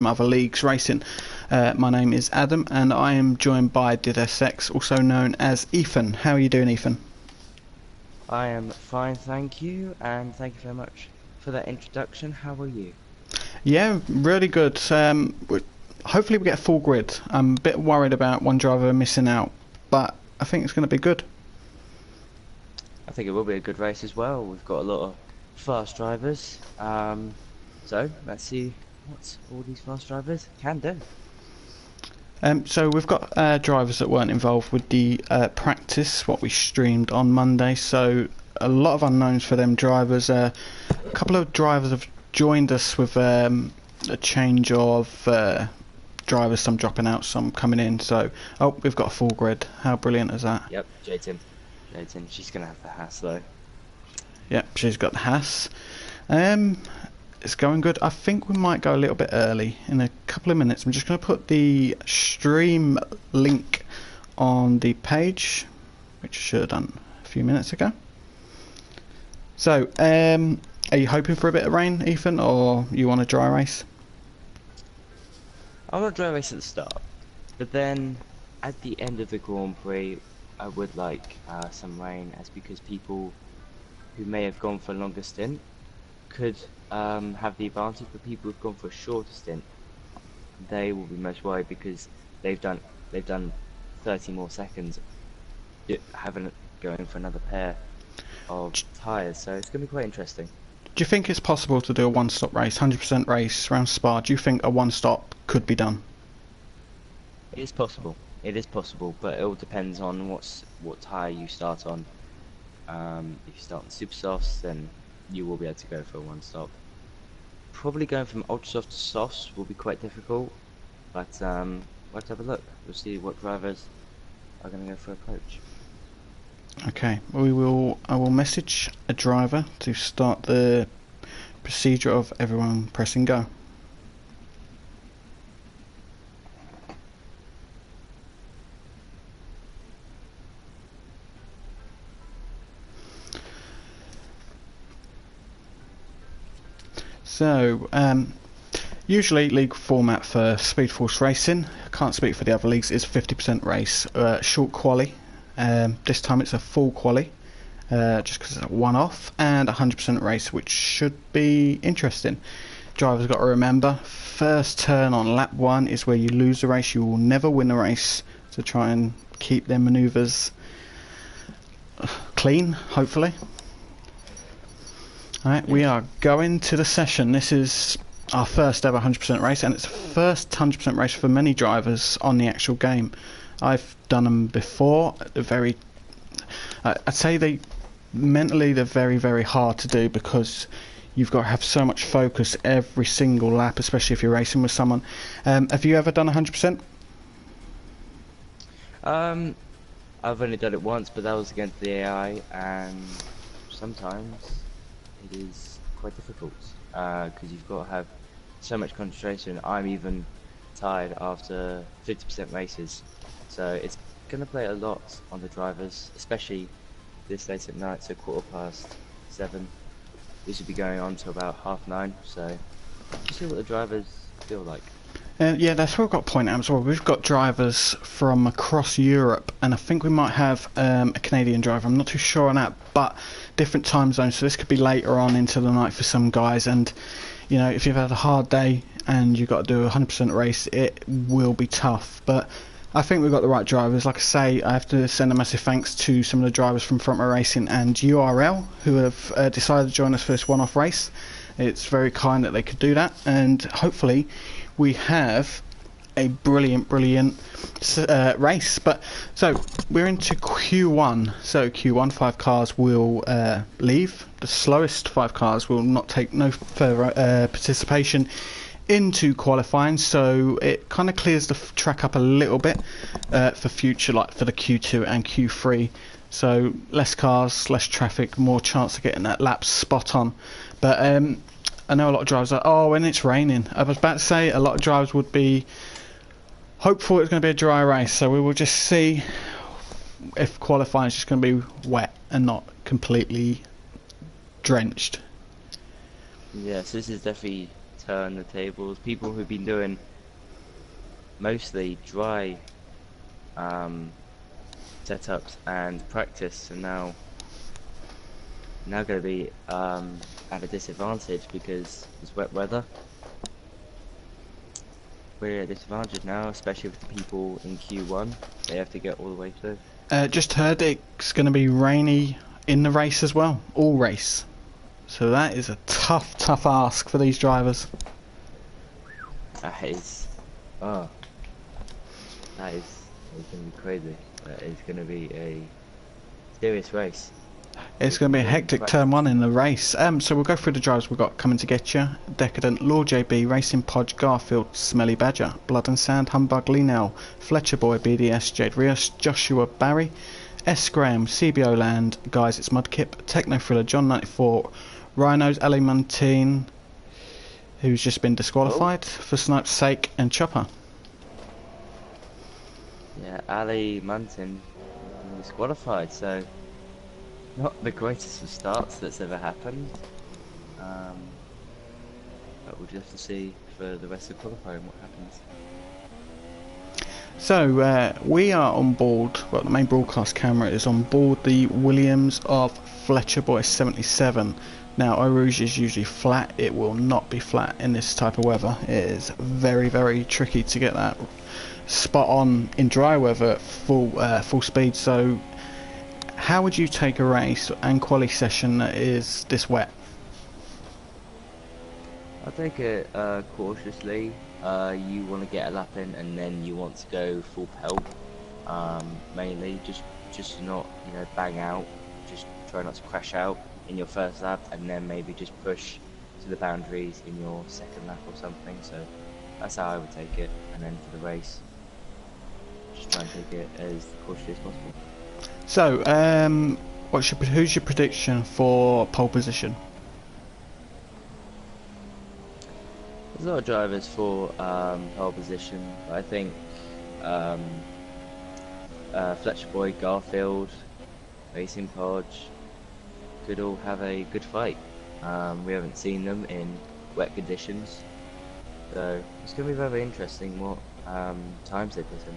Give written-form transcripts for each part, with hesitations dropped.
other leagues racing. My name is Adam and I am joined by DidSX, also known as Ethan. How are you doing, Ethan? I am fine, thank you, and thank you very much for that introduction. How are you? Yeah, really good. Hopefully we get a full grid. I'm a bit worried about one driver missing out, but I think it's going to be good. I think it will be a good race as well. We've got a lot of fast drivers, so let's see what all these fast drivers can do. So we've got drivers that weren't involved with the practice, what we streamed on Monday. So a lot of unknowns for them drivers. A couple of drivers have joined us with a change of drivers, some dropping out, some coming in. So, we've got a full grid. How brilliant is that? Yep, Jayton, she's gonna have the Haas though. Yep, she's got the Haas. It's going good. I think we might go a little bit early in a couple of minutes. I'm just going to put the stream link on the page, which I should have done a few minutes ago. So, are you hoping for a bit of rain, Ethan, or you want a dry race? I want a dry race at the start, but then at the end of the Grand Prix, I would like some rain, as because people who may have gone for a longer stint could have the advantage, but people who've gone for a shorter stint, they will be most worried because they've done 30 more seconds having going for another pair of tyres, so it's going to be quite interesting. Do you think it's possible to do a one-stop race, 100% race around Spa? Do you think a one-stop could be done? It is possible. It is possible, but it all depends on what tyre you start on. If you start on super softs, then you will be able to go for a one-stop. Probably going from ultra soft to softs will be quite difficult, but we'll have to have a look. We'll see what drivers are going to go for approach. Okay, I will message a driver to start the procedure of everyone pressing go. So, usually league format for Speed Force Racing, I can't speak for the other leagues, is 50% race, short quali. This time it's a full quali, just because it's a one-off, and 100% race, which should be interesting. Drivers got to remember, first turn on lap 1 is where you lose the race. You will never win the race, so try and keep their manoeuvres clean, hopefully. Alright, we are going to the session. This is our first ever 100% race, and it's the first 100% race for many drivers on the actual game. I've done them before. I'd say they're very, very hard to do, because you've got to have so much focus every single lap, especially if you're racing with someone. Have you ever done 100%? I've only done it once, but that was against the AI, and sometimes it is quite difficult because you've got to have so much concentration. I'm even tired after 50% races, so it's going to play a lot on the drivers, especially this late at night, so 7:15. We should be going on to about 9:30, so just see what the drivers feel like. Yeah, that's what we've got to point out as well. We've got drivers from across Europe, and I think we might have a Canadian driver. I'm not too sure on that, but different time zones, so this could be later on into the night for some guys. And you know, if you've had a hard day and you've got to do a 100% race, it will be tough. But I think we've got the right drivers. Like I say, I have to send a massive thanks to some of the drivers from Front Row Racing and URL who have decided to join us for this one-off race. It's very kind that they could do that, and hopefully we have a brilliant race. But so we're into Q1. So Q1, 5 cars will leave. The slowest 5 cars will not take no further participation into qualifying, so it kind of clears the track up a little bit for future, like for the Q2 and Q3. So less cars, less traffic, more chance of getting that lap spot on. But I know a lot of drivers are, oh, when it's raining. I was about to say a lot of drivers would be hopeful it's going to be a dry race, so we will just see if qualifying is just going to be wet and not completely drenched. Yeah, so this is definitely turn the tables. People who've been doing mostly dry setups and practice, and now going to be at a disadvantage because it's wet weather. We're at a disadvantage now, especially with the people in Q1. They have to get all the way through. Just heard it's going to be rainy in the race as well, all race. So that is a tough ask for these drivers. That is, oh, that is going to be crazy. That is going to be a serious race. It's going to be a hectic turn one in the race. So we'll go through the drivers we've got coming to get you. Decadent, Law JB, Racing Podge, Garfield, Smelly Badger, Blood and Sand, Humbug, Linell, Fletcher Boy, BDS, Jade Rios, Joshua Barry, S Graham, CBO Land, Guys It's Mudkip, Techno Thriller, John 94, Rhinos, Ali Montine, who's just been disqualified for Snipe's sake, and Chopper. Yeah, Ali Muntin disqualified, so not the greatest of starts that's ever happened. But we'll just have to see for the rest of qualifying what happens. So we are on board, well, the main broadcast camera is on board the Williams of Fletcher Boy 77. Now Eau Rouge is usually flat. It will not be flat in this type of weather. It is very tricky to get that spot on in dry weather at full speed. So how would you take a race and quali session that is this wet? I'll take it cautiously. You want to get a lap in, and then you want to go full pelt. Mainly, just to not, bang out. Just try not to crash out in your first lap, and then maybe just push to the boundaries in your second lap or something. So that's how I would take it. And then for the race, just try and take it as cautiously as possible. So, who's your prediction for pole position? There's a lot of drivers for pole position. I think Fletcher Boy, Garfield, Racing Podge could all have a good fight. We haven't seen them in wet conditions, so it's going to be very interesting what times they put in.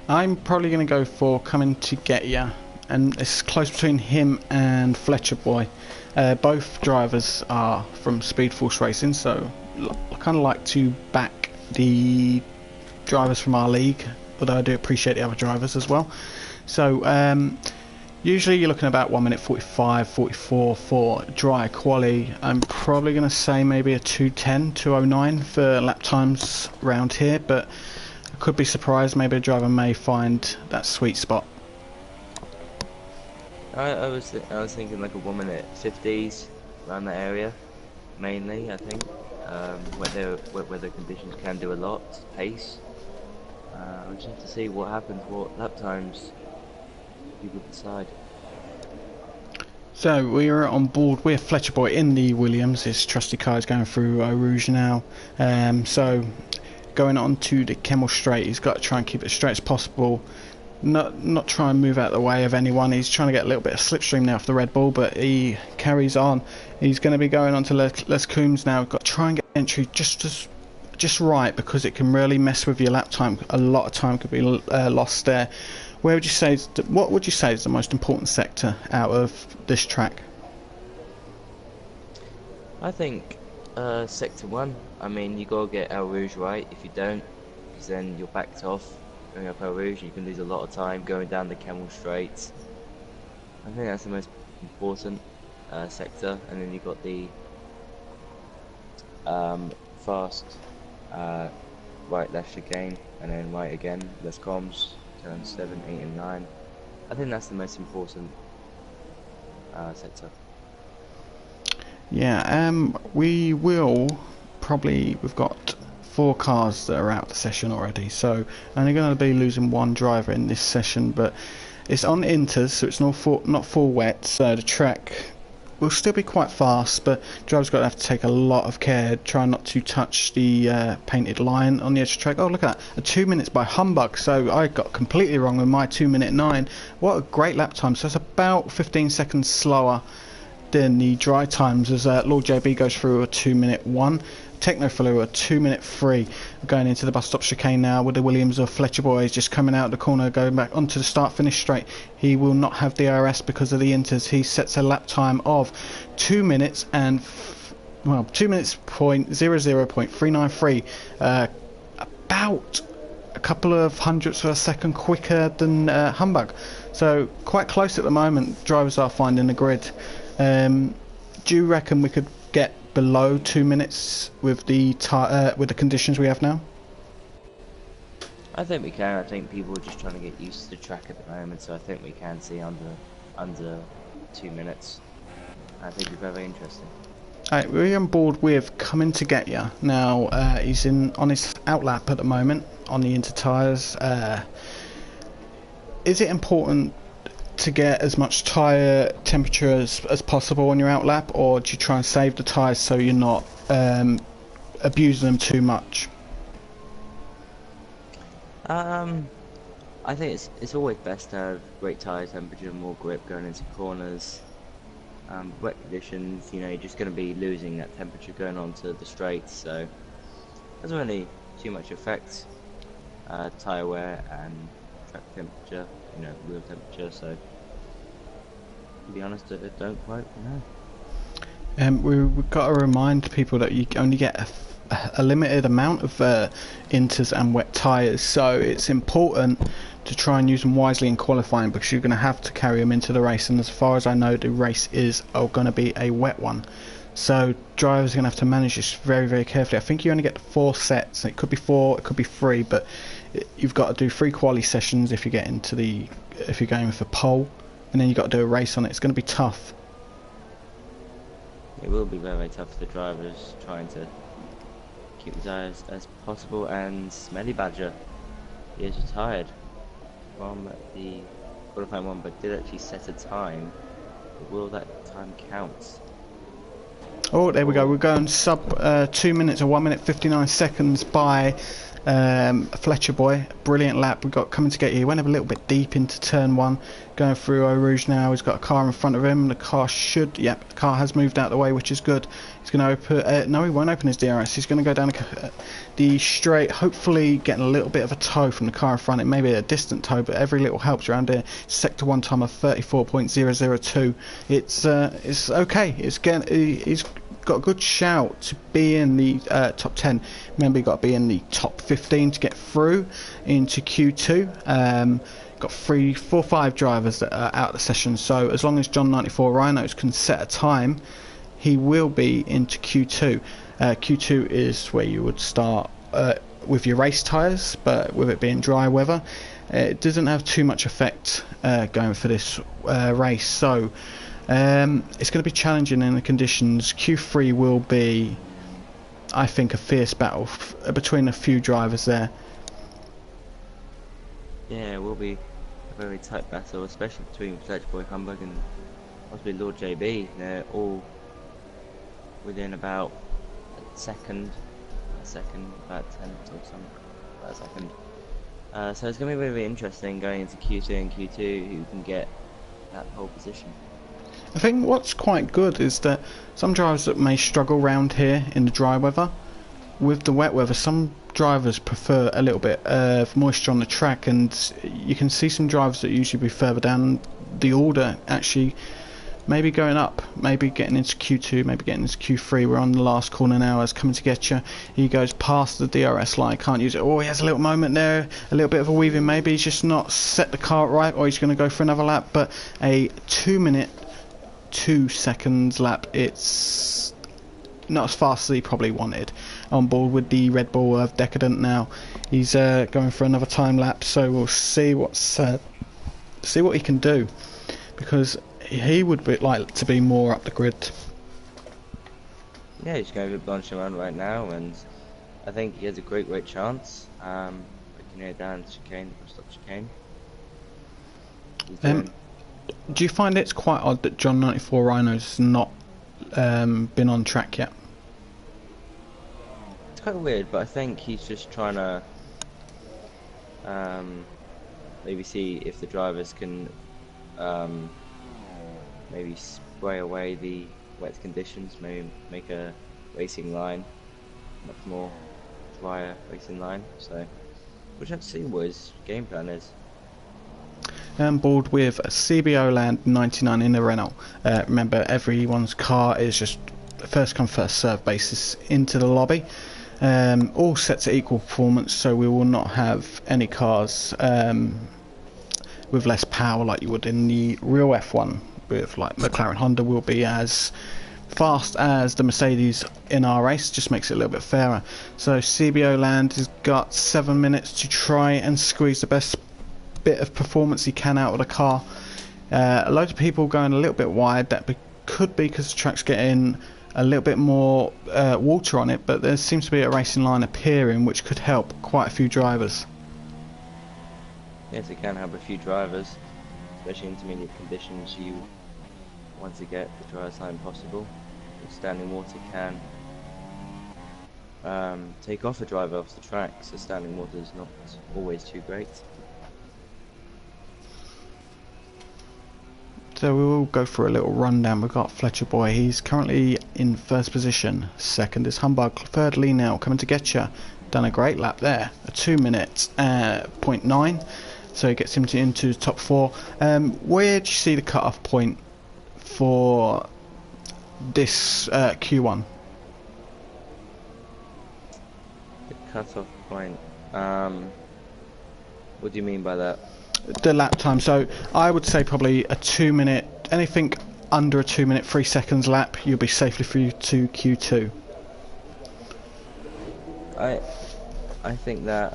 I'm probably going to go for Coming to Get Ya, and it's close between him and Fletcher Boy. Both drivers are from Speed Force Racing, so I kind of like to back the drivers from our league, although I do appreciate the other drivers as well. So usually you're looking at about 1 minute 45, 44 for dry quali. I'm probably going to say maybe a 2:10, 2:09 for lap times around here, but I could be surprised. Maybe a driver may find that sweet spot. I was thinking like a 1 minute 50s around that area, mainly. I think where the conditions can do a lot, pace. We just have to see what happens, what lap times people decide. So we are on board with Fletcher Boy in the Williams. His trusty car is going through Eau Rouge now. So going on to the Kemmel Straight, he's got to try and keep it as straight as possible. Not try and move out of the way of anyone. He's trying to get a little bit of slipstream now off the Red Bull, but he carries on. He's going to be going on to Les Coombs now. Got to try and get entry just right, because it can really mess with your lap time. A lot of time could be lost there. What would you say is the most important sector out of this track? I think sector 1. I mean, you gotta get Eau Rouge right. If you don't, because then you're backed off going up Eau Rouge. You can lose a lot of time going down the Kemmel Straight. I think that's the most important sector. And then you've got the fast right left chicane, and then right again, Les Combs, turns 7, 8 and 9. I think that's the most important sector. Yeah, we've got 4 cars that are out of the session already, so only going to be losing 1 driver in this session, but it's on inters, so it's not full wet, so the track will still be quite fast, but drivers got to have to take a lot of care, try not to touch the painted line on the edge of the track. Oh, look at that, 2 minutes by Humbug, so I got completely wrong with my 2:09. What a great lap time. So it's about 15 seconds slower then the dry times as Lord JB goes through a 2-minute 1. Techno through a 2-minute 3. Going into the bus stop chicane now with the Williams or Fletcher boys just coming out the corner, going back onto the start finish straight. He will not have DRS because of the inters. He sets a lap time of 2 minutes and 2 minutes point 00.393. About a couple of hundredths of a second quicker than Humbug. So quite close at the moment. Drivers are finding the grid. Do you reckon we could get below 2 minutes with the conditions we have now? I think we can. I think people are just trying to get used to the track at the moment, so I think we can see under 2 minutes. I think it'll be very interesting. Alright, we're on board with Coming to Get Ya. Now he's on his outlap at the moment on the inter tyres. Is it important to get as much tyre temperature as possible on your outlap, or do you try and save the tyres so you're not abusing them too much? I think it's always best to have great tyre temperature, more grip going into corners. Wet conditions, you know, you're just going to be losing that temperature going onto the straights, so it doesn't really too much affect tyre wear and track temperature, you know, wheel temperature. So to be honest, I don't quite know. We've got to remind people that you only get a limited amount of inters and wet tyres, so it's important to try and use them wisely in qualifying, because you're going to have to carry them into the race, and as far as I know the race is going to be a wet one, so drivers are going to have to manage this very, very carefully. I think you only get 4 sets. It could be 4, it could be 3, but you've got to do 3 quali sessions if you get into if you're going with a pole, and then you've got to do a race on it. It's going to be tough. It will be very, very tough for the drivers trying to keep the tyres as possible. And Smelly Badger, he is retired from the qualifying one, but did actually set a time. But will that time count? Oh, there we go. We're going sub 2 minutes or 1 minute 59 seconds by Fletcher boy. Brilliant lap. We've got Coming to Get You. He went a little bit deep into turn 1. Going through Eau Rouge now. He's got a car in front of him. The car should... Yep, the car has moved out of the way, which is good. He's going to open... no, he won't open his DRS. He's going to go down the straight, hopefully getting a little bit of a tow from the car in front. It may be a distant tow, but every little helps around here. Sector 1 time of 34.002. It's okay. He's got a good shout to be in the top 10. Remember, you've got to be in the top 15 to get through into Q2. Got 3, 4, 5 drivers that are out of the session, so as long as John 94 Rhinos can set a time, he will be into Q2. Q2 is where you would start with your race tyres, but with it being dry weather, it doesn't have too much effect going for this race, so it's going to be challenging in the conditions. Q3 will be, I think, a fierce battle between a few drivers there. Yeah, it will be a very tight battle, especially between Fletchboy, Humbug and possibly Lord JB. They're all within about a second, about 10 or something, about a second. So it's going to be very, very interesting going into Q2 and Q2 who can get that pole position. I think what's quite good is that some drivers that may struggle round here in the dry weather, with the wet weather, some drivers prefer a little bit of moisture on the track, and you can see some drivers that usually be further down the order actually maybe going up, maybe getting into Q2, maybe getting into Q3. We're on the last corner now as Coming to Get You. He goes past the DRS line, can't use it. Oh, he has a little moment there, a little bit of a weaving. Maybe he's just not set the car right, or he's going to go for another lap. But a 2 minute 2 seconds lap, it's not as fast as he probably wanted. On board with the Red Bull of Decadent now. He's going for another time lapse, so we'll see what he can do, because he would like to be more up the grid. Yeah, he's going to be launching around right now, and I think he has a great chance. Breaking it down to chicane, stop chicane. Do you find it's quite odd that John 94 Rhino's not been on track yet? It's quite weird, but I think he's just trying to maybe see if the drivers can maybe spray away the wet conditions, maybe make a racing line much more drier racing line. So we'll have to see what his game plan is. On board with CBO Land 99 in the Renault. Remember, everyone's car is just first come first serve basis into the lobby. All set to equal performance, so we will not have any cars with less power like you would in the real F1. With like McLaren Honda will be as fast as the Mercedes in our race, just makes it a little bit fairer. So CBO Land has got 7 minutes to try and squeeze the best bit of performance he can out of the car. A load of people going a little bit wide. That could be because the track's getting a little bit more water on it, but there seems to be a racing line appearing which could help quite a few drivers. Yes, it can help a few drivers, especially in intermediate conditions. You want to get the driest line possible. Standing water can take off a driver off the track, so standing water is not always too great. So we will go for a little rundown. We've got Fletcher Boy, he's currently in first position. Second is Humbug, third Lee Nell coming to get you. Done a great lap there, a 2 minute 0.9, so he gets him into the top 4. Where do you see the cut-off point for this Q1? The cut-off point, what do you mean by that? The lap time. So I would say probably a 2 minute, anything under a 2 minute 3 seconds lap, you'll be safely through to Q2. I think that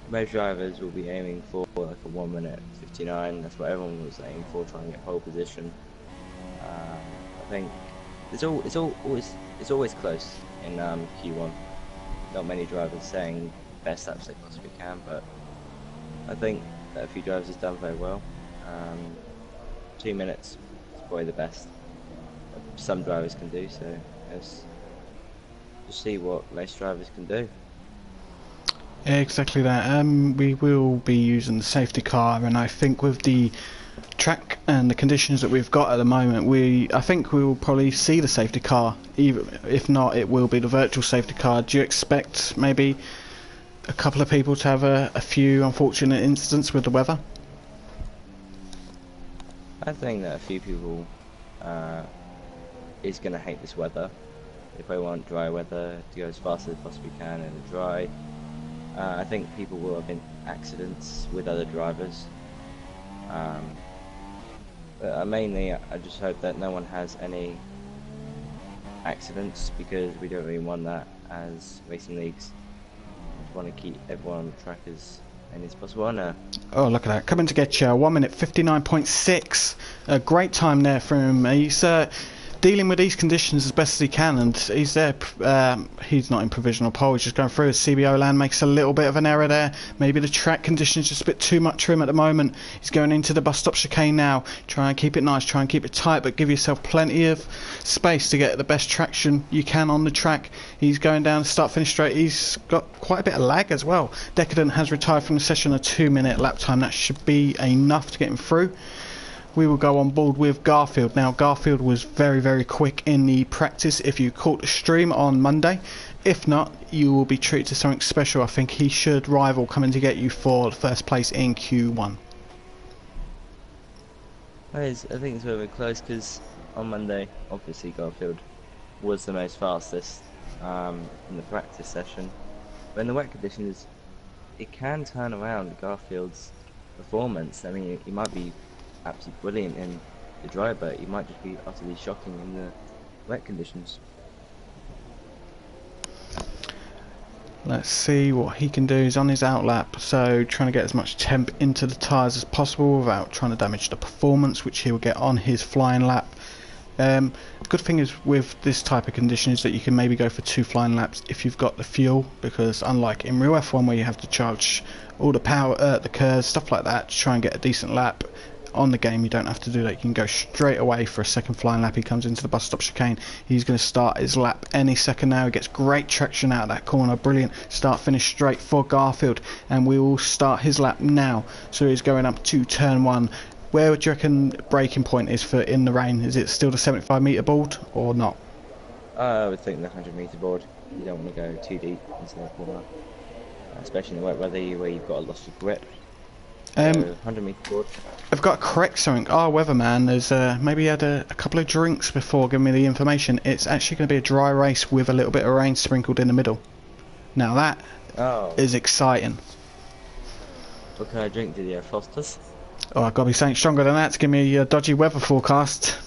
most drivers will be aiming for like a 1 minute 59. That's what everyone was aiming for, trying to get pole position. I think it's always close in Q1. Not many drivers saying best laps they possibly can, but I think that a few drivers have done very well. 2 minutes is probably the best some drivers can do, so let's see what race drivers can do. Exactly that. We will be using the safety car, and I think with the track and the conditions that we've got at the moment, I think we will probably see the safety car. Even if not, it will be the virtual safety car. Do you expect maybe a couple of people to have a few unfortunate incidents with the weather? I think that a few people is going to hate this weather. If they want dry weather to go as fast as they possibly can in the dry, I think people will have been accidents with other drivers. But mainly, I just hope that no one has any accidents, because we don't really want that as racing leagues. We want to keep everyone on the track as many as possible. Oh, look at that, coming to get you, 1 minute 59.6. A great time there for him. He's dealing with these conditions as best as he can, and he's there. He's not in provisional pole, he's just going through. His CBO Land makes a little bit of an error there. Maybe the track conditions just a bit too much for him at the moment. He's going into the bus stop chicane now. Try and keep it nice, try and keep it tight, but give yourself plenty of space to get the best traction you can on the track. He's going down the start finish straight. He's got quite a bit of lag as well. Decadent has retired from the session, a 2 minute lap time. That should be enough to get him through. We will go on board with Garfield. Now, Garfield was very, very quick in the practice if you caught the stream on Monday. If not, you will be treated to something special. I think he should rival coming to get you for the first place in Q1. I think it's very close, because on Monday, obviously Garfield was the most fastest in the practice session. But in the wet conditions, it can turn around Garfield's performance. I mean, he might be absolutely brilliant in the dry, but he might just be utterly shocking in the wet conditions. Let's see what he can do. He's on his outlap, so trying to get as much temp into the tyres as possible without trying to damage the performance, which he will get on his flying lap. Good thing is with this type of condition is that you can maybe go for 2 flying laps if you've got the fuel, because unlike in real F1 where you have to charge all the power, the curves, stuff like that to try and get a decent lap, on the game you don't have to do that. You can go straight away for a second flying lap. He comes into the bus stop chicane. He's going to start his lap any second now. He gets great traction out of that corner. Brilliant start finish straight for Garfield, and we will start his lap now. So he's going up to turn 1. where would you reckon breaking point is for in the rain? Is it still the 75-metre board or not? I would think the 100-metre board. You don't want to go too deep into the corner, especially in the wet weather where you've got a loss of grip. So 100-metre board. I've got to correct something. Our weatherman has maybe had a couple of drinks before giving me the information. It's actually going to be a dry race with a little bit of rain sprinkled in the middle. Now that is exciting. What kind of drink did you have, Foster's? Oh, I've got to be something stronger than that to give me a dodgy weather forecast.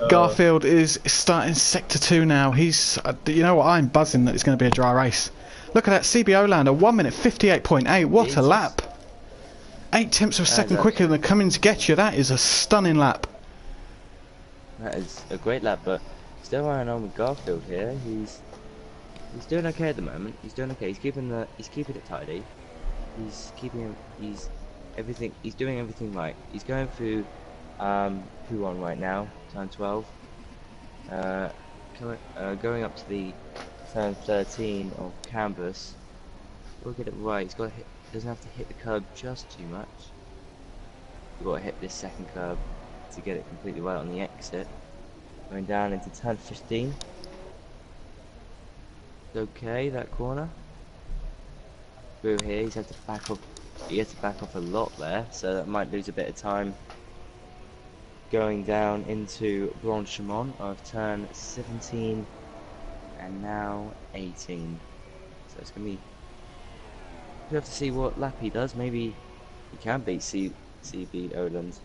Garfield is starting Sector 2 now. He's, you know what, I'm buzzing that it's going to be a dry race. Look at that CBO lander, 1 minute 58.8. What Jesus. a lap! 0.8 of a second quicker than coming to get you. That is a stunning lap. That is a great lap, but still running on with Garfield here. He's doing okay at the moment. He's doing okay. He's keeping it tidy. He's doing everything right. He's going through Huon right now, turn 12. Going up to the turn 13 of Canvas. We'll get it right. He's got to hit, doesn't have to hit the curb just too much. You've got to hit this second curb to get it completely right on the exit. Going down into turn 15. Okay, that corner. Through here, he's had to back off. He had to back off a lot there, so that might lose a bit of time. Going down into Blanchimont of turn 17 and now 18. So it's gonna be. We have to see what lap he does. Maybe he can beat CB Oland.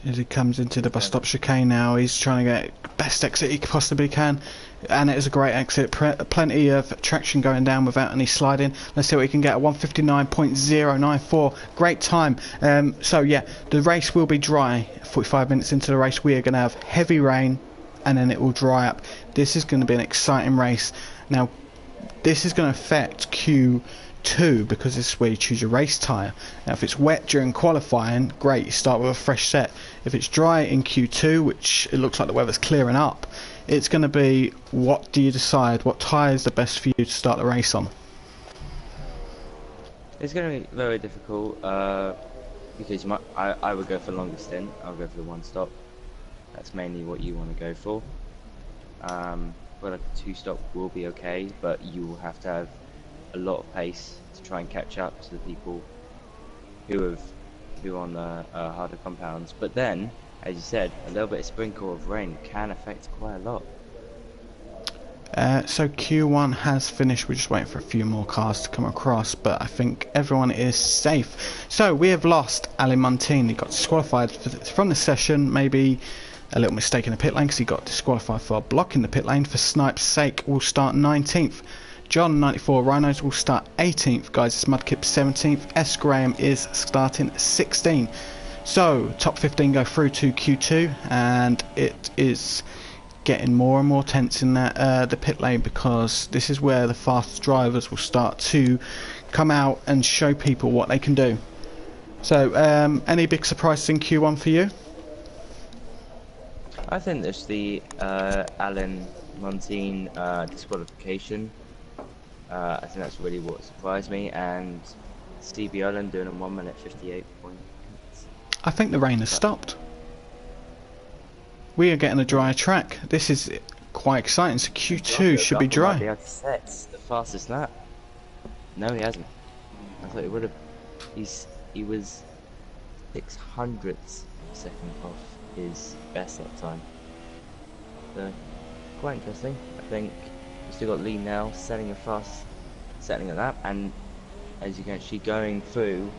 As he comes into the bus stop chicane now, he's trying to get best exit he possibly can, and it is a great exit. Plenty of traction going down without any sliding. Let's see what he can get at 1:59.094. Great time. So yeah, the race will be dry. 45 minutes into the race, we are going to have heavy rain, and then it will dry up. This is going to be an exciting race. Now, this is going to affect Q2 because this is where you choose your race tyre. Now if it's wet during qualifying, great, you start with a fresh set. If it's dry in Q2, which it looks like the weather's clearing up, it's going to be, what do you decide? What tyre is the best for you to start the race on? It's going to be very difficult because I would go for the longest stint. I'll go for the one stop. That's mainly what you want to go for. But a two stop will be okay, but you will have to have a lot of pace to try and catch up to the people who are on the harder compounds. But then, as you said, a little bit of sprinkle of rain can affect quite a lot. So Q1 has finished. We're just waiting for a few more cars to come across, but I think everyone is safe. So we have lost Alain Montaigne. He got disqualified from the session. Maybe a little mistake in the pit lane because he got disqualified for blocking the pit lane. For Snipe's sake, will start 19th. John 94 Rhinos will start 18th. Guys, it's Mudkip 17th. S Graham is starting 16th. So top 15 go through to Q2, and it is getting more and more tense in that the pit lane, because this is where the fast drivers will start to come out and show people what they can do. So any big surprises in Q1 for you? I think there's the Alain Montaigne disqualification. I think that's really what surprised me, and Steve Oland doing a 1 minute 58 point. I think the rain has stopped. We are getting a drier track. This is quite exciting. So Q2 should be dry. Might be able to set the fastest lap. No, he hasn't. I thought he would have. He was 600ths of a second off his best lap time. So quite interesting. I think we've still got Lee now setting a lap, and as you can actually going through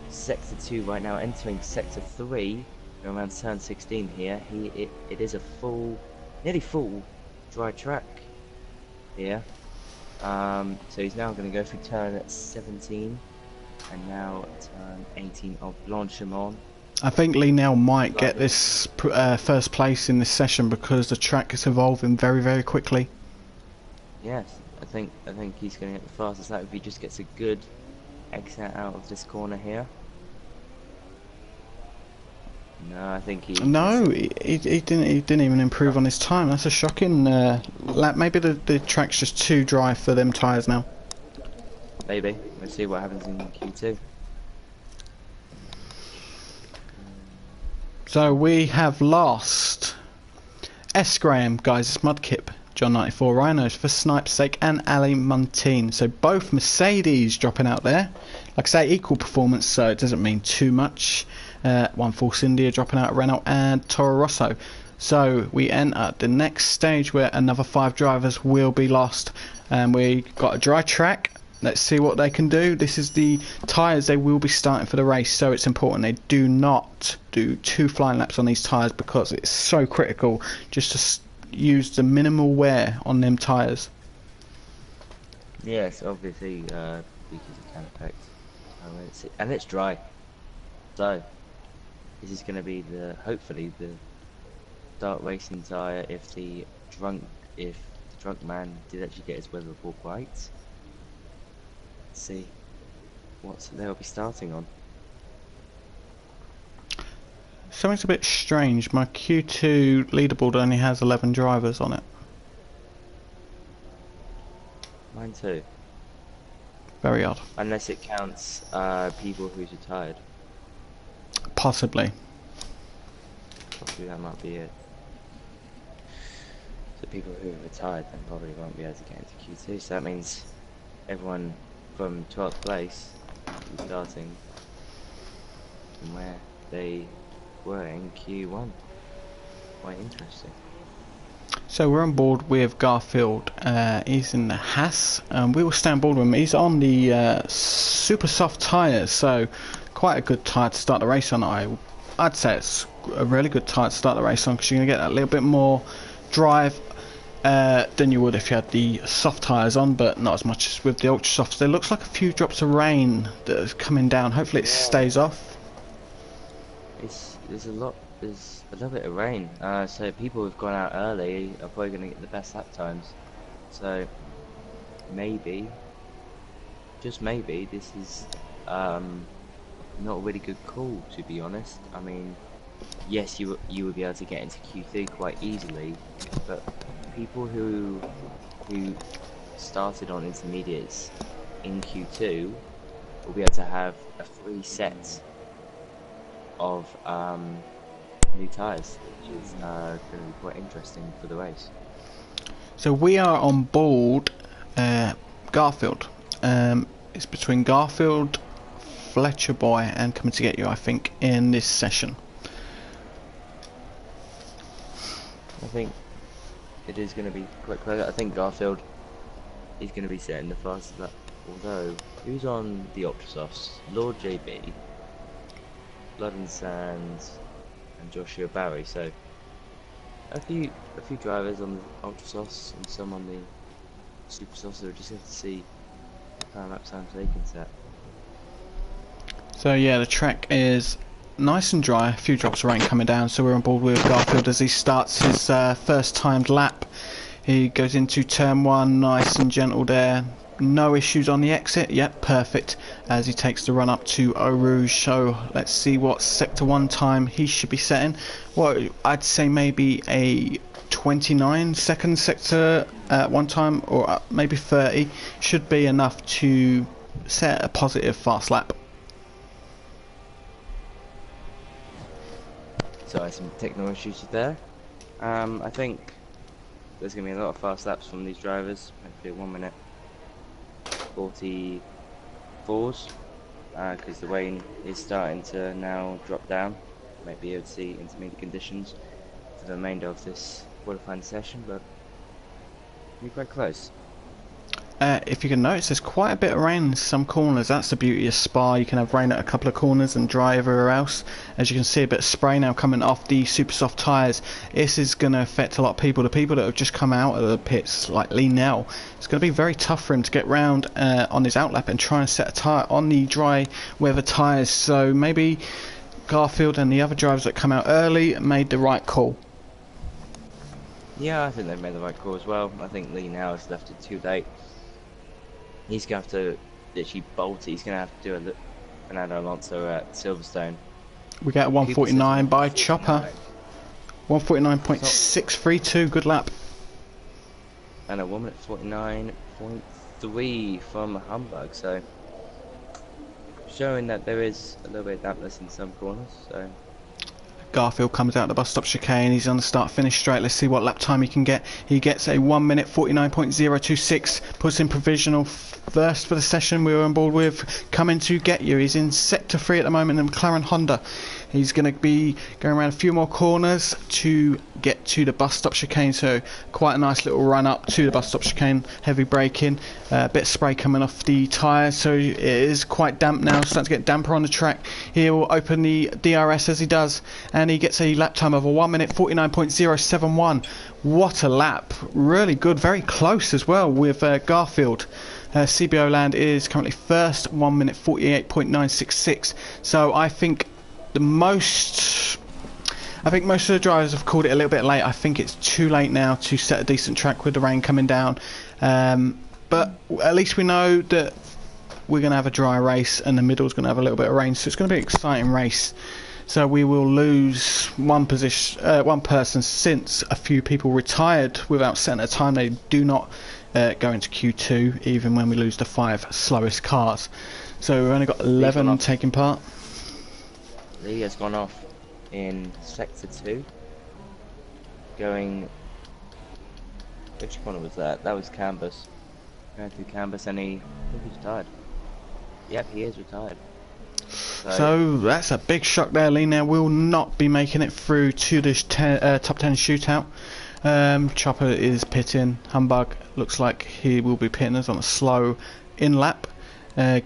sector 2 right now, entering sector 3 around turn 16 here. It is a nearly full dry track here. So he's now going to go through turn 17 and now turn 18 of Blanchimont. I think Lee now might get this first place in this session because the track is evolving very, very quickly. Yes, I think he's going to get the fastest lap if he just gets a good exit out of this corner here. No, I think he. No, he didn't even improve on his time. That's a shocking lap. Maybe the track's just too dry for them tyres now. Maybe. Let's see what happens in Q2. So we have lost S. Graham, guys, it's Mudkip, John 94 Rhinos for Snipe's sake, and Ali Montine. So both Mercedes dropping out there. Like I say, equal performance, so it doesn't mean too much. One Force India dropping out, Renault and Toro Rosso. So we enter the next stage where another 5 drivers will be lost. And we got a dry track. Let's see what they can do. This is the tyres they will be starting for the race, so it's important they do not do 2 flying laps on these tyres because it's so critical just to use the minimal wear on them tyres. Yes, obviously, because it can affect. And it's dry. So, this is going to be hopefully the start racing tyre if the drunk man did actually get his weather report right. See what they'll be starting on. Something's a bit strange. My Q2 leaderboard only has 11 drivers on it. Mine too. Very odd. Unless it counts people who's retired. Possibly. Possibly that might be it. So people who are retired then probably won't be able to get into Q2. So that means everyone from 12th place will be starting from where they were in Q1. Quite interesting. So we're on board with Garfield. He's in the Haas. We will stay on board with him. He's on the super soft tyres, so quite a good tyre to start the race on. I'd say it's a really good tyre to start the race on because you're going to get that little bit more drive than you would if you had the soft tyres on, but not as much as with the ultra softs. There looks like a few drops of rain that is coming down. Hopefully it stays off. There's a little bit of rain, so people who've gone out early are probably going to get the best lap times. So maybe, just maybe, this is not a really good call, to be honest. I mean, yes, you would be able to get into Q3 quite easily, but people who started on intermediates in Q2 will be able to have a free set of new tyres, which is going to be quite interesting for the race. So we are on board Garfield. It's between Garfield, Fletcher Boy and Coming to Get You, I think, in this session. I think it is going to be quite close. I think Garfield is going to be setting the fastest lap, although who's on the Ultrasofts? Lord JB, Blood and Sands and Joshua Barry, so a few drivers on the Ultrasofts and some on the Super Softs, so we'll just have to see what kind of lap times they can set. So yeah, the track is nice and dry, a few drops of rain coming down, so we're on board with Garfield as he starts his first timed lap. He goes into turn 1, nice and gentle there. No issues on the exit, yep, perfect, as he takes the run up to Eau Rouge. So let's see what sector 1 time he should be setting. Well, I'd say maybe a 29 second sector at one time, or maybe 30 should be enough to set a positive fast lap. So some technical issues there. I think there's going to be a lot of fast laps from these drivers, hopefully 1 minute 44s, because the rain is starting to now drop down. Might be able to see intermediate conditions for the remainder of this qualifying session, but we're quite close. If you can notice, there's quite a bit of rain in some corners. That's the beauty of Spa. You can have rain at a couple of corners and dry everywhere else. As you can see, a bit of spray now coming off the super soft tyres. This is going to affect a lot of people. The people that have just come out of the pits, like Lee Nell, it's going to be very tough for him to get round on his outlap and try and set a tyre on the dry weather tyres. So maybe Garfield and the other drivers that come out early made the right call. Yeah, I think they've made the right call as well. I think Lee Nell has left it too late. He's going to have to literally bolt it. He's going to have to do a Fernando Alonso at Silverstone. We get a 149 by Chopper. 149.632, good lap. And a 1 minute 49.3 from Hamburg, so showing that there is a little bit of dampness in some corners. So Garfield comes out the bus stop chicane. He's on the start-finish straight. Let's see what lap time he can get. He gets a 1 minute 49.026. Puts in provisional first for the session we were on board with. Coming to get you. He's in sector 3 at the moment in McLaren Honda. He's going to be going around a few more corners to get to the bus stop chicane, so quite a nice little run up to the bus stop chicane. Heavy braking, a bit of spray coming off the tyres, so it is quite damp now, starting to get damper on the track. He will open the DRS as he does, and he gets a lap time of a 1 minute 49.071. What a lap, really good, very close as well with Garfield. CBO Land is currently first, 1 minute 48.966. So I think most of the drivers have called it a little bit late. I think it's too late now to set a decent track with the rain coming down. But at least we know that we're going to have a dry race and the middle's going to have a little bit of rain, so it's going to be an exciting race. So we will lose one person, since a few people retired without setting a time. They do not go into Q2 even when we lose the 5 slowest cars. So we've only got 11 taking part. Lee has gone off in sector 2, going, which corner was that? That was Canvas, going through Canvas, and I think he's retired. Yep, he is retired. So that's a big shock there. Lee now will not be making it through to this top 10 shootout. Chopper is pitting. Humbug looks like he will be pitting us on a slow in lap.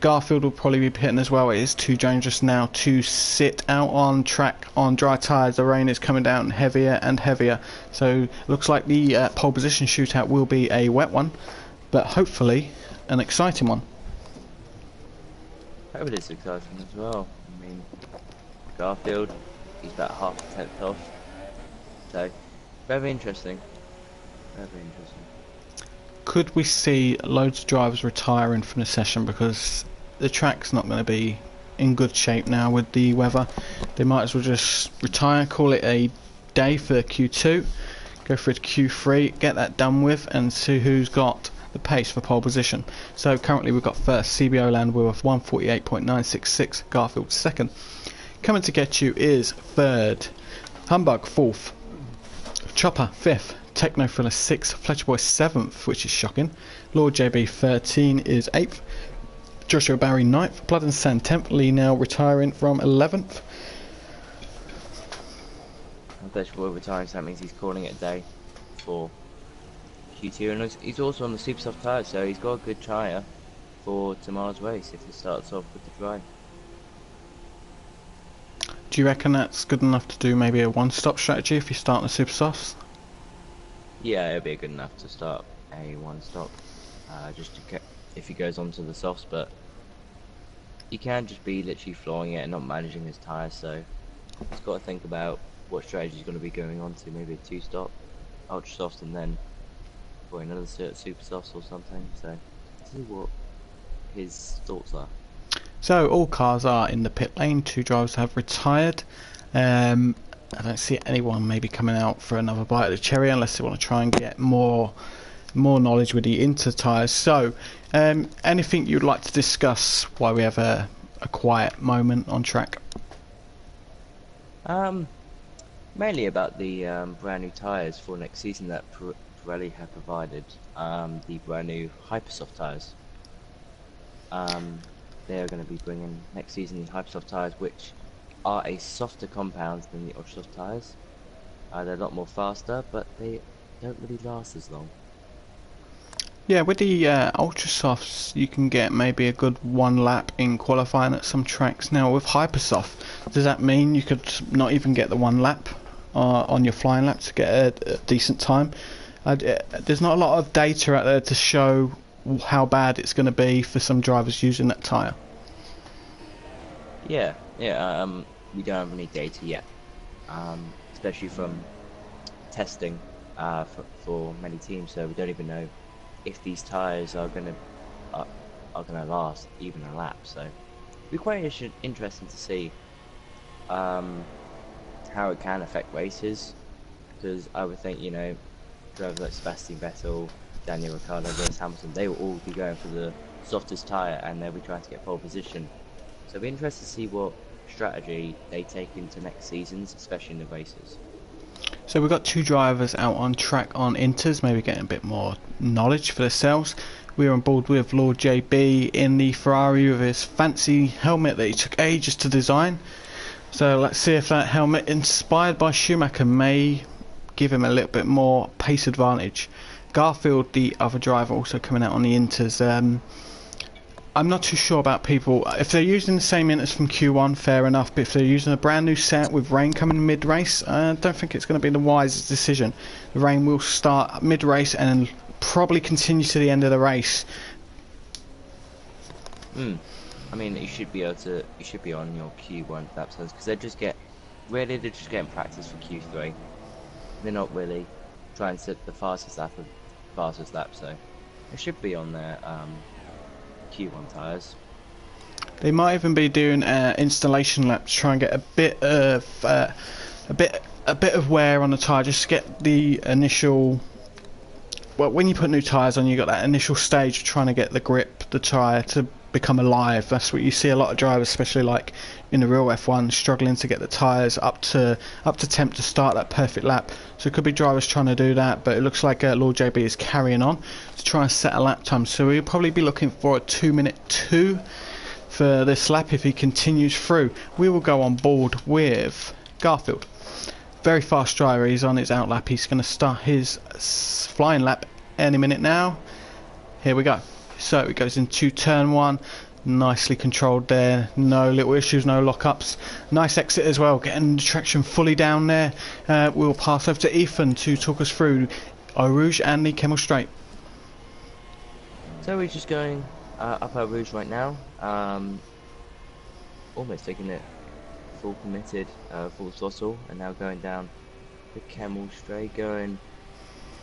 Garfield will probably be pitting as well. It is too dangerous now to sit out on track on dry tyres. The rain is coming down heavier and heavier. So looks like the pole position shootout will be a wet one, but hopefully an exciting one. I hope it is exciting as well. I mean, Garfield, he's about half a tenth off. So, very interesting. Very interesting. Could we see loads of drivers retiring from the session because the track's not going to be in good shape now with the weather? They might as well just retire, call it a day for Q2, go for Q3, get that done with, and see who's got the pace for pole position. So currently we've got first CBO Land with 148.966, Garfield second. Coming to get you is third, Humbug fourth, Chopper fifth, Techno Thriller 6th, Fletcher Boy 7th, which is shocking. Lord JB 13 is 8th, Joshua Barry 9th, Blood and Sand 10th, Lee now retiring from 11th. Fletcher Boy retiring, so that means he's calling it a day for Q2, and he's also on the super soft tyres, so he's got a good tyre for tomorrow's race if he starts off with the dry. Do you reckon that's good enough to do maybe a one-stop strategy if you start on the super softs? Yeah, it'll be good enough to start a one-stop, just to get if he goes on to the softs, but he can just be literally flooring it and not managing his tyres, so he's got to think about what strategy he's going to be going on to, maybe a two-stop, ultra soft, and then for another super softs or something, so see what his thoughts are. So all cars are in the pit lane, 2 drivers have retired. I don't see anyone maybe coming out for another bite of the cherry unless they want to try and get more knowledge with the inter tyres. So anything you'd like to discuss while we have a quiet moment on track? Mainly about the brand new tyres for next season that Pirelli have provided, the brand new Hypersoft tyres. They are going to be bringing next season the Hypersoft tyres, which are a softer compound than the ultra soft tyres. They're a lot more faster, but they don't really last as long. Yeah, with the ultra softs you can get maybe a good 1 lap in qualifying at some tracks. Now with Hypersoft, does that mean you could not even get the 1 lap on your flying lap to get a decent time? There's not a lot of data out there to show how bad it's going to be for some drivers using that tyre. Yeah, we don't have any data yet, especially from testing for many teams. So we don't even know if these tyres are gonna last even a lap. So it'll be quite interesting to see how it can affect races, because I would think, you know, drivers like Sebastian Vettel, Daniel Ricciardo, Lewis Hamilton, they will all be going for the softest tyre and they'll be trying to get pole position. So it'll be interesting to see what strategy they take into next seasons, especially in the races. So we've got two drivers out on track on Inters, maybe getting a bit more knowledge for themselves. We're on board with Lord JB in the Ferrari with his fancy helmet that he took ages to design. So let's see if that helmet, inspired by Schumacher, may give him a little bit more pace advantage. Garfield, the other driver, also coming out on the Inters. I'm not too sure about people. If they're using the same Inters from Q1, fair enough. But if they're using a brand new set with rain coming mid-race, I don't think it's going to be the wisest decision. The rain will start mid-race and probably continue to the end of the race. I mean, you should be able to. You should be on your Q1 lap times because they're just getting practice for Q3. They're not really trying to set the fastest lap. So they should be on their Q1 tyres. They might even be doing installation laps to try and get a bit of wear on the tyre, just to get the initial. Well, when you put new tyres on, you got that initial stage of trying to get the grip, the tyre to become alive. That's what you see a lot of drivers, especially like in the real F1, struggling to get the tyres up to temp to start that perfect lap. So it could be drivers trying to do that, but it looks like Lord JB is carrying on to try and set a lap time. So we'll probably be looking for a 2:02 for this lap if he continues through. We will go on board with Garfield. Very fast driver. He's on his out lap. He's going to start his flying lap any minute now. Here we go. So it goes into turn 1. Nicely controlled there. No little issues, no lockups. Nice exit as well. Getting the traction fully down there. We'll pass over to Ethan to talk us through Eau Rouge and the Kemmel Straight. So we're just going up Eau Rouge right now. Almost taking it full committed, full throttle, and now going down the Kemmel Straight, going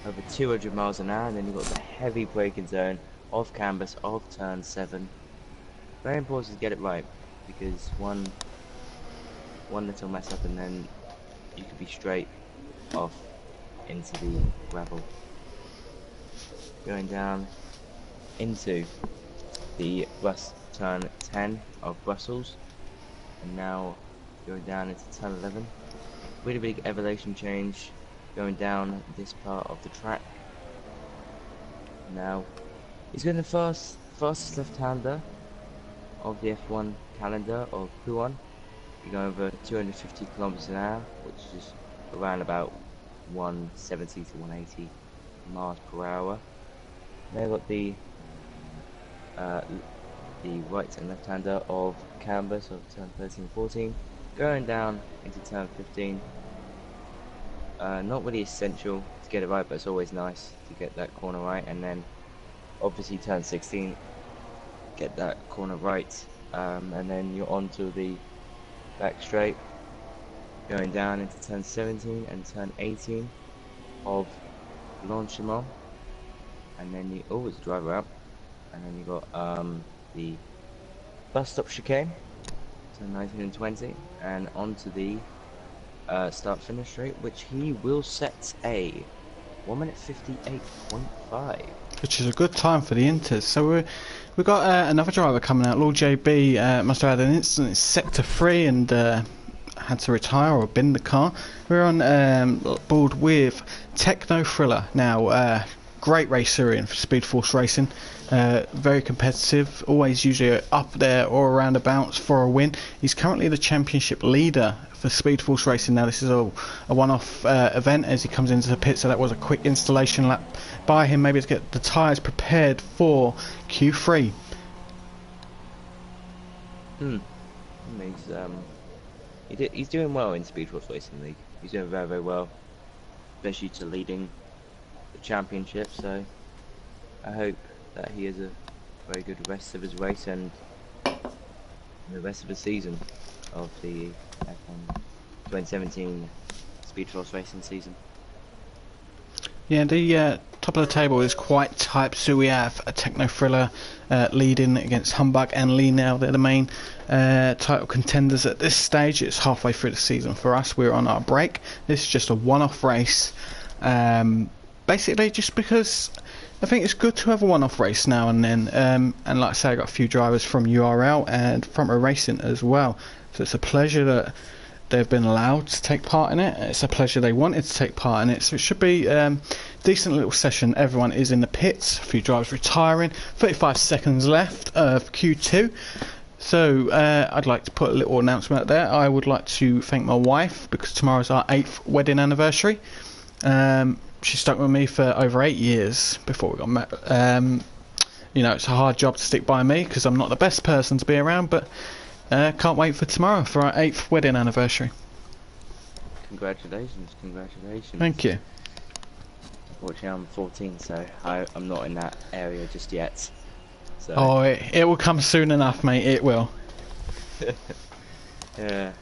over 200 miles an hour, and then you've got the heavy braking zone off canvas of turn 7. Very important to get it right, because one little mess up and then you could be straight off into the gravel. Going down into the turn 10 of Brussels, and now going down into turn 11. Really big elevation change going down this part of the track. Now he's going the fastest left-hander of the F1 calendar of Q1. You're going over 250 kilometers an hour, which is around about 170 to 180 miles per hour. They've got the right and left-hander of canvas of turn 13 and 14, going down into turn 15. Not really essential to get it right, but it's always nice to get that corner right, and then obviously turn 16, get that corner right, and then you're on to the back straight, going down into turn 17 and turn 18 of Blanchimont, and then you always driver up, and then you got the bus stop chicane, turn 19 and 20, and onto the start finish straight, which he will set a 1 minute 58.5, which is a good time for the Inters. So we've got another driver coming out. Lord JB must have had an incident in sector 3 and had to retire or bin the car. We're on board with Techno Thriller now. Great racer in Speed Force Racing. Very competitive, always usually up there or around for a win. He's currently the championship leader for Speed Force Racing. Now this is a one-off event as he comes into the pit, so that was a quick installation lap by him, maybe to get the tyres prepared for Q3. He's doing well in Speed Force Racing League. He's doing very, very well, especially to leading the championship, so I hope that he has a very good rest of his race and the rest of the season of the F1 2017 Speed Force Racing season. Yeah, the top of the table is quite tight, so we have a Techno Thriller leading against Humbug and Lee now. They're the main title contenders at this stage. It's halfway through the season for us. We're on our break. This is just a one-off race. Basically just because I think it's good to have a one-off race now and then, and like I say, I got a few drivers from URL and Front Row Racing as well, so it's a pleasure that they've been allowed to take part in it. It's a pleasure they wanted to take part in it, so it should be a decent little session. Everyone is in the pits, a few drivers retiring, 35 seconds left of Q2. So I'd like to put a little announcement out there. I would like to thank my wife, because tomorrow's our 8th wedding anniversary. She stuck with me for over 8 years before we got married. You know, it's a hard job to stick by me because I'm not the best person to be around, but can't wait for tomorrow for our 8th wedding anniversary. Congratulations, congratulations. Thank you. Unfortunately, I'm 14, so I'm not in that area just yet. So. Oh, it will come soon enough, mate. It will. Yeah.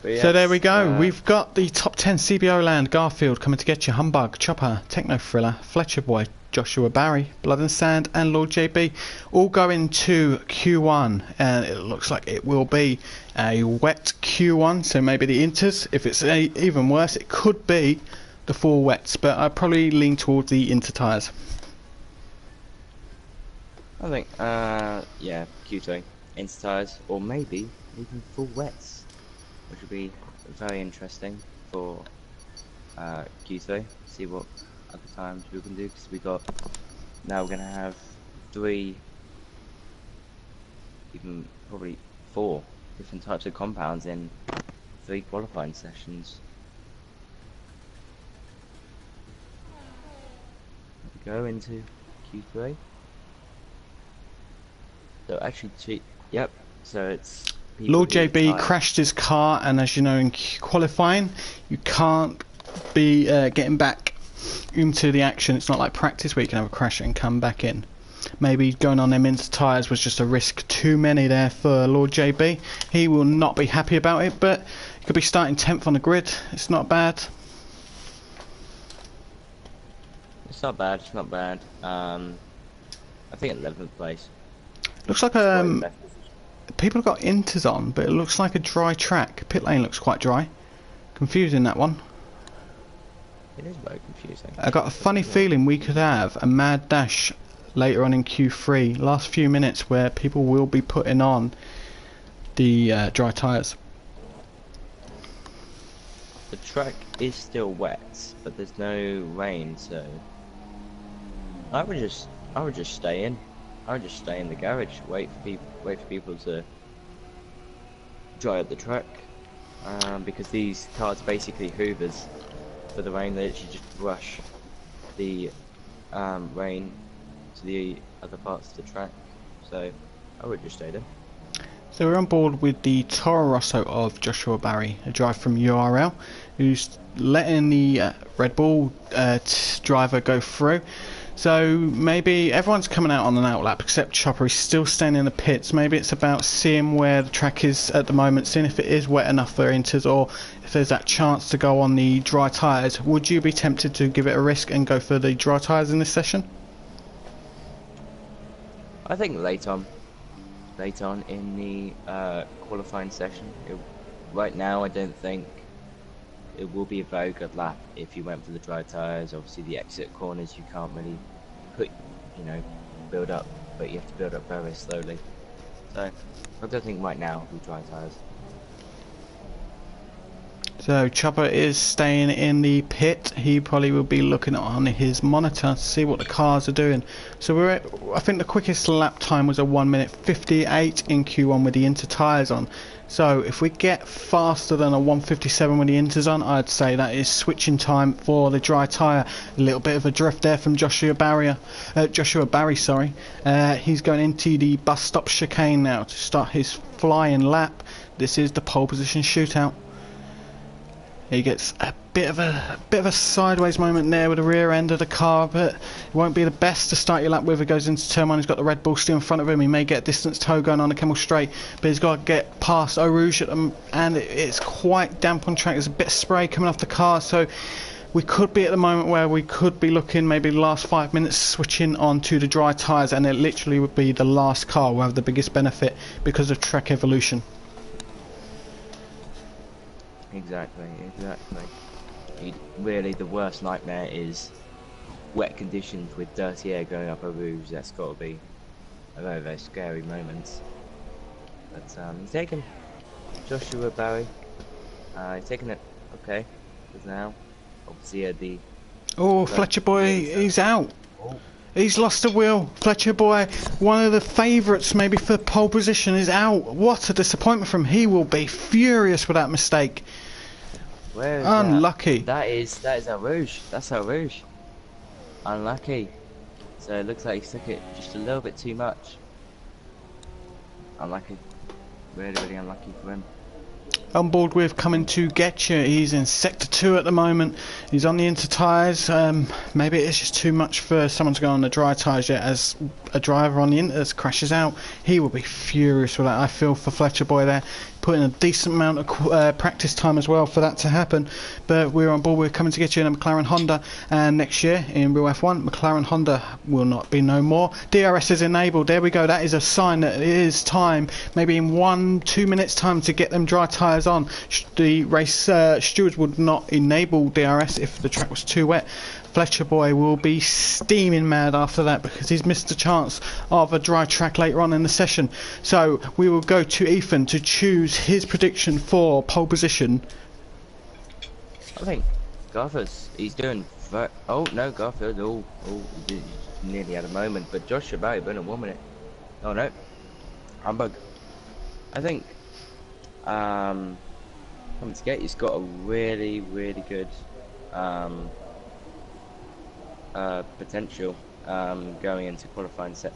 Yes, so there we go. We've got the top 10 CBO land. Garfield coming to get you. Humbug, Chopper, Techno Thriller, Fletcher Boy, Joshua Barry, Blood and Sand, and Lord JB all going to Q1, and it looks like it will be a wet Q1. So maybe the inters. If it's even worse, it could be the 4 wets. But I probably lean towards the inter tyres. I think, yeah, Q2, inter tyres, or maybe even full wets, which would be very interesting for Q3. See what other times we can do, because now we're going to have 3, even probably 4 different types of compounds in 3 qualifying sessions. Go into Q3. So actually, yep. So it's Lord JB crashed his car, and as you know, in qualifying, you can't be getting back into the action. It's not like practice where you can have a crash and come back in. Maybe going on them into tyres was just a risk too many there for Lord JB. He will not be happy about it, but he could be starting 10th on the grid. It's not bad. It's not bad. It's not bad. I think 11th place. Looks like people have got inters on, but it looks like a dry track. Pit lane looks quite dry. Confusing, that one. It is very confusing. I got a funny feeling we could have a mad dash later on in Q3, last few minutes, where people will be putting on the dry tyres. The track is still wet, but there's no rain, so I would just stay in. I would just stay in the garage, wait for people to dry up the track, because these cars basically hoovers for the rain. They literally just brush the rain to the other parts of the track. So I would just stay there. So we're on board with the Toro Rosso of Joshua Barry, a driver from URL, who's letting the Red Bull driver go through. So maybe everyone's coming out on an outlap except Chopper. He's still staying in the pits. Maybe it's about seeing where the track is at the moment, seeing if it is wet enough for inters, or if there's that chance to go on the dry tyres. Would you be tempted to give it a risk and go for the dry tyres in this session? I think late on in the qualifying session. Right now, I don't think it will be a very good lap if you went for the dry tyres. Obviously, the exit corners you can't really build up, but you have to build up very slowly. So I don't think right now it'll be dry tyres. So Chopper is staying in the pit. He probably will be looking on his monitor to see what the cars are doing. So I think the quickest lap time was a 1:58 in Q1 with the inter tyres on. So if we get faster than a 1:57 with the inters on, I'd say that is switching time for the dry tyre. A little bit of a drift there from Joshua Barry, sorry. He's going into the bus stop chicane now to start his flying lap. This is the pole position shootout. He gets a bit of a sideways moment there with the rear end of the car, but it won't be the best to start your lap with. He goes into turn one. He's got the Red Bull still in front of him. He may get a distance toe going on the Kemmel Straight, but he's got to get past Eau Rouge and it's quite damp on track. There's a bit of spray coming off the car, so we could be at the moment where we could be looking maybe the last 5 minutes switching on to the dry tyres, and it literally would be the last car will have the biggest benefit because of track evolution. Exactly. Really, the worst nightmare is wet conditions with dirty air going up over roofs, that's got to be a very, very scary moment. But he's taken Joshua Barry. He's taken it. Okay, because now, obviously, the. Oh, Fletcher boy, he's out. He's lost the wheel. Fletcher boy, one of the favourites maybe for pole position, is out. What a disappointment from him. He will be furious with that mistake. Where is Unlucky. That is El Rouge. That's El Rouge. Unlucky. So it looks like he took it just a little bit too much. Unlucky. Really, really unlucky for him. On board with Coming to Get You. He's in sector 2 at the moment. He's on the inter tyres. Maybe it's just too much for someone to go on the dry tyres yet, as a driver on the inters crashes out. He will be furious with that. I feel for Fletcher boy there. Put in a decent amount of practice time as well for that to happen. But we're on board with Coming to Get You in a McLaren Honda, and next year in Real F1 McLaren Honda will not be no more. DRS is enabled. There we go. That is a sign that it is time, maybe in 1-2 minutes time, to get them dry tyres on. The race stewards would not enable DRS if the track was too wet. Fletcher boy will be steaming mad after that because he's missed a chance of a dry track later on in the session. So we will go to Ethan to choose his prediction for pole position. I think Garfield's, he's doing. Oh no, Garfield. Oh, he nearly had a moment, but Joshua Barry been in 1 minute. Oh no, humbug. I think. Coming to Get You's got a really, really good. Potential going into qualifying set.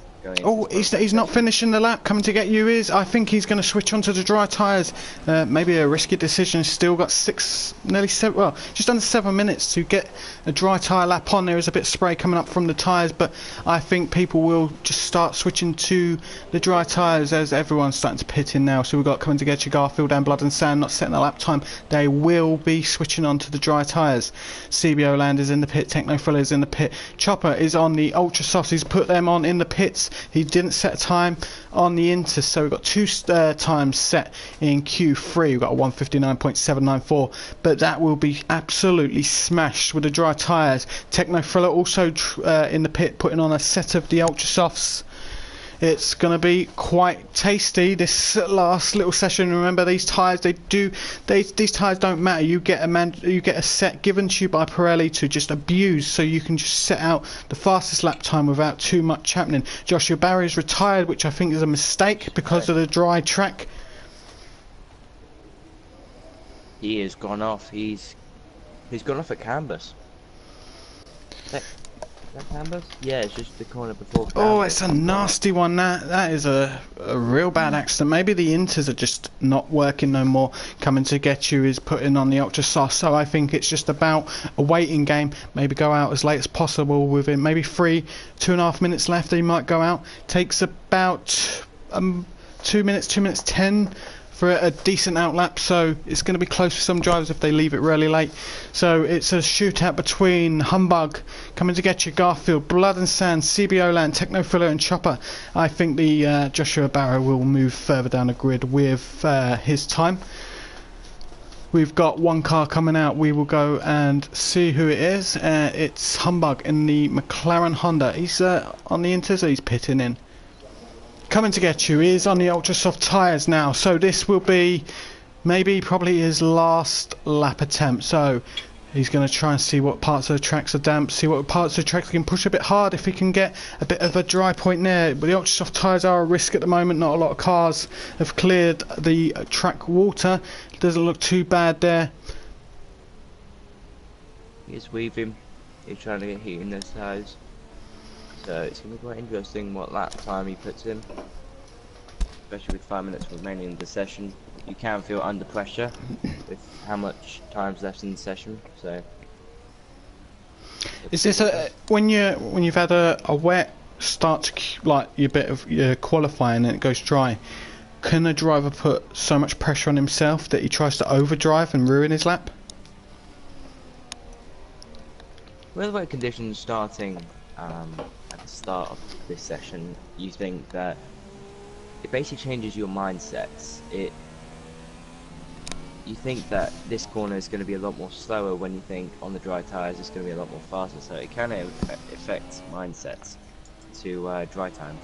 He's not finishing the lap. Coming to Get You is. I think he's going to switch onto the dry tyres. Maybe a risky decision. Still got just under 7 minutes to get a dry tyre lap on. There is a bit of spray coming up from the tyres, but I think people will just start switching to the dry tyres as everyone's starting to pit in now. So we've got Coming to Get You, Garfield and Blood and Sand not setting the lap time. They will be switching on to the dry tyres. CBO Land is in the pit. Techno Thriller is in the pit. Chopper is on the Ultra Softs. He's put them on in the pits. He didn't set a time on the Inter, so we've got 2 times set in Q3. We've got a 159.794, but that will be absolutely smashed with the dry tyres. Techno Thriller also in the pit, putting on a set of the Ultra Softs. It's going to be quite tasty, this last little session. Remember, these tyres, these tyres don't matter. You get a set given to you by Pirelli to just abuse, so you can just set out the fastest lap time without too much happening. Joshua Barry's retired, which I think is a mistake because of the dry track. He has gone off. He's gone off at canvas. Is that canvas? Yeah, it's just the corner before canvas. Oh, it's a nasty one. That is a real bad accident. Maybe the inters are just not working no more. Coming to Get You is putting on the Ultra Sauce, so I think it's just about a waiting game. Maybe go out as late as possible within maybe 2.5 minutes left. They might go out. Takes about 2 minutes, 2 minutes 10 for a decent outlap, so it's going to be close for some drivers if they leave it really late. So it's a shootout between Humbug, Coming to Get You, Garfield, Blood and Sand, CBO Land, Techno Thriller and Chopper. I think the Joshua Barrow will move further down the grid with his time. We've got one car coming out. We will go and see who it is. It's Humbug in the McLaren Honda. He's on the Inter, so he's pitting in. Coming to Get You is on the Ultra Soft tyres now, so this will be probably his last lap attempt. So he's going to try and see what parts of the tracks are damp, see what parts of the tracks he can push a bit hard if he can get a bit of a dry point there. But the Ultra Soft tyres are a risk at the moment. Not a lot of cars have cleared the track water. Doesn't look too bad there. He's weaving. He's trying to get heat in those tyres. So it's going to be quite interesting what lap time he puts in, especially with 5 minutes remaining in the session. You can feel under pressure with how much time's left in the session. So, is this when you've had a wet start to like your bit of your qualifying and it goes dry? Can a driver put so much pressure on himself that he tries to overdrive and ruin his lap? With the wet conditions starting at the start of this session, you think that it basically changes your mindsets. you think that this corner is going to be a lot more slower when you think on the dry tyres it's going to be a lot more faster. So it kind of affects mindsets to dry times.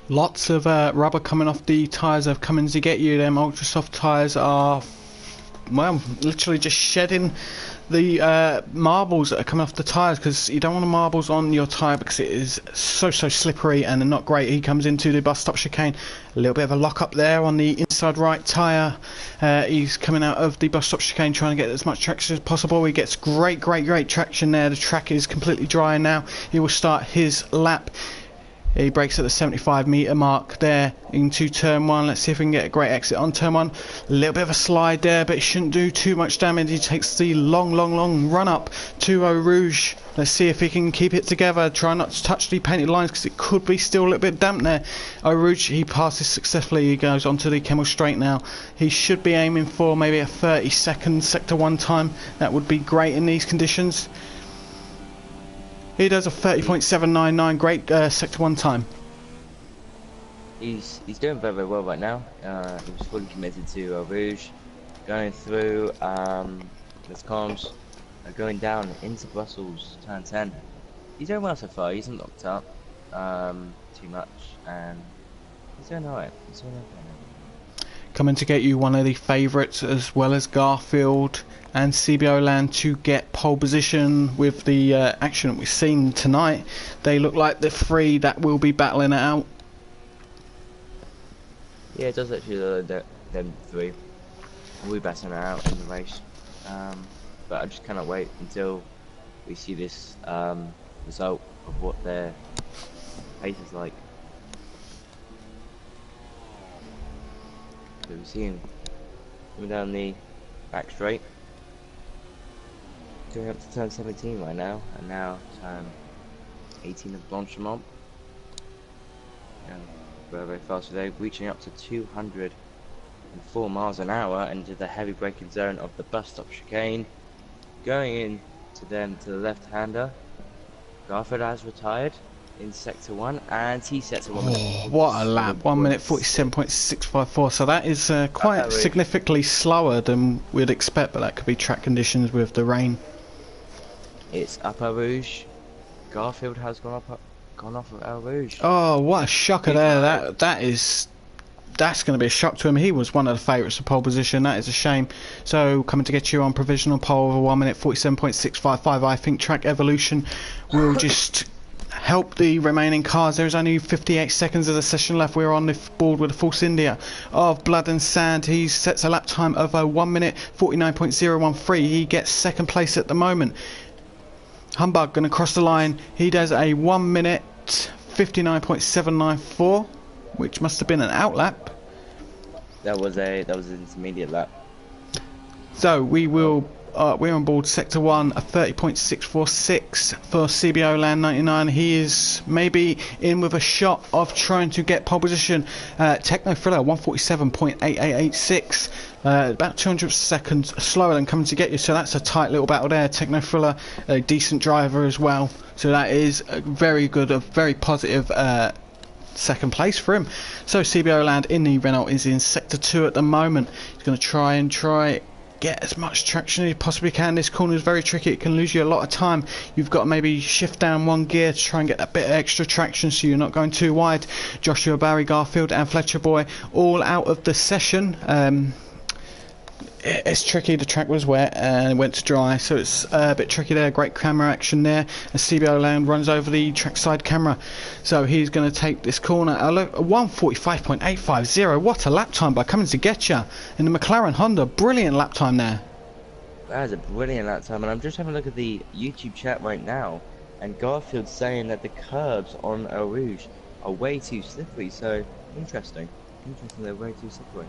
Lots of rubber coming off the tyres of coming to get you. Them ultra soft tyres are, well, literally just shedding the marbles that are coming off the tyres, because you don't want the marbles on your tyre because it is so slippery and not great. He comes into the bus stop chicane, a little bit of a lock up there on the inside right tyre. He's coming out of the bus stop chicane trying to get as much traction as possible. He gets great traction there. The track is completely dry now. He will start his lap. He brakes at the 75 metre mark there into turn 1. Let's see if we can get a great exit on turn 1. A little bit of a slide there, but it shouldn't do too much damage. He takes the long run up to Eau Rouge. Let's see if he can keep it together. Try not to touch the painted lines because it could be still a little bit damp there. Eau Rouge, he passes successfully. He goes onto the Kemmel Straight now. He should be aiming for maybe a 30-second sector 1 time. That would be great in these conditions. He does a 30.799, great sector 1 time. He's doing very well right now. He was fully committed to Eau Rouge, going through Les Combes, going down into Brussels, turn 10. He's doing well so far. He's not locked up too much, and he's doing alright. He's doing okay. Coming to get you one of the favourites as well as Garfield and CBO Land to get pole position with the action that we've seen tonight. They look like the 3 that will be battling it out. Yeah, it does actually look like them 3 will be battling it out in the race. But I just cannot wait until we see this result of what their pace is like. So we see him coming down the back straight, going up to turn 17 right now, and now turn 18 of Blanchimont. And very fast today, reaching up to 204 miles an hour into the heavy braking zone of the bus stop chicane. Going in to them to the left-hander. Garfield has retired in sector 1, and he sets a 1 minute. Oh, what a lap! 1 minute 47.654. So that is quite significantly slower than we'd expect, but that could be track conditions with the rain. It's up Eau Rouge. Garfield has gone off of Eau Rouge. Oh, what a shocker there! That's going to be a shock to him. He was one of the favourites for pole position. That is a shame. So coming to get you on provisional pole of 1 minute 47.655. I think track evolution will just help the remaining cars. There's only 58 seconds of the session left. We're on the board with the Force India of Blood and Sand. He sets a lap time of 1 minute 49.013. He gets second place at the moment. Humbug going to cross the line. He does a 1 minute 59.794, which must have been an outlap. That was an intermediate lap. So we will. We're on board sector 1, a 30.646 for CBO Land 99. He is maybe in with a shot of trying to get pole position. Techno Thriller 147.8886. About 200 seconds slower than coming to get you, so that's a tight little battle there. Techno Thriller, a decent driver as well, so that is a very good, a very positive second place for him. So CBO Land in the Renault is in sector 2 at the moment. He's going to try get as much traction as you possibly can. This corner is very tricky. It can lose you a lot of time. You've got to maybe shift down 1 gear to try and get a bit of extra traction so you're not going too wide. Joshua, Barry, Garfield and Fletcher Boy all out of the session. It's tricky. The track was wet and it went to dry, so it's a bit tricky there. Great camera action there as CBO Land runs over the trackside camera. So he's going to take this corner. Look, 145.850. What a lap time by coming to get you in the McLaren Honda. Brilliant lap time there. That is a brilliant lap time, and I'm just having a look at the YouTube chat right now, and Garfield's saying that the curbs on Eau Rouge are way too slippery. So interesting. They're way too slippery.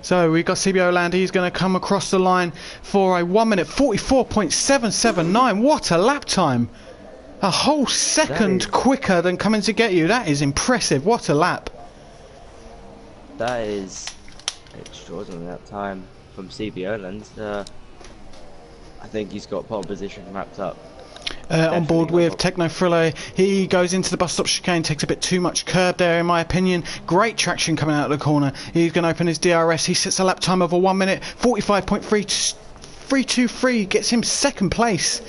So we've got CBO Land. He's going to come across the line for a 1 minute 44.779. What a lap time! A whole second quicker than coming to get you. That is impressive. What a lap! That is extraordinary lap time from CBO Land. I think he's got pole position mapped up. On board with Definitely. Techno Thriller. He goes into the bus stop chicane, takes a bit too much curb there in my opinion. Great traction coming out of the corner. He's going to open his DRS. He sets a lap time of a 1 minute 45.323, gets him second place.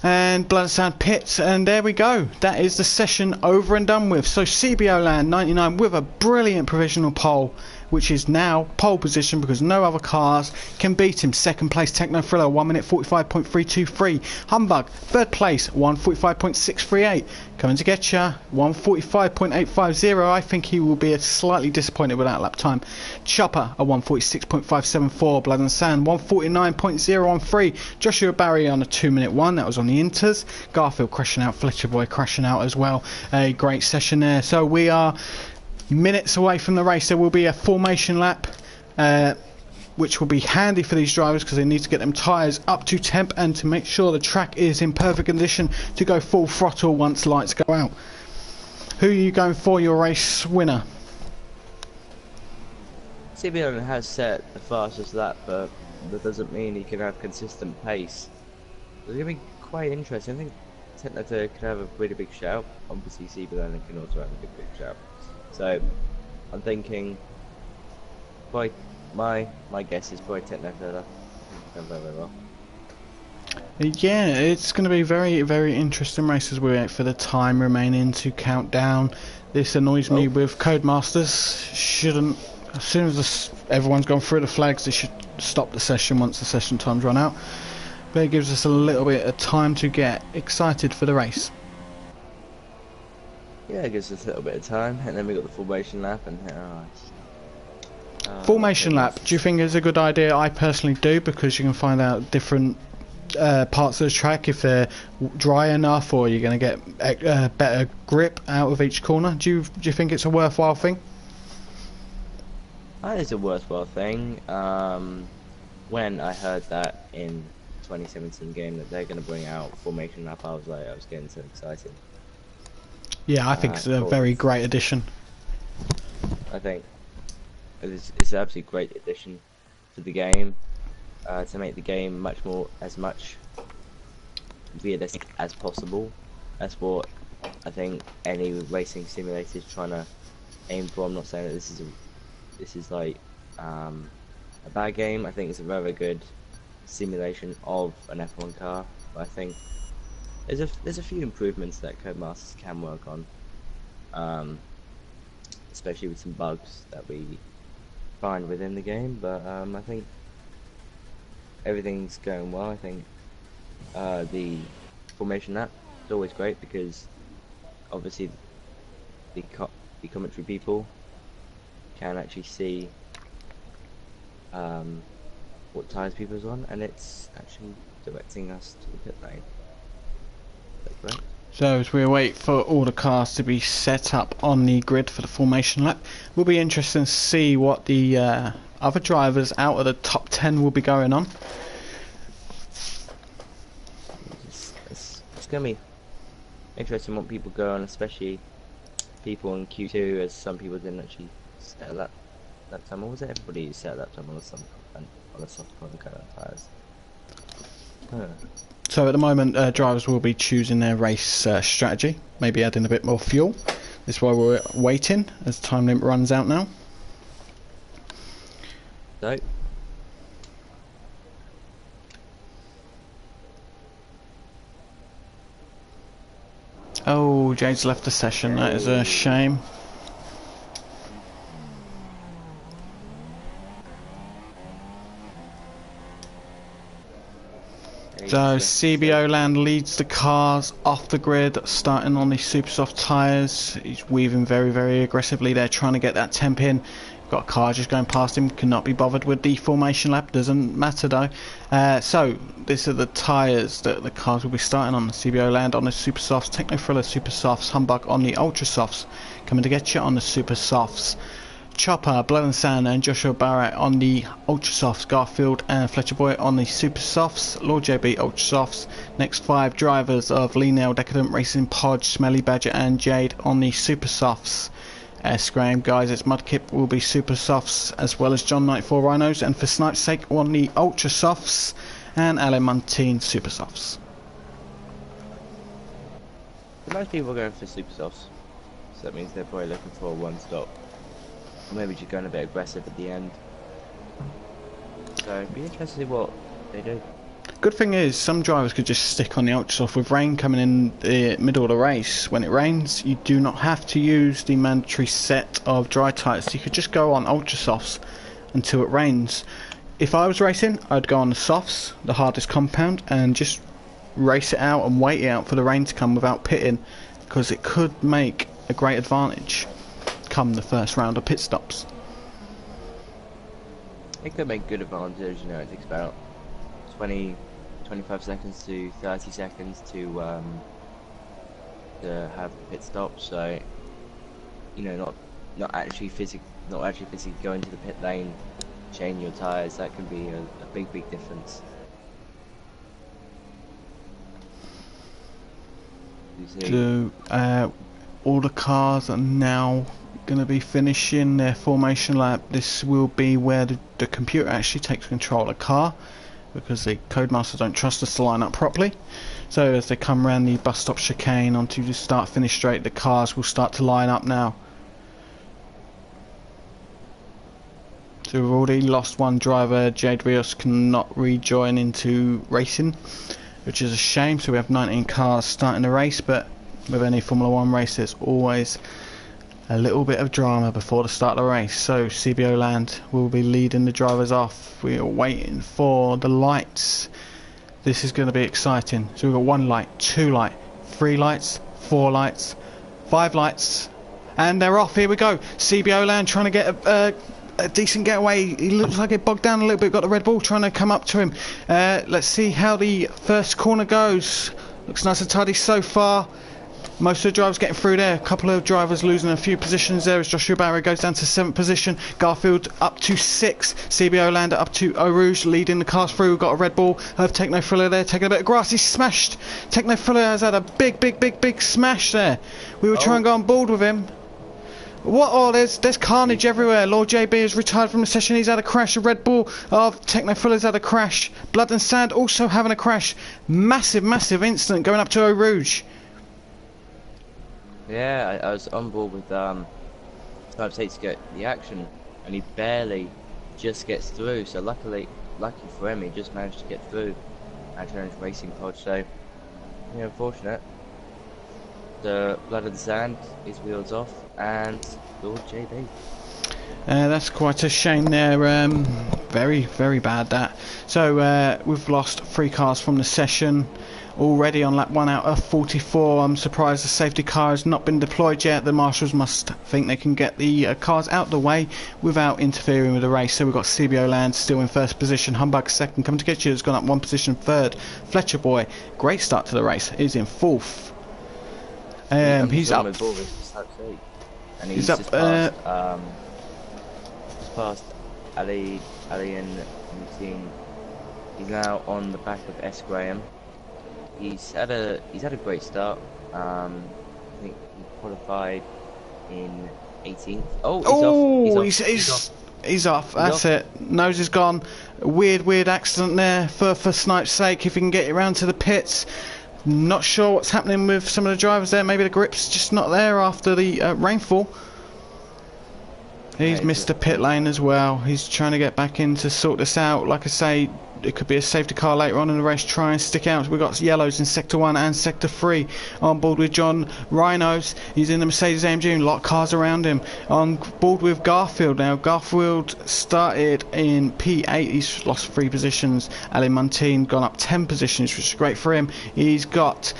And Blood and Sound pits, and there we go. That is the session over and done with. So CBO Land 99 with a brilliant provisional pole, which is now pole position because no other cars can beat him. Second place Techno Thriller 1 minute 45.323. Humbug third place 145.638. Coming to get ya 145.850. I think he will be slightly disappointed with that lap time. Chopper a 146.574. Blood and Sand 149.013. Joshua Barry on a 2 minute one. That was on the Inters. Garfield crashing out. Fletcher Boy crashing out as well. A great session there. So we are minutes away from the race. There will be a formation lap, which will be handy for these drivers because they need to get them tyres up to temp and to make sure the track is in perfect condition to go full throttle once lights go out. Who are you going for your race winner? CBO has set the fastest lap, but that doesn't mean he can have consistent pace. It's going to be quite interesting. I think Techno could have a pretty big shout. Obviously CBO can also have a big shout. So I'm thinking, my guess is probably Techno Thriller. Very well. Yeah, it's going to be very, very interesting race as we wait for the time remaining to count down. This annoys me with Codemasters. Shouldn't, as soon as everyone's gone through the flags, they should stop the session once the session time's run out. But it gives us a little bit of time to get excited for the race. Yeah, it gives us a little bit of time, and then we got the formation lap, and formation lap, do you think is a good idea? I personally do, because you can find out different parts of the track if they're dry enough, or you're going to get better grip out of each corner. Do you think it's a worthwhile thing? I think it's a worthwhile thing. When I heard that in 2017 game that they're going to bring out formation lap, I was getting so excited. Yeah, I think it's a very great addition. I think it's an absolutely great addition to the game, to make the game as much realistic as possible. That's what I think any racing simulator is trying to aim for. I'm not saying that this is like a bad game. I think it's a very good simulation of an F1 car. But I think there's a few improvements that Codemasters can work on, especially with some bugs that we find within the game. But I think everything's going well. I think the formation lap is always great because obviously the commentary people can actually see what tyres people's on, and it's actually directing us to the pit lane. Correct? So as we wait for all the cars to be set up on the grid for the formation lap, we'll be interested to see what the other drivers out of the top 10 will be going on. It's going to be interesting what people go on, especially people in Q2, as some people didn't actually set a lap time. Or was it everybody who set a lap time on the soft tyres? So at the moment, drivers will be choosing their race strategy, maybe adding a bit more fuel. This is why we're waiting as time limit runs out now. So, oh, Jade's left the session. That is a shame. So CBO Land leads the cars off the grid, starting on the super soft tyres. He's weaving very, very aggressively there, trying to get that temp in. Got a car just going past him, cannot be bothered with the formation lap, doesn't matter though. So these are the tyres that the cars will be starting on. CBO Land on the super softs, Techno Thriller super softs, Humbug on the ultra softs, coming to get you on the super softs. Chopper, Blood and Sand and Joshua Barrett on the Ultra Softs, Garfield and Fletcher Boy on the Super Softs, Lord JB Ultra Softs. Next 5 drivers of Lee Nail, Decadent Racing, Podge, Smelly Badger and Jade on the Super Softs. Graham, guys, it's Mudkip will be Super Softs, as well as John Knight 4 Rhinos, and for Snipe's sake on the Ultra Softs, and Alan Montine Super Softs. most people are going for super softs, so that means they're probably looking for a one stop. Or maybe just going a bit aggressive at the end. So it'd be interesting to see what they do. Good thing is, some drivers could just stick on the ultra soft. With rain coming in the middle of the race, when it rains, you do not have to use the mandatory set of dry tyres. You could just go on ultra softs until it rains. If I was racing, I'd go on the softs, the hardest compound, and just race it out and wait it out for the rain to come without pitting, because it could make a great advantage come the first round of pit stops. It could make good advantage, you know, it takes about 25 seconds to 30 seconds to have the pit stop, so you know, not actually physically going to the pit lane, change your tyres. That can be a big difference. So all the cars are now going to be finishing their formation lap. This will be where the computer actually takes control of the car, because the Codemasters don't trust us to line up properly. So as they come around the bus stop chicane onto the start finish straight, the cars will start to line up now. So we've already lost one driver. Jade Rios cannot rejoin into racing, which is a shame. So we have 19 cars starting the race, but with any Formula 1 race there's always a little bit of drama before the start of the race. So CBO Land will be leading the drivers off. We are waiting for the lights. This is going to be exciting. So we've got 1 light, 2 light, 3 lights, 4 lights, 5 lights, and they're off. Here we go. CBO Land trying to get a decent getaway. He looks like it bogged down a little bit. Got the Red Bull trying to come up to him. Let's see how the first corner goes. Looks nice and tidy so far. Most of the drivers getting through there. A couple of drivers losing a few positions there as Joshua Barry goes down to 7th position. Garfield up to 6th. CBO Lander up to Eau Rouge, leading the cars through. We've got a Red Bull of Techno Thriller there, taking a bit of grass. He's smashed. Techno Thriller has had a big smash there. We were trying to go on board with him. What? Oh, there's carnage everywhere. Lord JB has retired from the session. He's had a crash. A Red Bull of Techno Fuller's had a crash. Blood and Sand also having a crash. Massive incident going up to Eau Rouge. Yeah, I was on board with Snipe to get the action, and he barely just gets through. So lucky for him, he just managed to get through and turn his racing pod. So, unfortunate. The Blood and Sand, his wheels off, and Lord JB. That's quite a shame there. Very bad that. So we've lost 3 cars from the session already on lap 1 out of 44. I'm surprised the safety car has not been deployed yet. The marshals must think they can get the cars out the way without interfering with the race. So we've got CBO Land still in 1st position. Humbug 2nd. Coming to get you has gone up 1 position 3rd. Fletcher Boy, great start to the race, is in 4th. He's up. And he's up. Just past Ali and Routine. He's now on the back of S Graham. He's had a great start. I think he qualified in 18th. Oh, he's off. That's it. Nose is gone. Weird accident there for Snipe's sake. If he can get it around to the pits. Not sure what's happening with some of the drivers there. Maybe the grip's just not there after the rainfall. He's missed the pit lane as well. He's trying to get back in to sort this out. Like I say, it could be a safety car later on in the race. Try and stick out. We've got yellows in Sector 1 and Sector 3. On board with John Rhinos. He's in the Mercedes AMG. A lot of cars around him. On board with Garfield now. Garfield started in P8. He's lost 3 positions. Ali Montine gone up 10 positions, which is great for him. He's got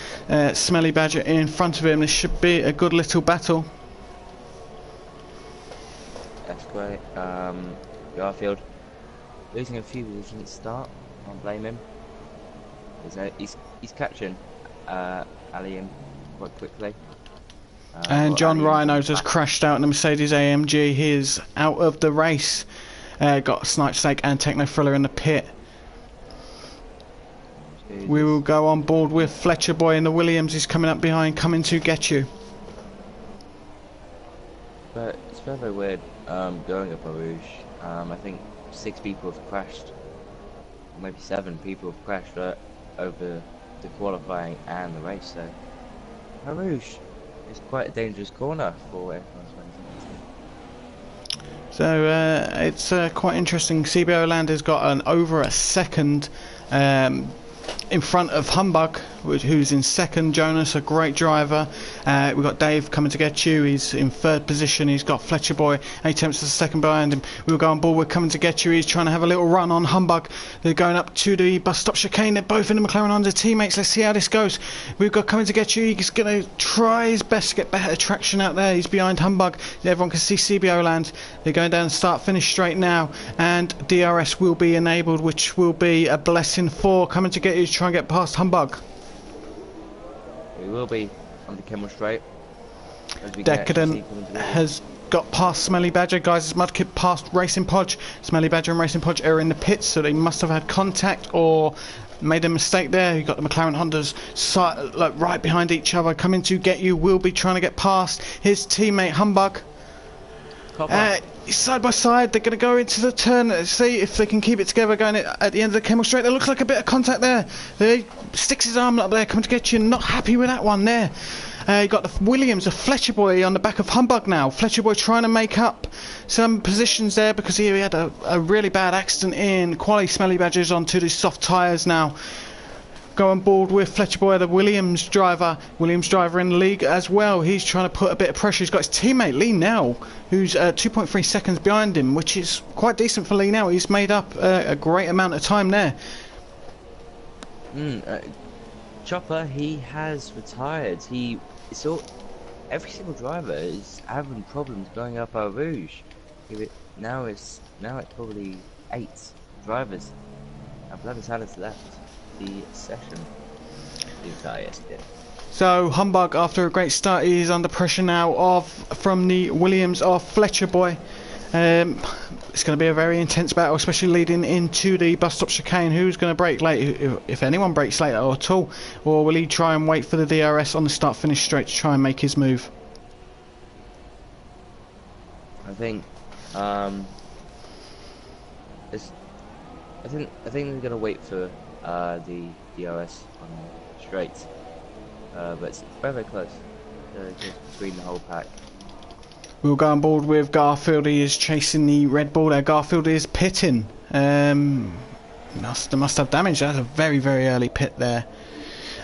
Smelly Badger in front of him. This should be a good little battle. That's great. Garfield losing a few positions at the start. Can't blame him. He's catching Ali in quite quickly. And John Rhinos has crashed out in the Mercedes AMG. He is out of the race. Got Snipe Snake and Techno Thriller in the pit. Jesus. We will go on board with Fletcher Boy in the Williams. He's coming up behind, coming to get you. But it's very weird going up Eau Rouge. I think 6 people have crashed, maybe 7 people have crashed over the qualifying and the race. So Harouche is quite a dangerous corner for F1 2017. So it's quite interesting. CBO Land has got an over a second in front of Humbug, who's in second. Jonas, a great driver. We've got Dave coming to get you. He's in third position. He's got Fletcher Boy 8 attempts to second behind him. We'll go on board. We're coming to get you. He's trying to have a little run on Humbug. They're going up to the bus stop chicane. They're both in the McLaren Honda teammates. Let's see how this goes. We've got coming to get you. He's going to try his best to get better traction out there. He's behind Humbug. Everyone can see CBO Land. They're going down start finish straight now, and DRS will be enabled, which will be a blessing for coming to get you to try and get past Humbug. We will be on the Kemmel Straight. Decadent has got past Smelly Badger. Guys, it's Mudkip past Racing Podge. Smelly Badger and Racing Podge are in the pits, so they must have had contact or made a mistake there. You've got the McLaren Hondas like right behind each other. Coming to get you. Will be trying to get past his teammate Humbug. Side by side, they're going to go into the turn. Let's see if they can keep it together going at the end of the Kemmel Straight. There looks like a bit of contact there. He sticks his arm up there, coming to get you. Not happy with that one there. You got the Williams, a Fletcher Boy on the back of Humbug now. Fletcher Boy trying to make up some positions there because he had a really bad accident in quali. Smelly Badgers onto the soft tyres now. Go on board with Fletcher Boy, the Williams driver in the league as well. He's trying to put a bit of pressure. He's got his teammate Lee Nell, who's 2.3 seconds behind him, which is quite decent for Lee Nell. He's made up a great amount of time there. Chopper, he has retired. Every single driver is having problems going up Eau Rouge. Now it's probably 8 drivers. And Blavis has left the session. So Humbug, after a great start, is under pressure now from the Williams of Fletcher Boy. It's going to be a very intense battle, especially leading into the bus stop chicane. Who's going to brake late, if anyone brakes late at all, or will he try and wait for the DRS on the start finish straight to try and make his move? I think they're going to wait for the DRS on the straight, but it's very, very close. Just between the whole pack. We'll go on board with Garfield. He is chasing the Red Bull there. Garfield is pitting. Must have damage. That's a very, very early pit there.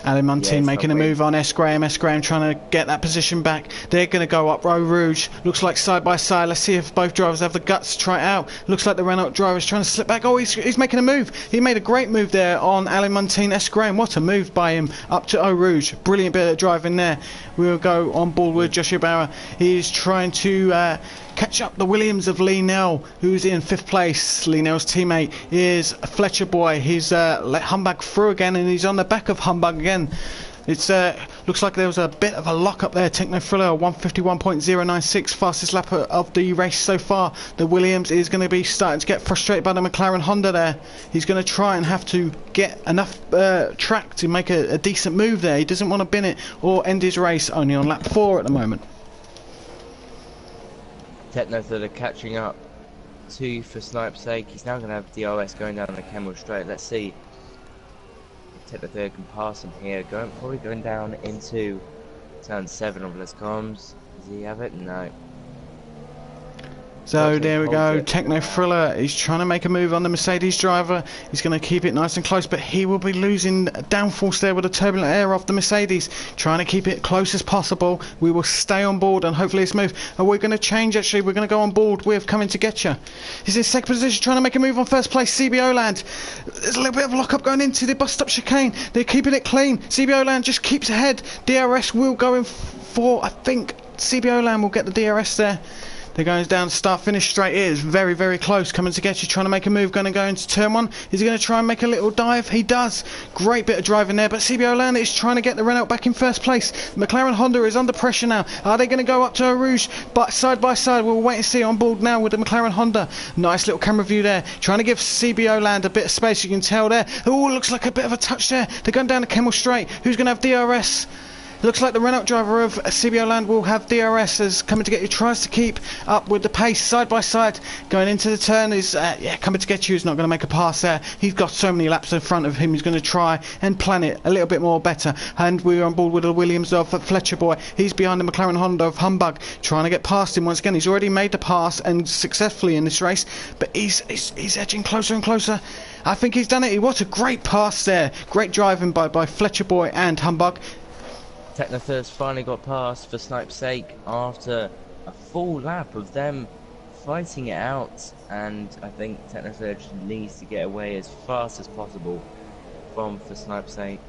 Alan Muntean making a move on S. Graham. S. Graham trying to get that position back. They're going to go up Eau Rouge. Looks like side by side. Let's see if both drivers have the guts to try it out. Looks like the Renault driver is trying to slip back. Oh, he's making a move. He made a great move there on Alan Muntean. S. Graham, what a move by him up to Eau Rouge. Brilliant bit of driving there. We'll go on board with Joshua Bauer. He's trying to catch up the Williams of Lee Nell, who's in 5th place. Lee Nell's teammate is Fletcher Boy. He's let Humbug through again, and he's on the back of Humbug again. It's looks like there was a bit of a lock up there. Techno Thriller 151.096, fastest lap of the race so far. The Williams is going to be starting to get frustrated by the McLaren Honda there. He's going to try and have to get enough track to make a decent move there. He doesn't want to bin it or end his race, only on lap 4 at the moment. Techno Thriller catching up to for Snipe's sake. He's now going to have DRS going down the Kemmel Straight. Let's see if Techno Thriller can pass him here. Probably going down into turn 7 of Les Combs. Does he have it? No. So there we go, Techno Thriller. He's trying to make a move on the Mercedes driver. He's going to keep it nice and close, but he will be losing downforce there with the turbulent air off the Mercedes. Trying to keep it close as possible. We will stay on board and hopefully it's move. And we're going to change actually. We're going to go on board with Coming to Get Ya. He's in 2nd position trying to make a move on 1st place. CBO Land. There's a little bit of lock up going into the bus stop chicane. They're keeping it clean. CBO Land just keeps ahead. DRS will go in for, I think, CBO Land will get the DRS there. They're going down start finish straight. It is very, very close. Coming to get you, trying to make a move, going to go into turn 1. Is he going to try and make a little dive? He does. Great bit of driving there, but CBO Land is trying to get the Renault back in 1st place. McLaren Honda is under pressure now. Are they going to go up to Eau Rouge? But side by side, we'll wait and see on board now with the McLaren Honda. Nice little camera view there. Trying to give CBO Land a bit of space, you can tell there. Oh, looks like a bit of a touch there. They're going down the Kemmel Straight. Who's going to have DRS? Looks like the Renault driver of CBO Land will have DRS as Coming to Get You tries to keep up with the pace side by side. Going into the turn is, Coming to Get You is not going to make a pass there. He's got so many laps in front of him, he's going to try and plan it a little bit more better. And we're on board with the Williams of Fletcher Boy. He's behind the McLaren Honda of Humbug, trying to get past him once again. He's already made the pass and successfully in this race, but he's edging closer and closer. I think he's done it. What a great pass there. Great driving by Fletcher Boy and Humbug. Technothirst finally got past for Snipe's sake after a full lap of them fighting it out, and I think Technothirst needs to get away as fast as possible from for Snipe's sake.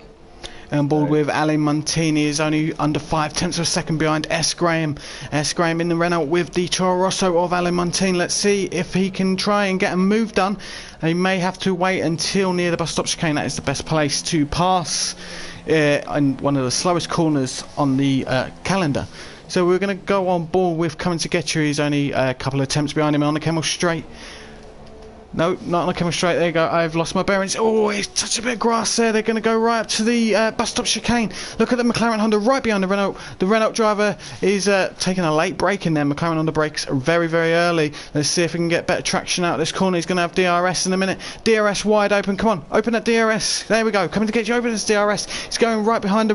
On board with Ali Montini is only under 5/10 of a second behind S. Graham. S. Graham in the Renault with the Toro Rosso of Ali Montini. Let's see if he can try and get a move done. He may have to wait until near the bus stop chicane. That is the best place to pass in one of the slowest corners on the calendar. So we're going to go on board with Coming to Get You. He's only a couple of attempts behind him on the Kemmel Straight. No, not on the Kemmel Straight. There you go. I've lost my bearings. Oh, he's touched a bit of grass there. They're going to go right up to the bus stop chicane. Look at the McLaren Honda right behind the Renault. The Renault driver is taking a late break in there. McLaren Honda brakes very, very early. Let's see if we can get better traction out of this corner. He's going to have DRS in a minute. DRS wide open. Come on, open that DRS. There we go. Coming to Get You, open this DRS. He's going right behind the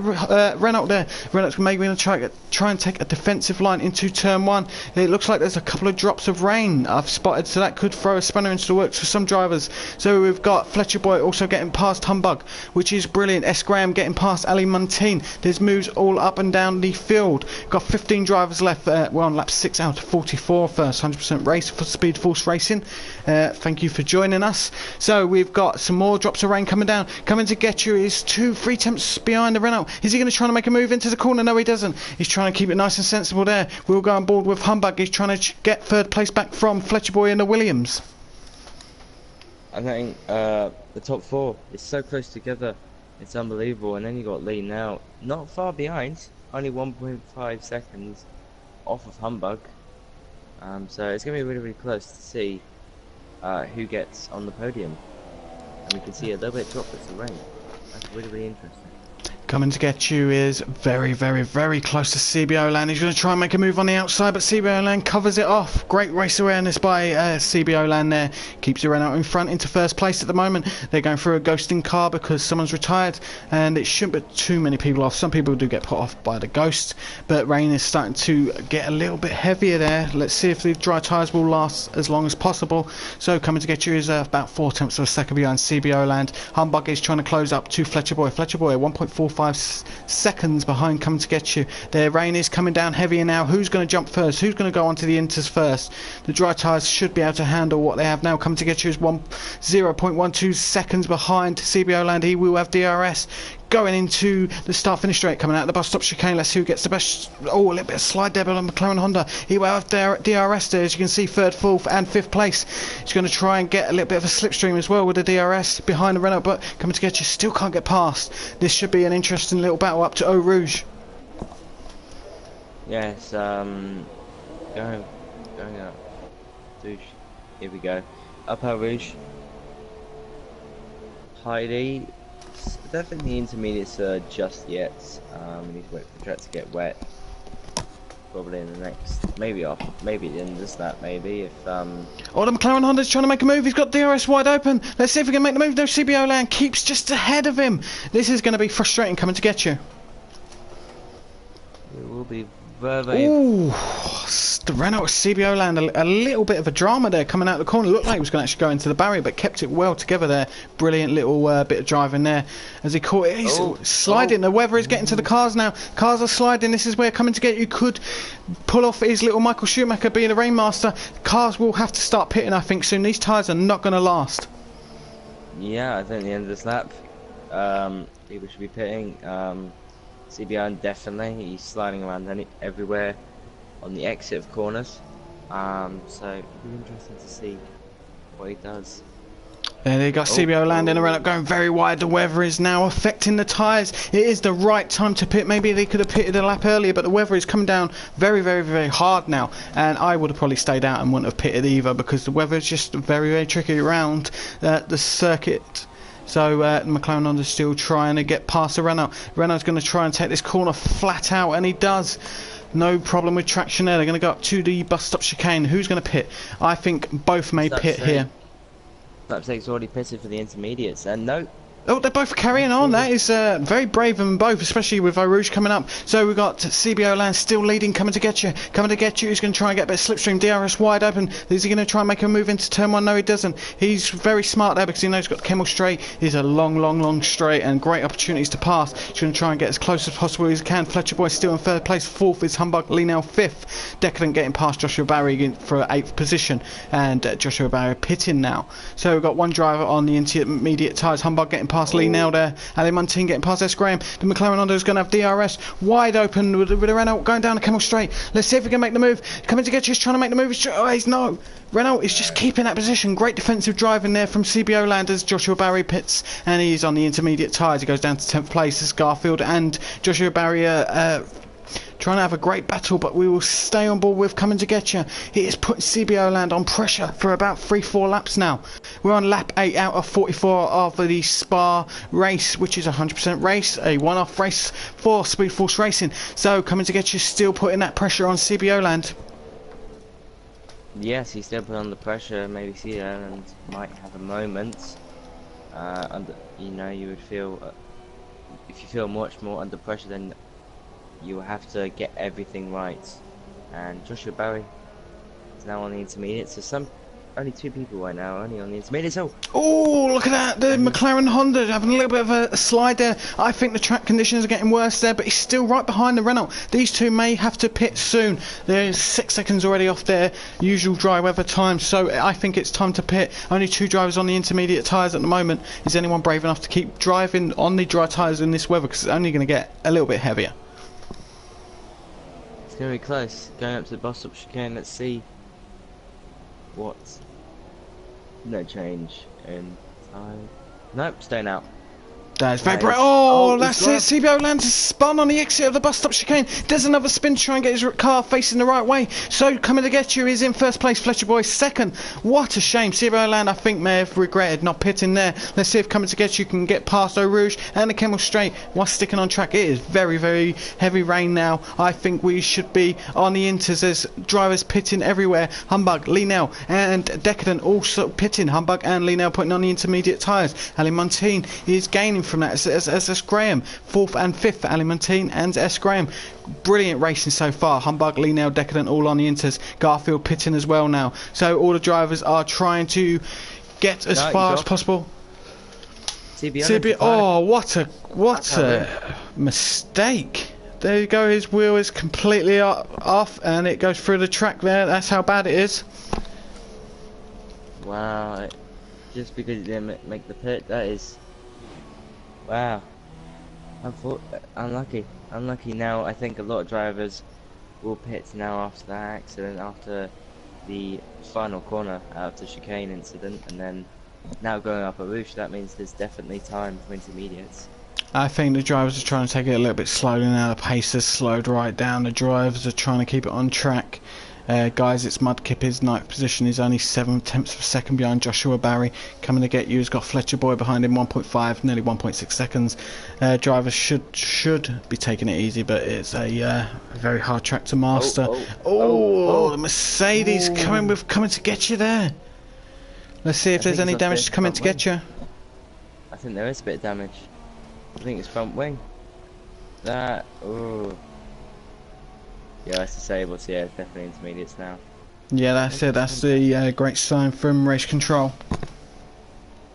Renault there. Renault's maybe going to try and take a defensive line into turn one. It looks like there's a couple of drops of rain I've spotted, so that could throw a spanner into the works for some drivers. So we've got Fletcher Boy also getting past Humbug, which is brilliant. S. Graham getting past Ali Montini. There's moves all up and down the field. Got 15 drivers left. We're on lap 6 out of 44 first 100% race for Speed Force Racing. Thank you for joining us. So we've got some more drops of rain coming down. Coming to Get You is 3 attempts behind the Renault. Is he going to try to make a move into the corner? No, he doesn't. He's trying to keep it nice and sensible there. We'll go on board with Humbug. He's trying to get third place back from Fletcher Boy and the Williams. I think the top four is so close together, it's unbelievable. And then you got Lee now, not far behind, only 1.5 seconds off of Humbug. So it's going to be really, really close to see who gets on the podium. And we can see a little bit of droplets of rain. That's really, really interesting. Coming to Get You is very, very, very close to CBO Land. He's going to try and make a move on the outside, but CBO Land covers it off. Great race awareness by CBO Land there. Keeps the Renault in front into first place at the moment. They're going through a ghosting car because someone's retired, and it shouldn't put too many people off. Some people do get put off by the ghost, but rain is starting to get a little bit heavier there. Let's see if the dry tyres will last as long as possible. So Coming to Get You is about 4/10 of a second behind CBO Land. Humbug is trying to close up to Fletcher Boy. Fletcher Boy 1.45 seconds behind Coming to Get You. Their rain is coming down heavier now. Who's going to jump first? Who's going to go onto the inters first? The dry tyres should be able to handle what they have now. Coming to Get You is 0.12 seconds behind CBO Land. He will have DRS. Going into the start finish straight, coming out of the bus stop chicane. Let's see who gets the best. Oh, a little bit of slide there on McLaren Honda. He will have DRS there, as you can see, 3rd, 4th and 5th place. He's going to try and get a little bit of a slipstream as well with the DRS behind the Renault, but Coming to Get You still can't get past. This should be an interesting little battle up to Eau Rouge. Yes, going up. Douche. Here we go. Up Eau Rouge. Heidi. I don't think the intermediates are just yet. We need to wait for the track to get wet. Probably in the next, maybe at the end of this lap, maybe if Oh, the McLaren Honda's trying to make a move. He's got DRS wide open. Let's see if we can make the move. No, CBO Land keeps just ahead of him. This is going to be frustrating Coming to Get You. it will be very. Ooh, the Renault CBO Land, a little bit of a drama there coming out of the corner. Looked like he was going to actually go into the barrier, but kept it well together there. Brilliant little bit of driving there as he caught it. He's sliding. The weather is getting to the cars now. Cars are sliding. This is where Coming to Get You could pull off his little Michael Schumacher being a rainmaster. Cars will have to start pitting, I think, soon. These tyres are not going to last. Yeah, I think at the end of this lap, people should be pitting. CBR definitely, he's sliding around everywhere on the exit of corners. So it'll be interesting to see what he does. There you go, CBO Land in a Renault going very wide. The weather is now affecting the tyres. It is the right time to pit. Maybe they could have pitted a lap earlier, but the weather is coming down very, very, very hard now. And I would have probably stayed out and wouldn't have pitted either, because the weather is just very, very tricky around the circuit. So McLaren Honda's still trying to get past the Renault. Renault's going to try and take this corner flat out, and he does. No problem with traction there. They're going to go up to the bus stop chicane. Who's going to pit? I think both may pit here. Lap 6 already pitted for the intermediates, and no. Oh, they're both carrying on. That is very brave of them both, especially with Rouge coming up. So we've got CBO Land still leading, coming to get you. Coming to get you. He's going to try and get a bit of slipstream. DRS wide open. Is he going to try and make a move into turn 1? No, he doesn't. He's very smart there because he knows he's got the Kemmel straight. He's a long straight and great opportunities to pass. He's going to try and get as close as possible as he can. Fletcher Boy still in third place. Fourth is Humbug Lee now fifth. Decadent getting past Joshua Barry for 8th position. And Joshua Barry pitting now. So we've got one driver on the intermediate tyres. Humbug getting past Lee now there. Ali Muntean getting past S. Graham. The McLaren Honda is going to have DRS wide open with the Renault going down the Kemmel straight. Let's see if we can make the move. Coming to get you, he's trying to make the move. Oh, he's no. Renault is just keeping that position. Great defensive driving there from CBO Land as Joshua Barry pits, and he's on the intermediate tyres. He goes down to 10th place as Garfield and Joshua Barry trying to have a great battle, but we will stay on board with coming to get you. He is putting CBO Land on pressure for about 3-4 laps now. We're on lap 8 out of 44 of the Spa race, which is a 100% race, a one-off race for Speed Force Racing. So coming to get you, still putting that pressure on CBO Land. Yes, he's still putting on the pressure. Maybe CBO Land might have a moment. You know, you would feel if you feel much more under pressure, then you have to get everything right. And Joshua Barry is now on the intermediate, so only 2 people right now, only on the intermediate. Oh, look at that, the McLaren Honda having a little bit of a slide there. I think the track conditions are getting worse there, but he's still right behind the Renault. These two may have to pit soon. There's 6 seconds already off their usual dry weather time, so I think it's time to pit. Only 2 drivers on the intermediate tyres at the moment. Is anyone brave enough to keep driving on the dry tyres in this weather, because it's only going to get a little bit heavier? It's going to be close. Going up to the bus stop chicane, let's see what. No change in time. Nope, staying out. That's very bright. Oh, that's it. CBO Land has spun on the exit of the bus stop chicane. Does another spin to try and get his car facing the right way. So coming to get you is in first place. Fletcher Boy second. What a shame. CBO Land, I think, may have regretted not pitting there. Let's see if coming to get you can get past Eau Rouge and the Kemmel straight while sticking on track. It is very heavy rain now. I think we should be on the inters as drivers pitting everywhere. Humbug, Linnell and Decadent also pitting. Humbug and Linnell putting on the intermediate tyres. Ali Muntean is gaining from that as S. Graham. 4th and 5th for Ali Muntean and S. Graham. Brilliant racing so far. Humbug, Linnell, Decadent all on the inters. Garfield pitting as well now. So all the drivers are trying to get as far as possible. CBO. Oh, what a mistake. There you go, his wheel is completely off and it goes through the track there. That's how bad it is. Wow, just because he didn't make the pit, that is... Wow. Unlucky. Unlucky now. I think a lot of drivers will pit now after that accident, after the final corner out of the chicane incident, and then now going up a Rouge. That means there's definitely time for intermediates. I think the drivers are trying to take it a little bit slowly now. The pace has slowed right down. The drivers are trying to keep it on track. Guys, it's Mudkip. His 9th position is only 7/10 of a second behind Joshua Barry. Coming to get you has got Fletcher Boy behind him, 1.5, nearly 1.6 seconds. Drivers should be taking it easy, but it's a very hard track to master. The Mercedes coming to get you there. Let's see if there's any damage to coming to get you. I think there is a bit of damage. I think it's front wing. Yeah, that's disabled, so yeah, it's definitely intermediates now. Yeah, that's it. That's the great sign from race control.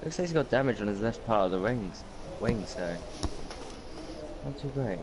Looks like he's got damage on his left part of the wing, so not too great.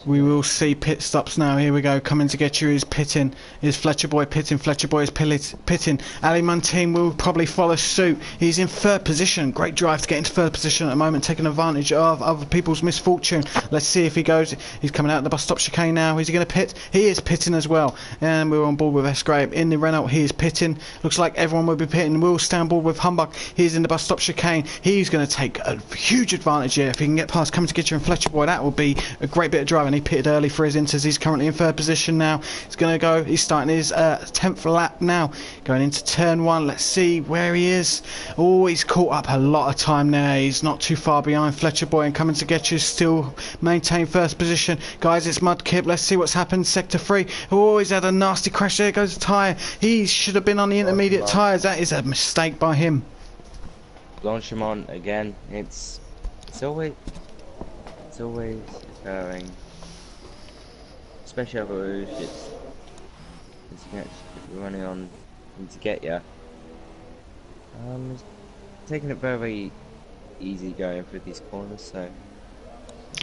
We will see pit stops now. Here we go. Coming to get you is pitting. Is Fletcher Boy pitting? Fletcher Boy is pitting. Ali Muntean will probably follow suit. He's in 3rd position. Great drive to get into 3rd position at the moment, taking advantage of other people's misfortune. Let's see if he goes. He's coming out of the bus stop chicane now. Is he going to pit? He is pitting as well. And we're on board with S. Graham in the Renault. He is pitting. Looks like everyone will be pitting. We'll stay on board with Humbug. He's in the bus stop chicane. He's going to take a huge advantage here if he can get past coming to get you and Fletcher Boy. That will be a great bit of driving. and he pitted early for his inters. He's currently in third position now. He's going to go, he's starting his 10th lap now, going into turn 1. Let's see where he is. Oh, he's caught up a lot of time there. He's not too far behind Fletcher Boy, and coming to get you still maintain first position. Guys, it's Mudkip. Let's see what's happened. Sector 3. Oh, he's had a nasty crash. There goes the tyre. He should have been on the intermediate tyres. That is a mistake by him. Blanchimont again. It's always occurring, especially over Rouge. It's running on to get you. It's taking it very easy going through these corners, so it's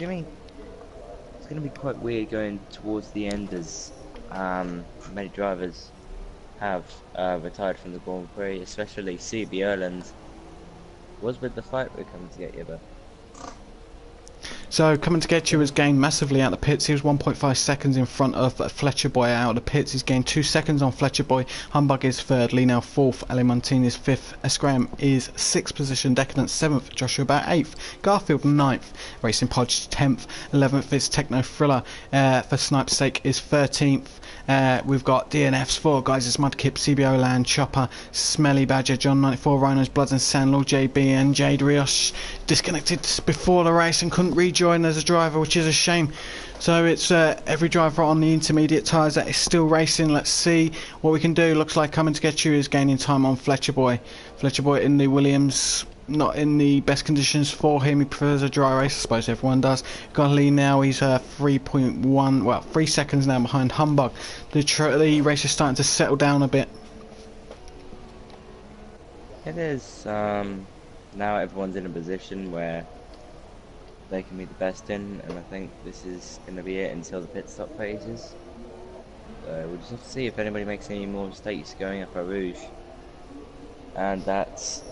gonna be quite weird going towards the end, as many drivers have retired from the Grand Prix, especially CB Erland was with the fight. We're coming to get you, but so coming to get you has gained massively out of the pits. He was 1.5 seconds in front of Fletcher Boy out of the pits. He's gained 2 seconds on Fletcher Boy. Humbug is 3rd, Lienel 4th, Ali Montine is 5th, Escram is 6th position, Decadent 7th, Joshua about 8th, Garfield 9th, Racing Podge 10th, 11th is Techno Thriller, for Snipe's sake is 13th. We've got DNFs 4 guys, it's Mudkip, CBO Land, Chopper, Smelly Badger, John 94, Rhinos, Bloods and Sandlord, JB and Jade Rios disconnected before the race and couldn't rejoin as a driver, which is a shame. So it's every driver on the intermediate tyres that is still racing. Let's see what we can do. Looks like coming to get you is gaining time on Fletcher Boy. Fletcher Boy in the Williams, not in the best conditions for him. He prefers a dry race, I suppose everyone does. Got Lee now, he's 3.1, well, 3 seconds now behind Humbug. The race is starting to settle down a bit. it is. Now everyone's in a position where they can be the best in, and I think this is going to be it until the pit stop phases. We'll just have to see if anybody makes any more mistakes going up a Rouge. And that's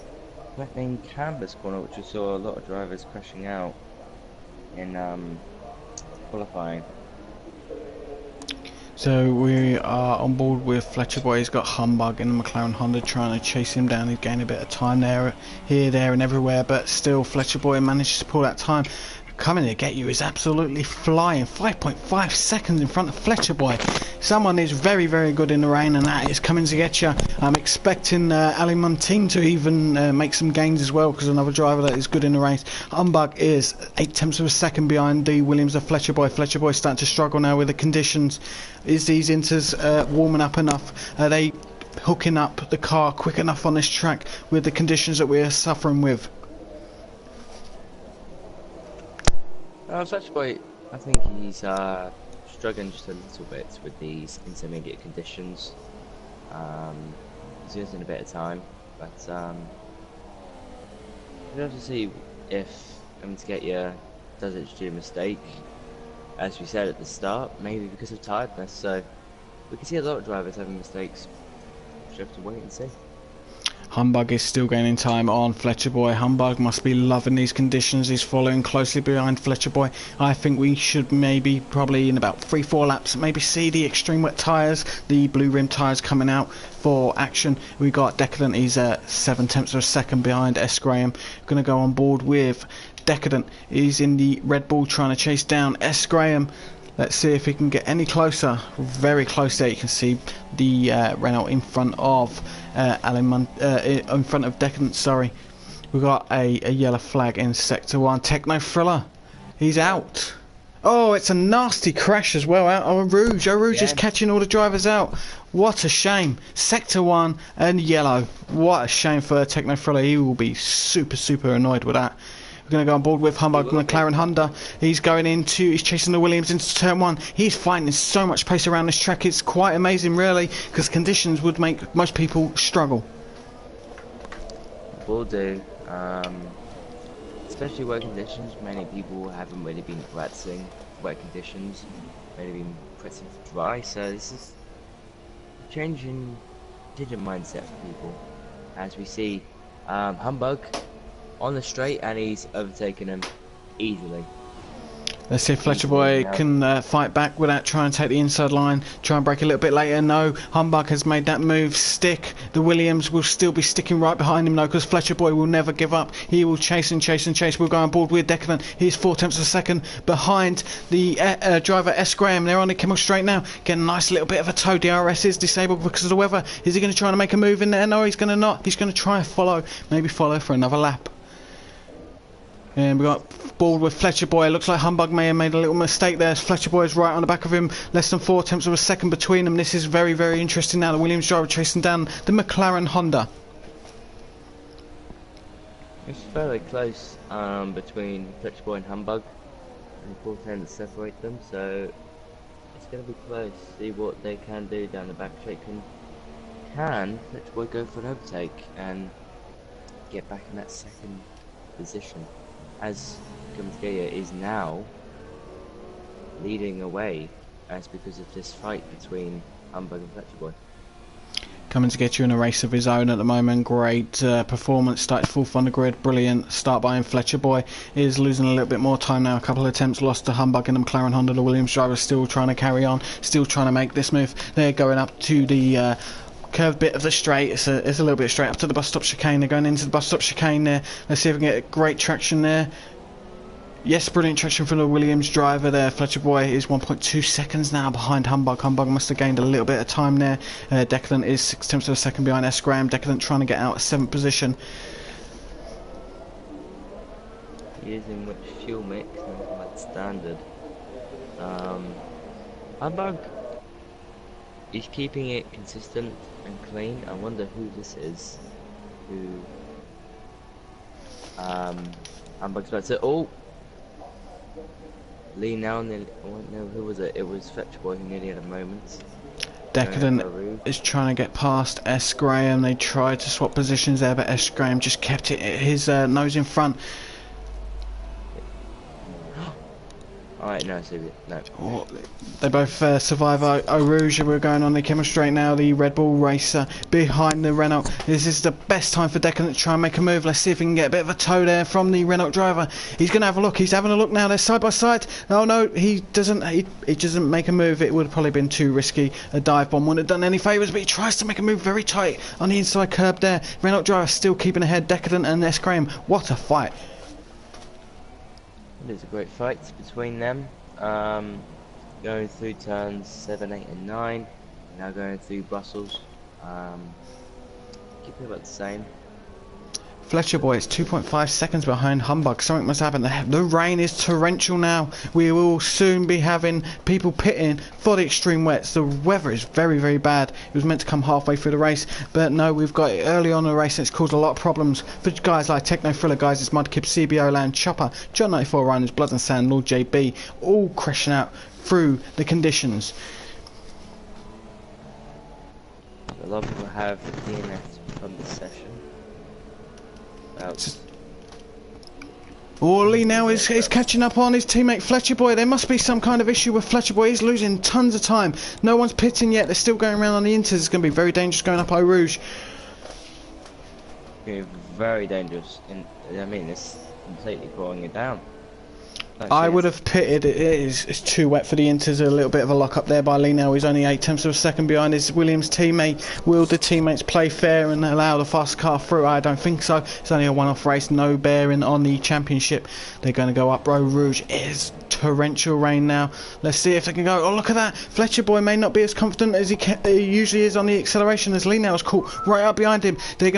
threatening Canvas corner, which we saw a lot of drivers crashing out in qualifying. So we are on board with Fletcher Boy. He's got Humbug in the McLaren Honda trying to chase him down. He's gaining a bit of time there, here, there and everywhere, but still Fletcher Boy manages to pull that time. Coming to get you is absolutely flying. 5.5 seconds in front of Fletcher Boy. Someone is very, very good in the rain, and that is coming to get you. I'm expecting Ali Montine to even make some gains as well, because another driver that is good in the race. Humbug is 0.8 of a second behind the Williams of Fletcher Boy. Fletcher Boy starting to struggle now with the conditions. Is these inters warming up enough? Are they hooking up the car quick enough on this track with the conditions that we're suffering with? Fletcher Boy, I think he's struggling just a little bit with these intermediate conditions. He's losing a bit of time, but we'll have to see if coming to get you does it do a mistake. As we said at the start, maybe because of tiredness. So we can see a lot of drivers having mistakes. We have to wait and see. Humbug is still gaining time on Fletcher Boy. Humbug must be loving these conditions. He's following closely behind Fletcher Boy. I think we should maybe, probably in about 3-4 laps, maybe see the extreme wet tyres, the blue rim tyres coming out for action. We got Decadent, he's 0.7 of a second behind S. Graham. Going to go on board with Decadent. He's in the Red Bull trying to chase down S. Graham. Let's see if he can get any closer. Very close there. You can see the Renault in front of in front of Decadent. Sorry, we got a yellow flag in sector 1. Techno Thriller, he's out. Oh, it's a nasty crash as well out of Rouge. Rouge is catching all the drivers out. What a shame. Sector 1 and yellow. What a shame for Techno Thriller. He will be super annoyed with that. We're going to go on board with Humbug McLaren Honda. He's chasing the Williams into turn 1. He's finding so much pace around this track. It's quite amazing, really, because conditions would make most people struggle. Will do. Especially wet conditions. Many people haven't really been practicing wet conditions. Maybe been practicing dry. So this is changing mindset for people. As we see, Humbug on the straight, and he's overtaken him easily. Let's see if Fletcher easily Boy now. can fight back without trying to take the inside line. Try and break a little bit later. No, Humbug has made that move stick. The Williams will still be sticking right behind him though, because Fletcher Boy will never give up. He will chase and chase and chase. We'll go on board with Decadent. He's 4/10 of a second behind the driver S. Graham. They're on the Kimmel straight now. Getting a nice little bit of a tow. DRS is disabled because of the weather. Is he going to try and make a move in there? No, he's going to not. He's going to try and follow. Maybe follow for another lap. And we got board with Fletcher Boy. Looks like Humbug may have made a little mistake there. Fletcher Boy is right on the back of him. Less than 4/10 of a second between them. This is very, very interesting now. The Williams driver chasing down the McLaren Honda. It's fairly close between Fletcher Boy and Humbug. And 410 to separate them, so it's going to be close. See what they can do down the back straight. Can Fletcher Boy go for an overtake and get back in that second position? As Kamskaya is now leading away, as because of this fight between Humbug and Fletcher Boy. Coming to get you in a race of his own at the moment. Great performance. Started fourth on the grid. Brilliant start by him. Fletcher Boy is losing a little bit more time now. A couple of attempts lost to Humbug and the McLaren Honda. The Williams driver still trying to carry on. Still trying to make this move. They're going up to the curved bit of the straight. It's a little bit straight up to the bus stop chicane. They're going into the bus stop chicane there. Let's see if we can get great traction there. Yes, brilliant traction from the Williams driver there. Fletcher Boy is 1.2 seconds now behind Humbug. Humbug must have gained a little bit of time there. Decadent is 6/10 of a second behind S. Graham. Decadent trying to get out of 7th position. Using which fuel mix and like standard. Humbug is keeping it consistent and clean. I wonder who this is. Who Humbug's about to. Oh! Lee now nearly. Oh, no, who was it? It was Fletcher Boy who nearly had a moment. Decadent is trying to get past S. Graham. They tried to swap positions there, but S. Graham just kept his nose in front. Alright, no, so no. Oh, they both survive Eau Rouge. We're going on the chemistry now. The Red Bull racer behind the Renault. This is the best time for Decadent to try and make a move. Let's see if we can get a bit of a tow there from the Renault driver. He's going to have a look. He's having a look now. They're side by side. Oh no, he doesn't. He doesn't make a move. It would have probably been too risky. A dive bomb wouldn't have done any favours, but he tries to make a move very tight on the inside curb there. Renault driver still keeping ahead. Decadent and S. Graham. What a fight! It is a great fight between them. Going through turns 7, 8 and 9. Now going through Brussels. Keep it about the same. Fletcher Boy is 2.5 seconds behind Humbug. Something must happen. The rain is torrential now. We will soon be having people pitting for the extreme wets. The weather is very, very bad. It was meant to come halfway through the race, but no, we've got it early on in the race, and it's caused a lot of problems for guys like Techno Thriller, guys, it's Mudkip, CBO Land, Chopper, John 94 Runners, Blood and Sand, Lord JB, all crashing out through the conditions. A lot of people have DNF from this session. Lee now is catching up on his teammate Fletcher Boy. There must be some kind of issue with Fletcher Boy. He's losing tons of time. No one's pitting yet. They're still going around on the inters. It's going to be very dangerous going up Eau Rouge. Very dangerous. I mean, it's completely pouring it down. I would have pitted. It's too wet for the inters. A little bit of a lock up there by Lee now. He's only 8/10 of a second behind his Williams teammate. Will the teammates play fair and allow the fast car through? I don't think so. It's only a one-off race, no bearing on the championship. They're going to go up Eau Rouge. It is torrential rain now. Let's see if they can go. Oh, look at that. Fletcher Boy may not be as confident as he usually is on the acceleration, as Lee now is caught right up behind him. Lee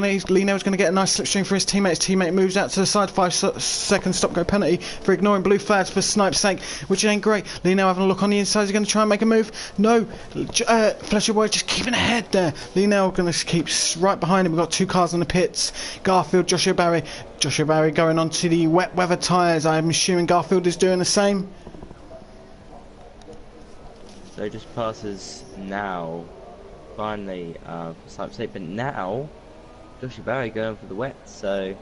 now is going to get a nice slipstream for his teammate. His teammate moves out to the side. 5-second stop-go penalty for ignoring blue flags for Snipe's sake, which ain't great. Lee now having a look on the inside. He's going to try and make a move. No. Fletcher Boy just keeping ahead there. Lee now going to keep right behind him. We've got two cars in the pits. Garfield, Joshua Barry. Joshua Barry going on to the wet weather tyres. I'm assuming Garfield is doing the same. So just passes now. Finally, for Snipe's sake, but now Joshua Barry going for the wet. So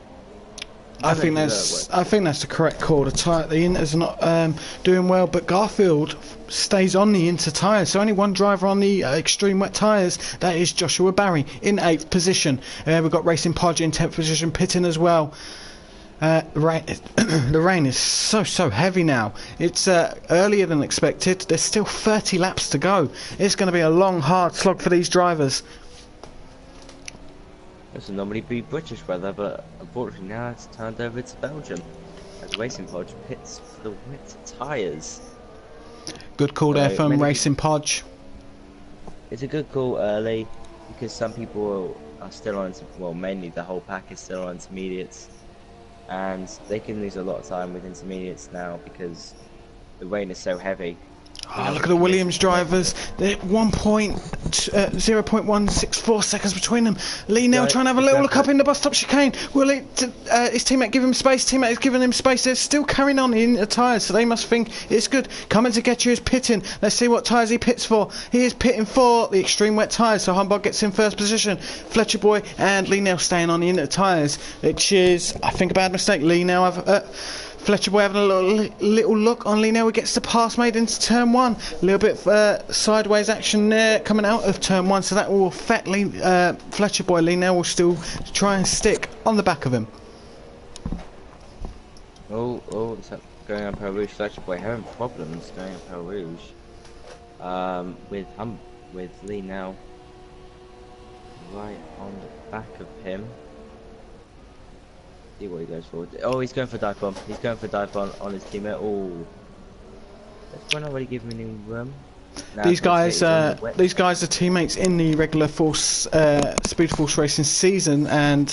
I think that's the correct call. The Inters are not doing well, but Garfield stays on the Inter tyres. So only one driver on the extreme wet tyres. That is Joshua Barry in 8th position. We've got Racing Podge in 10th position, pitting as well. Rain, the rain is so heavy now. It's earlier than expected. There's still 30 laps to go. It's going to be a long, hard slog for these drivers. This would normally be British weather, but unfortunately now it's turned over to Belgium as Racing Podge pits for the wet tyres. Good call there from Racing Podge. It's a good call early because some people are still on, well, mainly the whole pack is still on intermediates, and they can lose a lot of time with intermediates now because the rain is so heavy. Oh, look at the Williams drivers. They're 0.164 seconds between them. Lee Nell trying to have a little look up in the bus stop chicane. Will his teammate give him space? Teammate is giving him space. They're still carrying on in the tyres, so they must think it's good. Coming to get you is pitting. Let's see what tyres he pits for. He is pitting for the extreme wet tyres, so Humbug gets in first position. Fletcher Boy and Lee Nell staying on the inner tyres, which is, I think, a bad mistake. Lee Nell Fletcher Boy having a little look on Lee Nell. He gets the pass made into turn one. A little bit sideways action there coming out of turn one, so that will affect Fletcher Boy. Lee Nell will still try and stick on the back of him. Oh, it's up going on Pearl Rouge. Fletcher Boy having problems going on Pearl Rouge. With Lee Nell right on the back of him. See what he goes for. Oh, he's going for dive bomb. He's going for dive bomb on his teammate. Oh, that's not really giving him any room. These guys are teammates in the regular Force Speed Force Racing season, and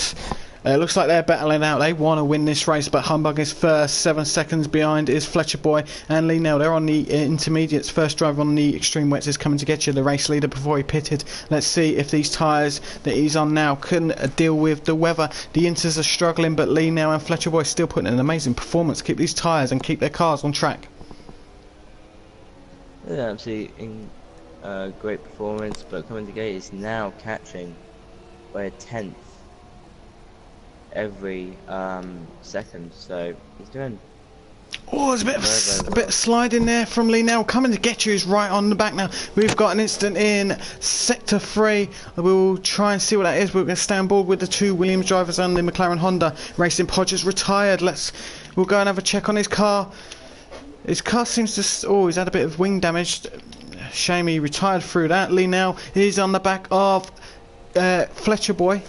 it looks like they're battling out. They want to win this race, but Humbug is first. 7 seconds behind is Fletcher Boy and Lee Nell. They're on the intermediates. First driver on the extreme wets is coming to get you, the race leader, before he pitted. Let's see if these tyres that he's on now can deal with the weather. The Inters are struggling, but Lee Nell and Fletcher Boy still putting in an amazing performance to keep these tyres and keep their cars on track. Yeah, absolutely great performance, but coming to gate is now catching by a 10th every second, so he's doing. Oh, there's a bit of sliding there from Lee Nell. Coming to get you is right on the back now. We've got an incident in Sector 3. We'll try and see what that is. We're going to stay on board with the two Williams drivers and the McLaren Honda. Racing Podge is retired. We'll go and have a check on his car. His car seems to... Oh, he's had a bit of wing damage. Shame he retired through that. Lee Nell is on the back of Fletcher Boy.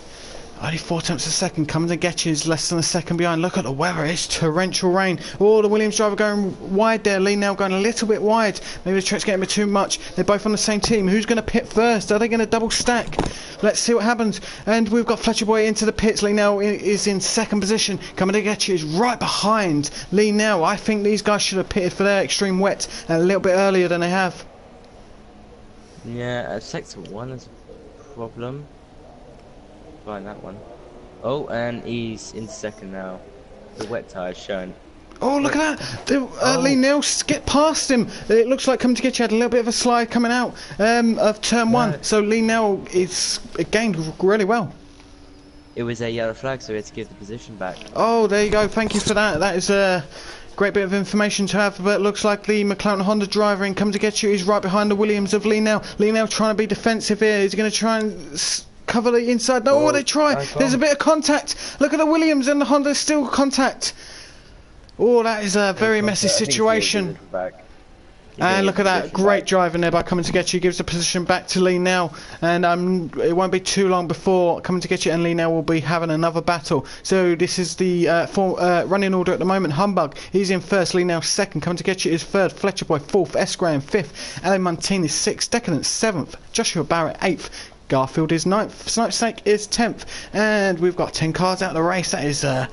Only 4 tenths a second. Coming to get you is less than a second behind. Look at the weather. It's torrential rain. Oh, the Williams driver going wide there. Lee Nell going a little bit wide. Maybe the track's getting a bit too much. They're both on the same team. Who's going to pit first? Are they going to double stack? Let's see what happens. And we've got Fletcher Boy into the pits. Lee Nell is in second position. Coming to get you is right behind Lee Nell. I think these guys should have pitted for their extreme wet a little bit earlier than they have. Yeah, Sector 1 is a problem. Find that one. Oh, and he's in second now. The wet tyre's showing. Oh, look at that! Lee Nell get past him. It looks like coming to get you had a little bit of a slide coming out of turn one. So Lee Nell is gained really well. It was a yellow flag, so we had to give the position back. Oh, there you go. Thank you for that. That is a great bit of information to have. But it looks like the McLaren Honda driver in coming to get you is right behind the Williams of Lee Nell. Lee Nell trying to be defensive here. He's going to try and cover the inside. No, they try. There's a bit of contact. Look at the Williams and the Honda, still contact. Oh, that is a very messy situation. And look at that, great driving there by coming to get you. Gives the position back to Lee Nell, and it won't be too long before coming to get you and Lee Nell will be having another battle. So this is the running order at the moment. Humbug, he's in first. Lee Nell second. Coming to get you is third. Fletcher Boy fourth. S. Graham fifth. Alan Montini sixth. Decadent seventh. Joshua Barrett eighth. Garfield is 9th, Snipe Snake is 10th, and we've got 10 cars out of the race. That is a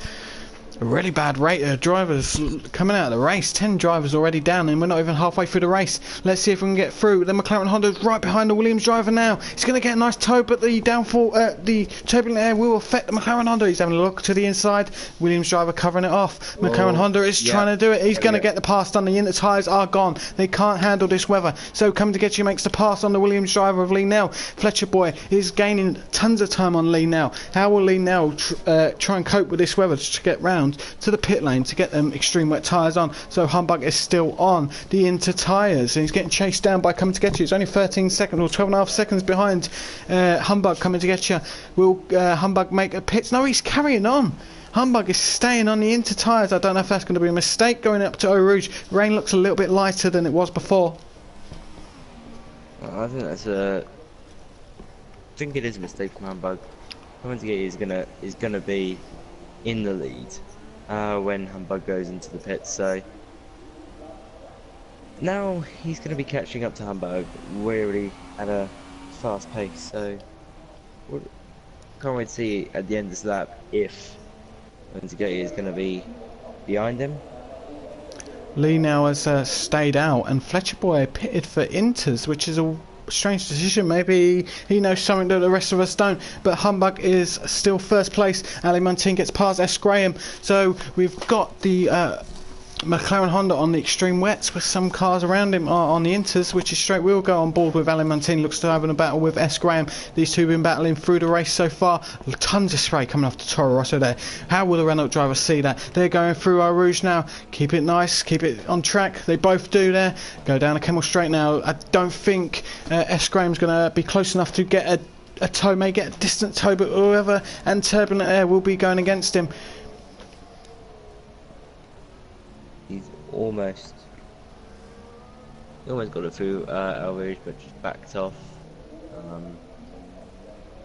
really bad rate of drivers coming out of the race. 10 drivers already down, and we're not even halfway through the race. Let's see if we can get through. The McLaren Honda's right behind the Williams driver now. He's going to get a nice tow, but the downfall, the turbulent air will affect the McLaren Honda. He's having a look to the inside. Williams driver covering it off. McLaren Honda is trying to do it. He's going to get the pass done. The inner tyres are gone. They can't handle this weather. So coming to get you makes the pass on the Williams driver of Lee Nell. Fletcher Boy is gaining tons of time on Lee Nell. How will Lee Nell try and cope with this weather to get round round to the pit lane to get them extreme wet tyres on. So Humbug is still on the Inter tyres, and he's getting chased down by Coming to Get You. It's only 13 seconds or 12.5 seconds behind Humbug Coming to Get You. Will Humbug make a pit? No, he's carrying on. Humbug is staying on the Inter tyres. I don't know if that's going to be a mistake going up to Eau Rouge. Rain looks a little bit lighter than it was before. I think that's I think it is a mistake from Humbug. Coming to Get You is gonna be in the lead when Humbug goes into the pits. So now he's going to be catching up to Humbug really at a fast pace. So can't wait to see at the end of this lap if Coming to Get You is going to be behind him. Lee now has stayed out, and Fletcher Boy pitted for Inters, which is a strange decision. Maybe he knows something that the rest of us don't. But Humbug is still first place. Ali Montine gets past S. Graham. So we've got the McLaren Honda on the extreme wets, with some cars around him are on the Inters, which is straight. We'll go on board with Ali Montine. Looks to having a battle with S. Graham. These two have been battling through the race so far. Tons of spray coming off the Toro Rosso there. How will the Renault driver see that? They're going through Eau Rouge now. Keep it nice, keep it on track. They both do there. Go down a Kemmel Straight now. I don't think S. Graham's going to be close enough to get a tow, may get a distant tow, but whoever and Turbulent Air will be going against him. He's almost got it through Eau Rouge, but just backed off.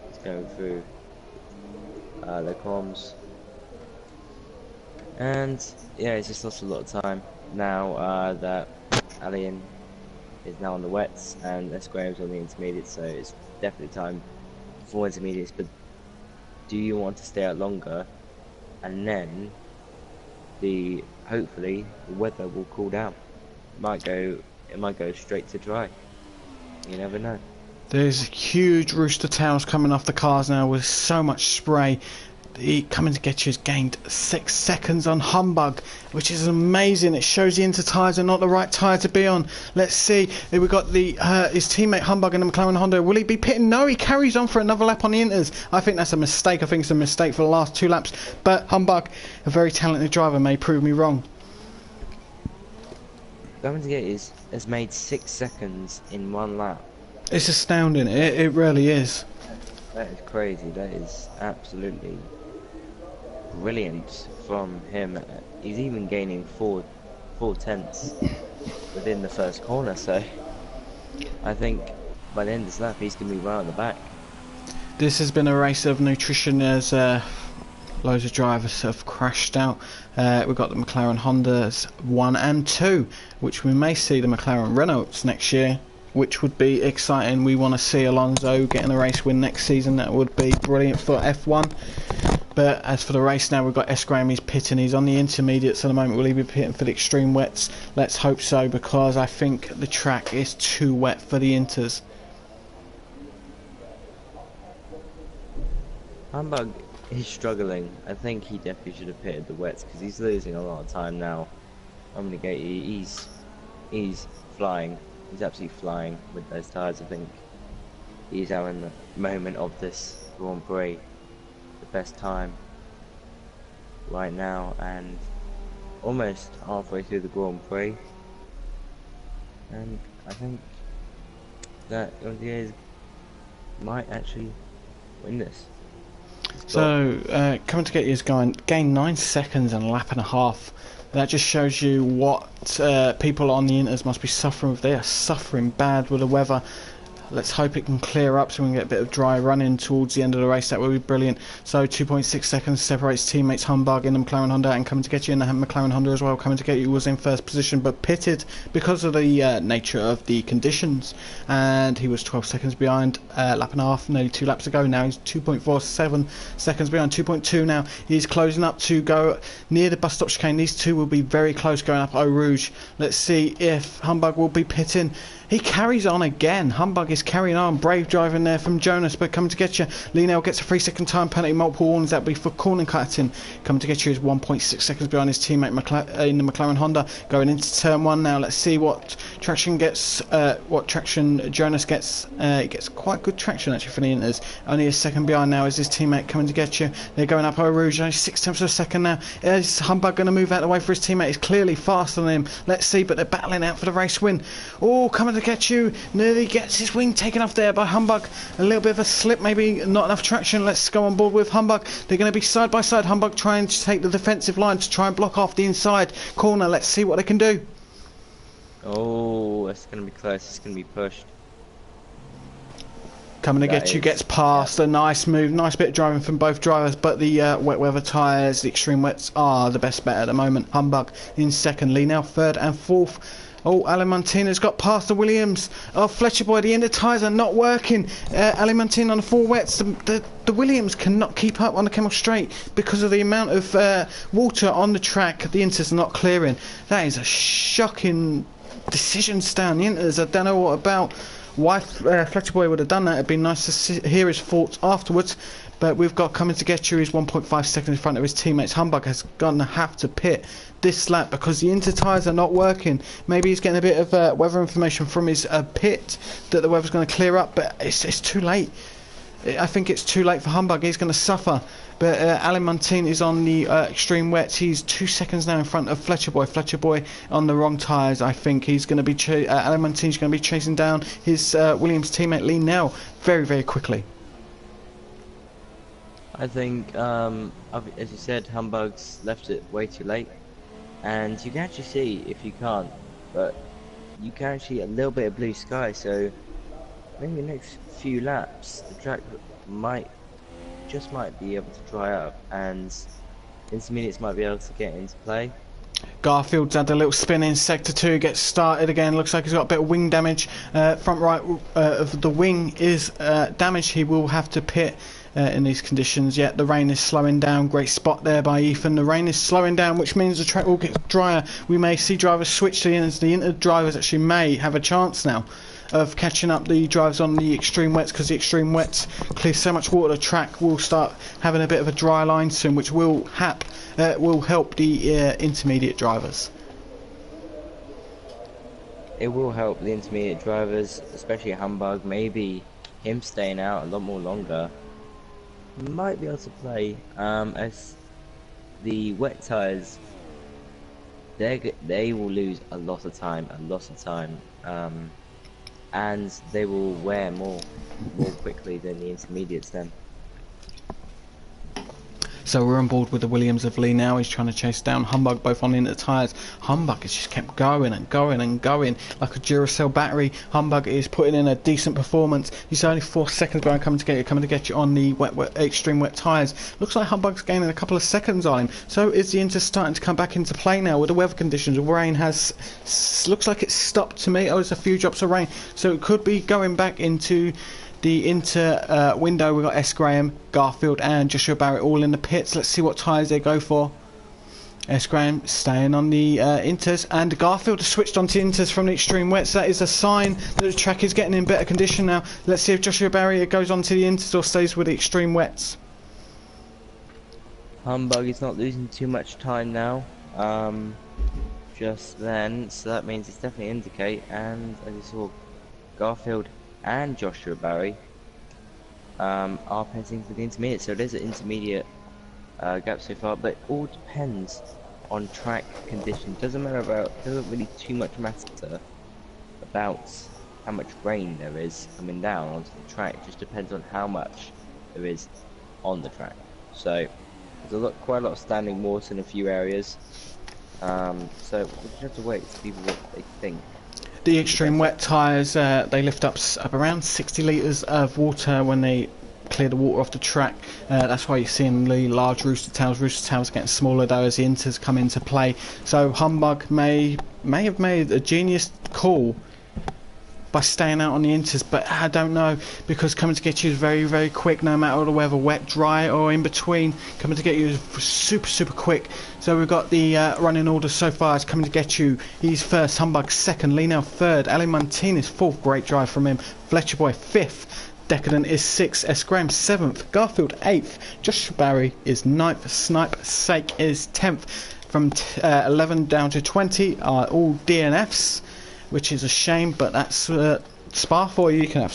He's going through Les Combes, and yeah, he's just lost a lot of time now that Alien is now on the wets and S. Graham's on the intermediates. So it's definitely time for intermediates. But do you want to stay out longer, and then hopefully the weather will cool down? It might go straight to dry. You never know. There's huge rooster tails coming off the cars now with so much spray. The Coming to Get You has gained 6 seconds on Humbug, which is amazing. It shows the Inter tyres are not the right tyre to be on. Let's see. We've got his teammate Humbug in the McLaren Honda. Will he be pitting? No, he carries on for another lap on the Inters. I think that's a mistake. I think it's a mistake for the last 2 laps. But Humbug, a very talented driver, may prove me wrong. Coming to Get You has made 6 seconds in 1 lap. It's astounding. It really is. That is crazy. That is absolutely brilliant from him. He's even gaining 4 tenths within the first corner. So I think by the end of this lap, he's going to be right on the back. This has been a race of nutrition as loads of drivers have crashed out. We've got the McLaren Hondas 1 and 2, which we may see the McLaren Renaults next year, which would be exciting. We want to see Alonso getting a race win next season. That would be brilliant for F1. But as for the race now, we've got S. Graham, he's pitting. He's on the intermediates at the moment. Will he be pitting for the extreme wets? Let's hope so, because I think the track is too wet for the Inters. Humbug is struggling. I think he definitely should have pitted the wets, because he's losing a lot of time now. I'm gonna get you. He's flying. He's absolutely flying with those tyres. I think he's having the moment of this Grand Prix, the best time right now, and almost halfway through the Grand Prix. And I think that Olivier might actually win this. So, Coming to Get You has gained 9 seconds and a lap and a half. That just shows you what people on the Inters must be suffering with. They are suffering bad with the weather. Let's hope it can clear up so we can get a bit of dry running towards the end of the race. That would be brilliant. So 2.6 seconds separates teammates Humbug in the McLaren Honda and Coming to Get You in the McLaren Honda as well. Coming to Get You was in first position but pitted because of the nature of the conditions, and he was 12 seconds behind lap and a half, nearly 2 laps ago. Now he's 2.47 seconds behind, 2.2 now. He's closing up to go near the bus stop chicane. These two will be very close going up Eau Rouge. Let's see if Humbug will be pitting. He carries on again. Humbug is carrying on. Brave driving there from Jonas, but coming to get you. Linnell gets a 3-second time penalty. Multiple warnings that be for corner cutting. Coming to get you is 1.6 seconds behind his teammate in the McLaren Honda. Going into turn 1 now. Let's see what traction gets. What traction Jonas gets. He gets quite good traction actually for the Inters. Only a second behind now is his teammate coming to get you. They're going up Eau Rouge. Only 6 tenths of a second now. Is Humbug going to move out of the way for his teammate? He's clearly faster than him. Let's see, but they're battling out for the race win. Oh, coming to get you. Nearly gets his wing taken off there by Humbug. A little bit of a slip, maybe not enough traction. Let's go on board with Humbug. They're going to be side by side. Humbug trying to take the defensive line to try and block off the inside corner. Let's see what they can do. Oh, it's going to be close. It's going to be pushed. Coming to get you, gets past. A nice move, nice bit of driving from both drivers, but the wet weather tyres, the extreme wets are the best bet at the moment. Humbug in second, Linnell third and fourth. Oh, Alimentina's got past the Williams. Oh, Fletcher Boy, the inner tyres are not working. Alimentina on the full wets. The Williams cannot keep up on the Camel Straight because of the amount of water on the track. The Inters are not clearing. That is a shocking decision stand. The Inters, I don't know what about. Why Fletcher Boy would have done that. It'd be nice to hear his thoughts afterwards. But we've got coming to get you. He's 1.5 seconds in front of his teammates. Humbug has going to have to pit this lap because the inter tyres are not working. Maybe he's getting a bit of weather information from his pit that the weather's going to clear up, but it's too late. I think it's too late for Humbug. He's going to suffer. But Alain Montine is on the extreme wets. He's 2 seconds now in front of Fletcher Boy. Fletcher Boy on the wrong tyres. I think he's going to be Alain Montine's going to be chasing down his Williams teammate Lee Nell very, very quickly. I think, as you said, Humbug's left it way too late, and you can actually see, if you can't, but you can actually a little bit of blue sky. So maybe the next few laps, the track might be able to dry up, and intermediates might be able to get into play. Garfield's had a little spin in sector 2, gets started again. Looks like he's got a bit of wing damage. Front right of the wing is damaged. He will have to pit in these conditions. Yet the rain is slowing down. Great spot there by Ethan. The rain is slowing down, which means the track will get drier. We may see drivers switch to the inter. The inter drivers actually may have a chance now of catching up the drivers on the extreme wets, because the extreme wets clear so much water. The track will start having a bit of a dry line soon, which will help the intermediate drivers. It will help the intermediate drivers, especially Humbug. Maybe him staying out a lot more longer might be able to play, as the wet tyres, they will lose a lot of time, and they will wear more quickly than the intermediates then. So we're on board with the Williams of Lee now. He's trying to chase down Humbug, both on the inner tyres. Humbug has just kept going and going and going like a Duracell battery. Humbug is putting in a decent performance. He's only 4 seconds behind coming to get you on the extreme wet tyres. Looks like Humbug's gaining a couple of seconds on him. So is the Inter starting to come back into play now with the weather conditions? Rain looks like it's stopped to me. Oh, there's a few drops of rain. So it could be going back into the Inter window. We've got S. Graham, Garfield and Joshua Barrett all in the pits. Let's see what tyres they go for. S. Graham staying on the Inters, and Garfield has switched onto Inters from the extreme wets. That is a sign that the track is getting in better condition now. Let's see if Joshua Barrett goes onto the Inters or stays with the extreme wets. Humbug is not losing too much time now, just then, so that means it's definitely indicate. And as you saw, Garfield and Joshua Barry are pitting for the intermediate, so there's an intermediate gap so far, but it all depends on track condition. Doesn't really too much matter about how much rain there is coming down onto the track. It just depends on how much there is on the track. So there's quite a lot of standing water in a few areas, so we'll just have to wait to see what they think. The extreme wet tyres, they lift up around 60 litres of water when they clear the water off the track. That's why you're seeing the large rooster tails. Rooster tails are getting smaller though as the Inters come into play. So Humbug may have made a genius call by staying out on the inters, but I don't know, because coming to get you is very, very quick, no matter the weather, wet, dry, or in between. Coming to get you is super, super quick. So we've got the running order so far. It's coming to get you. He's first, Humbug second, Lee now third, Ali Martinez fourth, great drive from him, Fletcher Boy fifth, Decadent is 6th, S. Graham 7th, Garfield 8th, Josh Barry is 9th, Snipe Sake is 10th. From 11 down to 20 are all DNFs, which is a shame, but that's Spa for you. You can have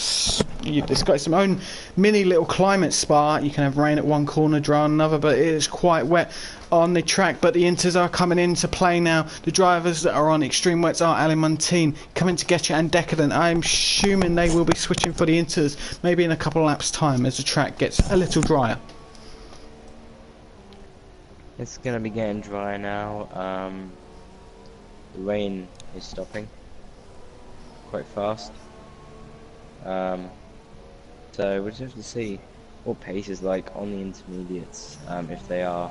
it's got its own mini little climate Spa. You can have rain at one corner, dry on another, but it is quite wet on the track. But the inters are coming into play now. The drivers that are on extreme wets are Alimentine coming to get you, and Decadent. I'm assuming they will be switching for the inters maybe in a couple of laps time as the track gets a little drier. It's gonna be getting dry now. The rain is stopping quite fast. So we'll just have to see what pace is like on the intermediates. If they are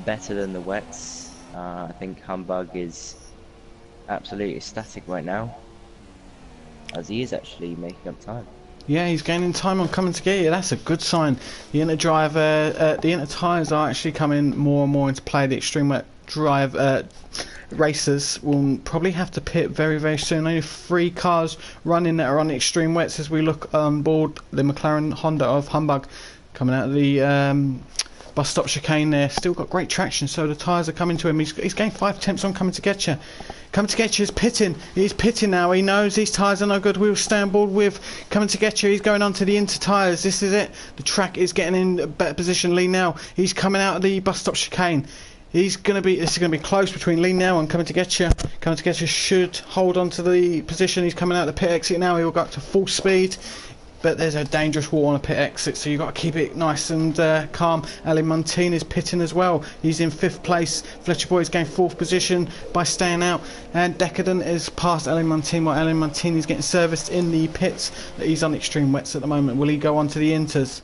better than the wets. I think Humbug is absolutely ecstatic right now, as he is actually making up time. Yeah, he's gaining time on coming to get you. That's a good sign. The inner driver, the inner tyres are actually coming more and more into play. The extreme wet drive racers will probably have to pit very, very soon. Only 3 cars running that are on the extreme wets as we look on board the McLaren Honda of Humbug coming out of the bus stop chicane there. Still got great traction, so the tyres are coming to him. He's gained 5 tenths on coming to get you. Coming to get you is pitting. He's pitting now. He knows these tyres are no good. We'll stay on board with coming to get you. He's going on to the inter tyres. This is it. The track is getting in a better position. Lee now. He's coming out of the bus stop chicane. This is going to be close between Lee now and coming to get you. Coming to get you should hold on to the position. He's coming out the pit exit now. He will go up to full speed. But there's a dangerous wall on a pit exit, so you've got to keep it nice and calm. Ali Montine is pitting as well. He's in 5th place. Fletcher Boy's gained 4th position by staying out. And Decadent is past Ali Montine, while Ali Montine is getting serviced in the pits. He's on extreme wets at the moment. Will he go on to the inters?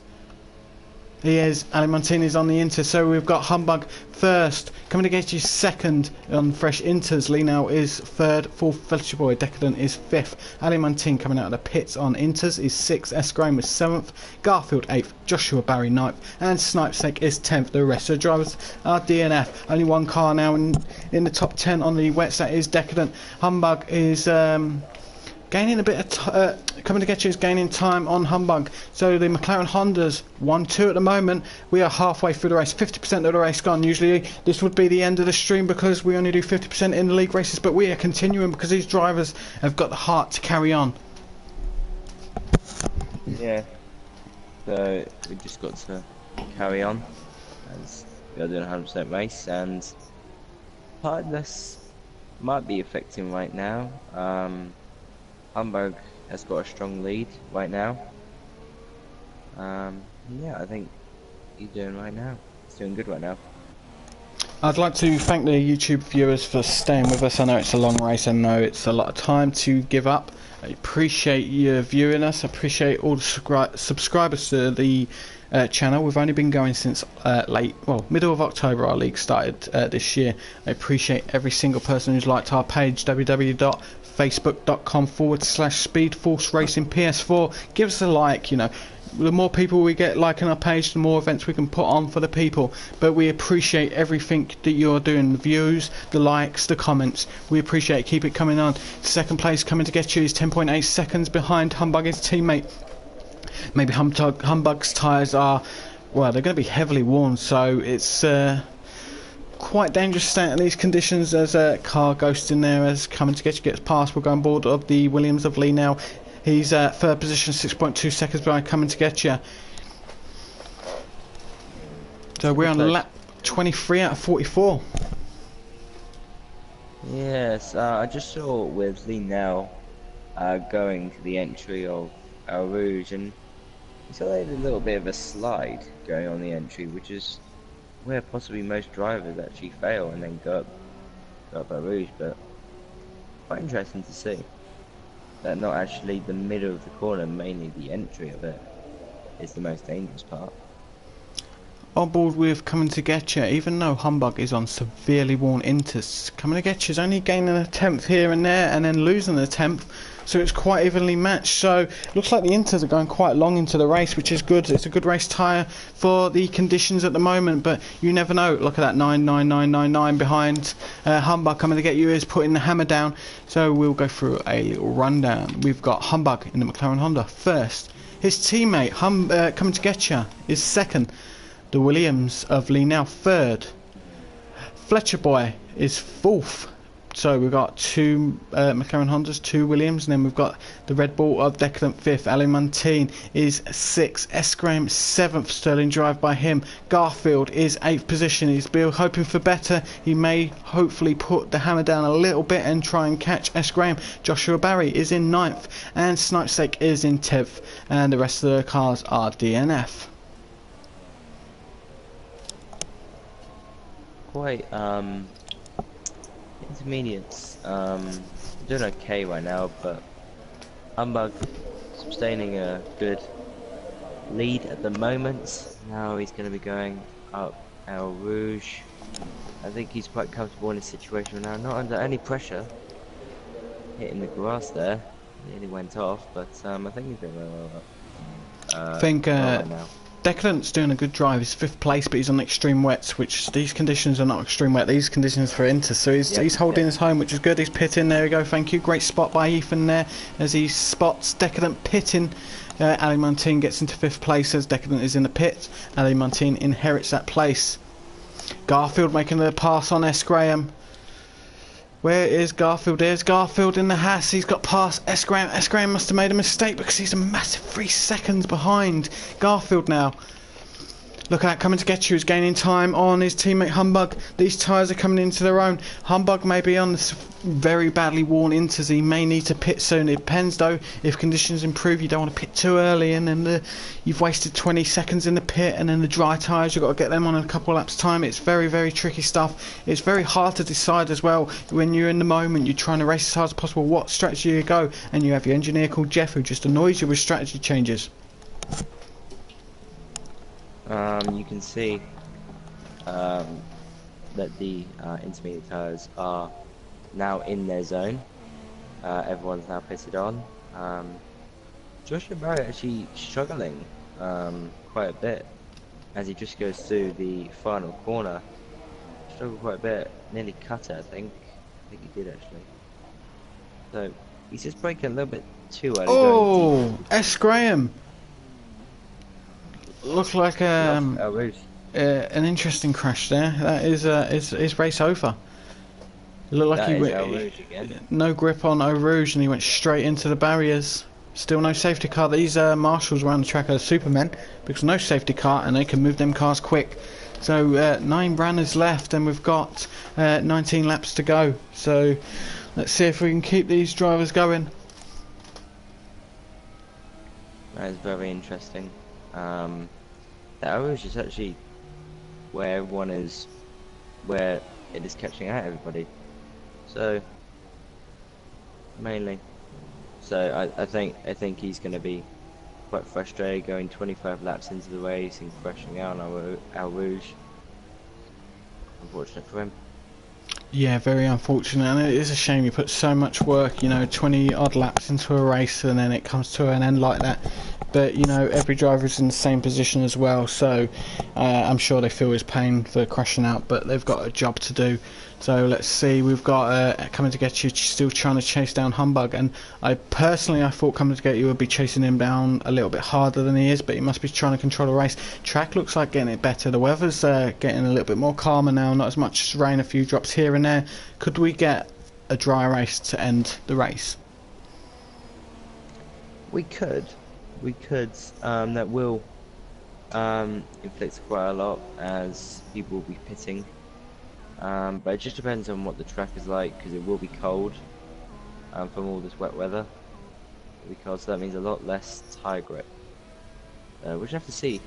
He is. Ali Montine is on the inter, so we've got Humbug first. Coming against you second on fresh inters. Lee now is 3rd. 4th, Fletcher Boy. Decadent is 5th. Ali Montine coming out of the pits on inters is 6th. S. Graham is 7th. Garfield 8th. Joshua Barry 9th. And Snipesake is 10th. The rest of the drivers are DNF. Only one car now in the top 10 on the wets. That is Decadent. Humbug is gaining a bit of coming to get you is gaining time on Humbug. So the McLaren Hondas 1-2 at the moment. We are halfway through the race, 50% of the race gone. Usually this would be the end of the stream because we only do 50% in the league races, but we are continuing because these drivers have got the heart to carry on. Yeah, so we just got to carry on as we are doing a 100% race, and part of this might be affecting right now. Hamburg has got a strong lead right now. Yeah, I think he's doing right now. He's doing good right now. I'd like to thank the YouTube viewers for staying with us. I know it's a long race. I know it's a lot of time to give up. I appreciate you viewing us. I appreciate all the subscribers to the channel. We've only been going since middle of October. Our league started this year. I appreciate every single person who's liked our page, www.facebook.com/Speed Force Racing PS4. Give us a like. You know, the more people we get liking our page, the more events we can put on for the people. But we appreciate everything that you're doing, the views, the likes, the comments. We appreciate it. Keep it coming on. Second place coming to get you is 10.8 seconds behind Humbug's teammate. Maybe Humbug's tyres are, well, they're going to be heavily worn, so it's quite dangerous staying in these conditions. There's a car ghosting there as coming to get you gets past. We'll go on board of the Williams of Lee now. He's 3rd position, 6.2 seconds behind coming to get you. So we're on lap 23 out of 44. Yes, I just saw with Lee now going to the entry of El Rouge, and he saw they had a little bit of a slide going on the entry, which is where possibly most drivers actually fail and then go up El Rouge. But quite interesting to see that not actually the middle of the corner, mainly the entry of it, is the most dangerous part. on board with Coming to Get You, even though Humbug is on severely worn inters. Coming to Get You's only gaining a tenth here and there and then losing a tenth, so it's quite evenly matched. So it looks like the inters are going quite long into the race, which is good. It's a good race tyre for the conditions at the moment, but you never know. Look at that 99999 behind Humbug. Coming to Get You is putting the hammer down, so we'll go through a little rundown. We've got Humbug in the McLaren Honda first. His teammate Coming to Get You is second. The Williams of Lee now third. Fletcher Boy is fourth. So we've got two McLaren Hondas, two Williams, and then we've got the Red Bull of Decadent fifth. Ali Montine is sixth. S. Graham seventh. Sterling Drive by him. Garfield is eighth position. He's Bill hoping for better. He may hopefully put the hammer down a little bit and try and catch S. Graham. Joshua Barry is in ninth, and Snipestake is in 10th, and the rest of the cars are DNF. Quite intermediates. Doing okay right now, but Humbug sustaining a good lead at the moment. Now he's going to be going up El Rouge. I think he's quite comfortable in his situation now, not under any pressure. Hitting the grass there, nearly went off, but I think he's doing well. I think right now. Decadent's doing a good drive. He's fifth place, but he's on extreme wets, which these conditions are not extreme wet. These conditions for Inter, so he's holding his home, which is good. He's pitting. There we go. Thank you. Great spot by Ethan there as he spots Decadent pitting. Ali Montine gets into fifth place as Decadent is in the pit. Ali Montine inherits that place. Garfield making the pass on S. Graham. Where is Garfield? There's Garfield in the Haas. He's got past S. Graham. S. Graham must have made a mistake because he's a massive 3 seconds behind Garfield now. Look at that, Coming to Get You is gaining time on his teammate Humbug. These tyres are coming into their own. Humbug may be on this very badly worn inters. He may need to pit soon. It depends though. If conditions improve, you don't want to pit too early, and then you've wasted 20 seconds in the pit, and then the dry tyres, you've got to get them on a couple of laps time. It's very, very tricky stuff. It's very hard to decide as well. When you're in the moment, you're trying to race as hard as possible what strategy you go, and you have your engineer called Jeff who just annoys you with strategy changes. You can see that the intermediate tyres are now in their zone. Everyone's now pitted on. Joshua Barry actually struggling quite a bit as he just goes through the final corner. Struggled quite a bit, nearly cut it, I think. He did actually. So he's just braking a little bit too early. Oh, S. Graham. Looked like an interesting crash there. That is race over. It looked like he went no grip on Eau Rouge and he went straight into the barriers. Still no safety car. These marshals around the track are supermen because no safety car and they can move them cars quick. So 9 runners left and we've got 19 laps to go. So let's see if we can keep these drivers going. That is very interesting. The Eau Rouge is actually where everyone is, where it is catching out everybody. So mainly, so I think he's going to be quite frustrated going 25 laps into the race and crashing out on Eau Rouge. Unfortunate for him. Yeah, very unfortunate, and it is a shame you put so much work, 20 odd laps into a race and then it comes to an end like that. But every driver is in the same position as well, so I'm sure they feel his pain for crashing out, but they've got a job to do. So let's see, we've got Coming to Get You still trying to chase down Humbug, and I thought Coming to Get You would be chasing him down a little bit harder than he is, but he must be trying to control the race. Track looks like getting it better, the weather's getting a little bit more calmer now, not as much rain, a few drops here and there. Could we get a dry race to end the race? We could. That will inflict quite a lot as people will be pitting. But it just depends on what the track is like because it will be cold from all this wet weather. It'll be cold, so that means a lot less tyre grip. We'll just have to see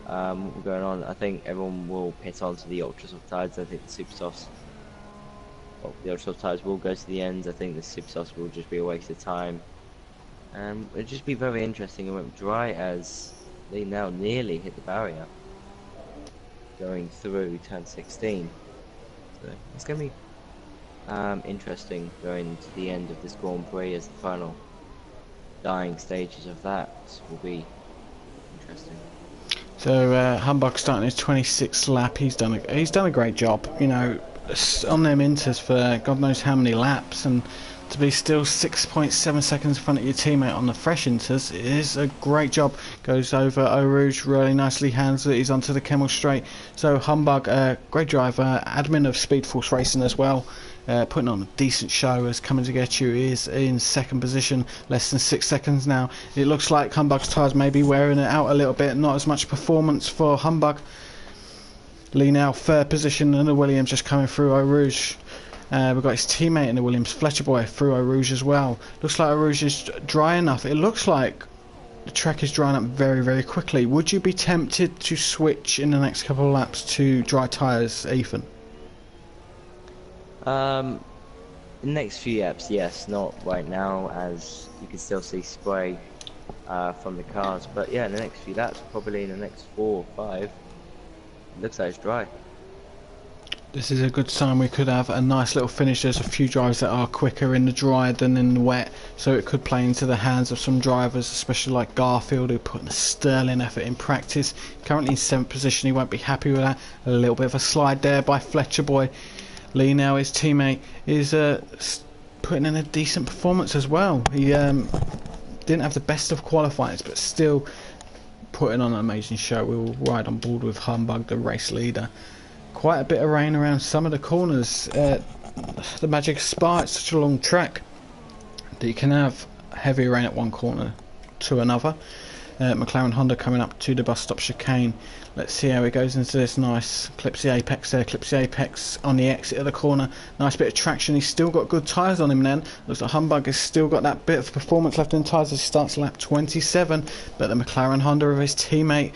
what will going on. I think everyone will pit onto the ultra soft tyres. I think the super softs, the ultra soft tyres will go to the ends. I think the super softs will just be a waste of time. It'll just be very interesting and went dry as they now nearly hit the barrier. going through turn 16. So it's going to be interesting going to the end of this Grand Prix, as the final dying stages of that will be interesting. So Humbug's starting his 26th lap. He's done a great job. You know, on them inters for God knows how many laps, and to be still 6.7 seconds in front of your teammate on the fresh inters is a great job. Goes over Eau Rouge really nicely, hands it. He's onto the Camel Straight. So Humbug, great driver, admin of Speed Force Racing as well. Putting on a decent show, as Coming to Get You is in second position, less than 6 seconds now. It looks like Humbug's tyres may be wearing it out a little bit, not as much performance for Humbug. Lee now third position, and the Williams just coming through Eau Rouge. We've got his teammate in the Williams, Fletcher Boy, through Eau Rouge as well. Looks like Eau Rouge is dry enough. It looks like the track is drying up very, very quickly. Would you be tempted to switch in the next couple of laps to dry tyres, Ethan? The next few laps, yes, not right now, as you can still see spray from the cars. But yeah, in the next few laps, probably in the next 4 or 5, it looks like it's dry. This is a good sign. We could have a nice little finish. There's a few drivers that are quicker in the dry than in the wet, so it could play into the hands of some drivers, especially like Garfield, who put in a sterling effort in practice. Currently in 7th position, he won't be happy with that. A little bit of a slide there by Fletcher Boy. Lee now, his teammate, is putting in a decent performance as well. He didn't have the best of qualifiers, but still putting on an amazing show. We will ride on board with Humbug, the race leader. Quite a bit of rain around some of the corners. The magic of Spa, it's such a long track that you can have heavy rain at one corner to another. McLaren Honda coming up to the bus stop chicane. Let's see how he goes into this. Nice, clips the apex there, clips the apex on the exit of the corner. Nice bit of traction. He's still got good tyres on him then. Looks like Humbug has still got that bit of performance left in tyres as he starts lap 27. But the McLaren Honda of his teammate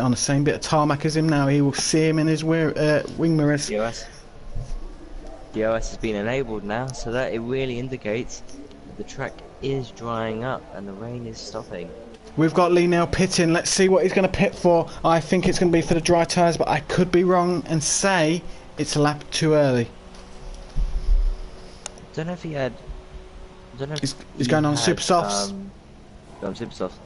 on the same bit of tarmac as him now. He will see him in his wing mirrors. DOS has been enabled now, so that it really indicates that the track is drying up and the rain is stopping. We've got Lee now pitting. Let's see what he's going to pit for. I think it's going to be for the dry tyres, but I could be wrong and say it's a lap too early. Don't know if he had. He's going on super softs. On super softs.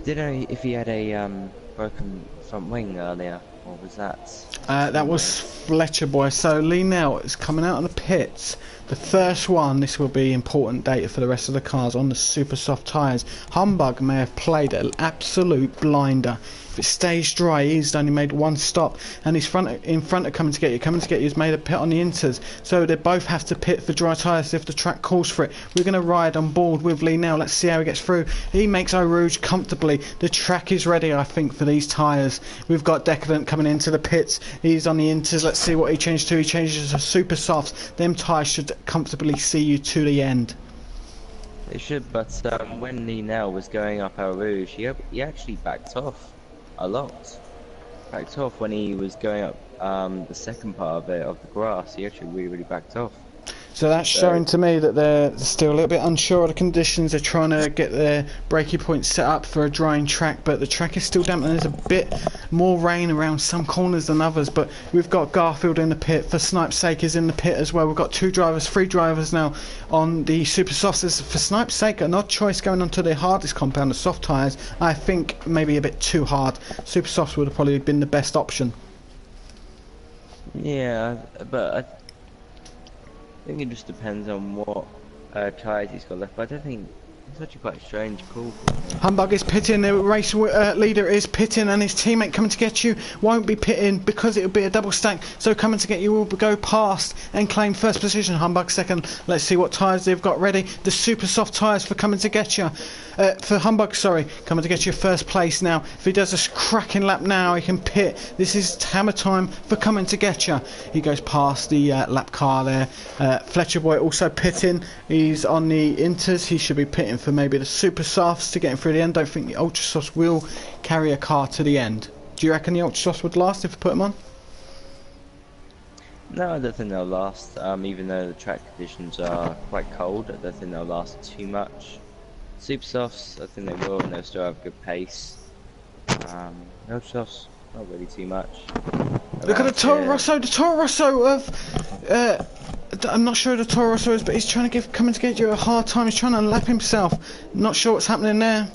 Didn't know if he had a broken front wing earlier, or was that? That was Fletcher Boy. So Lee now is coming out of the pits. The first one, this will be important data for the rest of the cars on the super soft tyres. Humbug may have played an absolute blinder. If it stays dry, he's only made one stop, and he's in front of Coming to Get You. Coming to Get You has made a pit on the inters, so they both have to pit for dry tyres if the track calls for it. We're going to ride on board with Lee now. Let's see how he gets through. He makes Eau Rouge comfortably. The track is ready, I think, for these tyres. We've got Decadent coming into the pits. He's on the inters. Let's see what he changes to. He changes to super softs. Them tyres should comfortably see you to the end. They should, but when Lee now was going up Eau Rouge, he actually backed off a lot. Backed off when he was going up the second part of it, of the grass. He actually really backed off. So that's showing to me that they're still a little bit unsure of the conditions. They're trying to get their braking points set up for a drying track, but the track is still damp and there's a bit more rain around some corners than others. But we've got Garfield in the pit. For Snipe's sake is in the pit as well. We've got 3 drivers now on the super softs. For Snipe's sake, an odd choice going onto the hardest compound, the soft tyres. I think maybe a bit too hard. Super softs would have probably been the best option. Yeah, but I think it just depends on what tyres he's got left, but I don't think it's actually quite a strange call. Humbug is pitting, the race leader is pitting, and his teammate Coming to Get You won't be pitting because it'll be a double stack, so Coming to Get You will go past and claim first position. Humbug second. Let's see what tyres they've got ready. The super soft tyres for Coming to Get You. For Humbug, sorry, Coming to Get You first place now. If he does a cracking lap now, he can pit. This is hammer time for Coming to Get You. He goes past the lap car there. Fletcher Boy also pitting. He's on the inters. He should be pitting for maybe the super softs to get him through the end. Don't think the ultra softs will carry a car to the end. Do you reckon the ultra softs would last if we put them on? No, I don't think they'll last. Even though the track conditions are quite cold, I don't think they'll last too much. Super softs, I think they will, and they'll still have good pace. Ultra softs, not really too much. Look at the Toro Rosso. The Toro Rosso of. I'm not sure who the Toro Rosso is, but he's trying to coming to get you a hard time. He's trying to lap himself. Not sure what's happening there.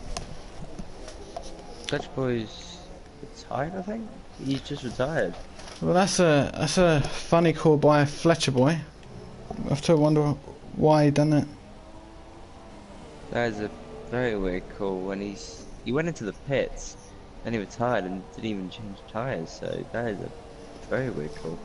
Dutch Boy's retired, I think. He's just retired. Well, that's a funny call by Fletcher Boy. I have to wonder why he done it. That is a very weird call. When he went into the pits, then he retired and didn't even change tyres. So that is a very weird call.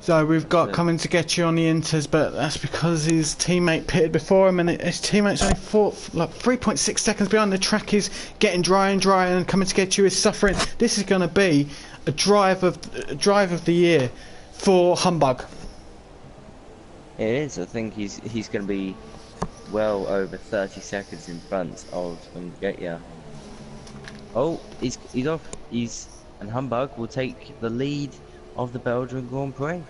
So we've got coming to get you on the Inters, but that's because his teammate pitted before him, and his teammate's only 3.6 seconds behind. The track is getting drier and drier, and coming to get you is suffering. This is going to be a drive of the year for Humbug. It is. I think he's going to be well over 30 seconds in front of Get Oh, he's off. And Humbug will take the lead of the Belgian Grand Prix.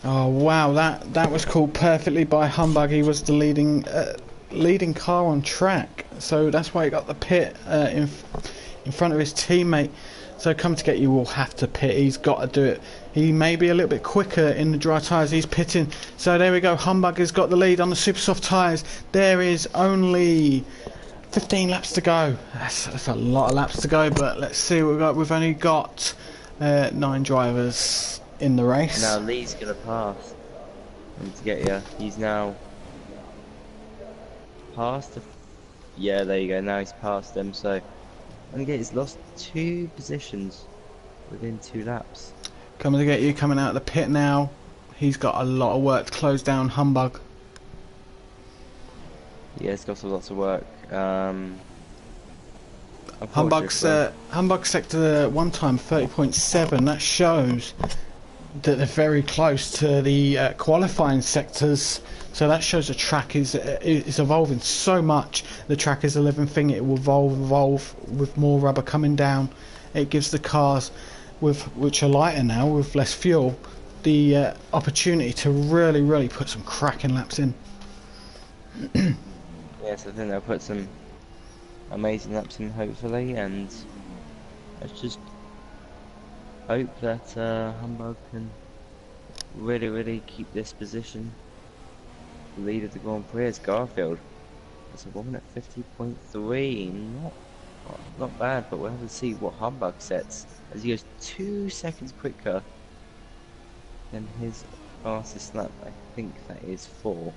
Oh wow, that was called perfectly by Humbug. He was the leading car on track, so that's why he got the pit in front of his teammate. So come to get you will have to pit. He's got to do it. He may be a little bit quicker in the dry tyres. He's pitting. So there we go. Humbug has got the lead on the super soft tyres. There is only 15 laps to go. That's a lot of laps to go, but let's see what we've got. We've only got 9 drivers in the race. Now Lee's gonna pass. To get you, he's now past the. Yeah, there you go. Now he's passed them. So, and again, he's lost 2 positions within 2 laps. Coming to get you, coming out of the pit now. He's got a lot of work to close down Humbug. Yeah, he's got lots of work. Humbug sector 1 time 30.7. That shows that they're very close to the qualifying sectors. So that shows the track is evolving so much. The track is a living thing. It will evolve with more rubber coming down. It gives the cars which are lighter now with less fuel the opportunity to really put some cracking laps in. Yes, I think they'll put some amazing laps in hopefully, and let's just hope that Humbug can really keep this position. The lead of the Grand Prix is Garfield. It's a 1 minute 50.3. Not bad, but we'll have to see what Humbug sets as he goes 2 seconds quicker than his fastest lap. I think that is 4.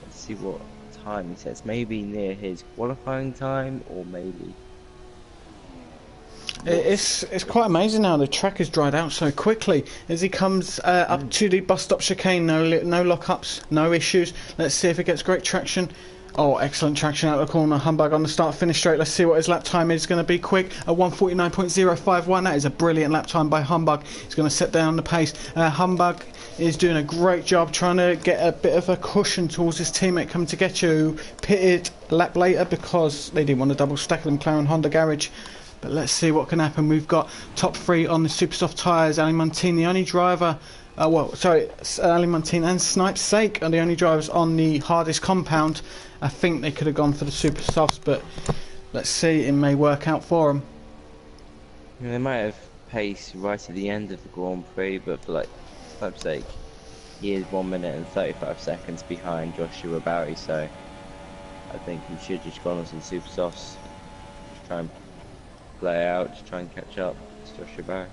Let's see what time he sets. Maybe near his qualifying time, or maybe. It's quite amazing now. The track has dried out so quickly as he comes up to the bus stop chicane. No lockups, no issues. Let's see if it gets great traction. Oh, excellent traction out of the corner. Humbug on the start-finish straight. Let's see what his lap time is going to be quick. A 1:49.051. That is a brilliant lap time by Humbug. He's going to set down the pace. Humbug is doing a great job trying to get a bit of a cushion towards his teammate coming to get you. Pitted a lap later because they didn't want to double stack the McLaren Honda garage. But let's see what can happen. We've got top 3 on the super soft tyres. Ali Montine, the only driver. Ali Montine and Snipe's Sake are the only drivers on the hardest compound. I think they could have gone for the super softs, but let's see. It may work out for them. Yeah, they might have pace right at the end of the Grand Prix, but for like Snipe's Sake, he is 1 minute and 35 seconds behind Joshua Barry. So I think he should just go on some super softs, just try and play out, just try and catch up to Joshua Barry.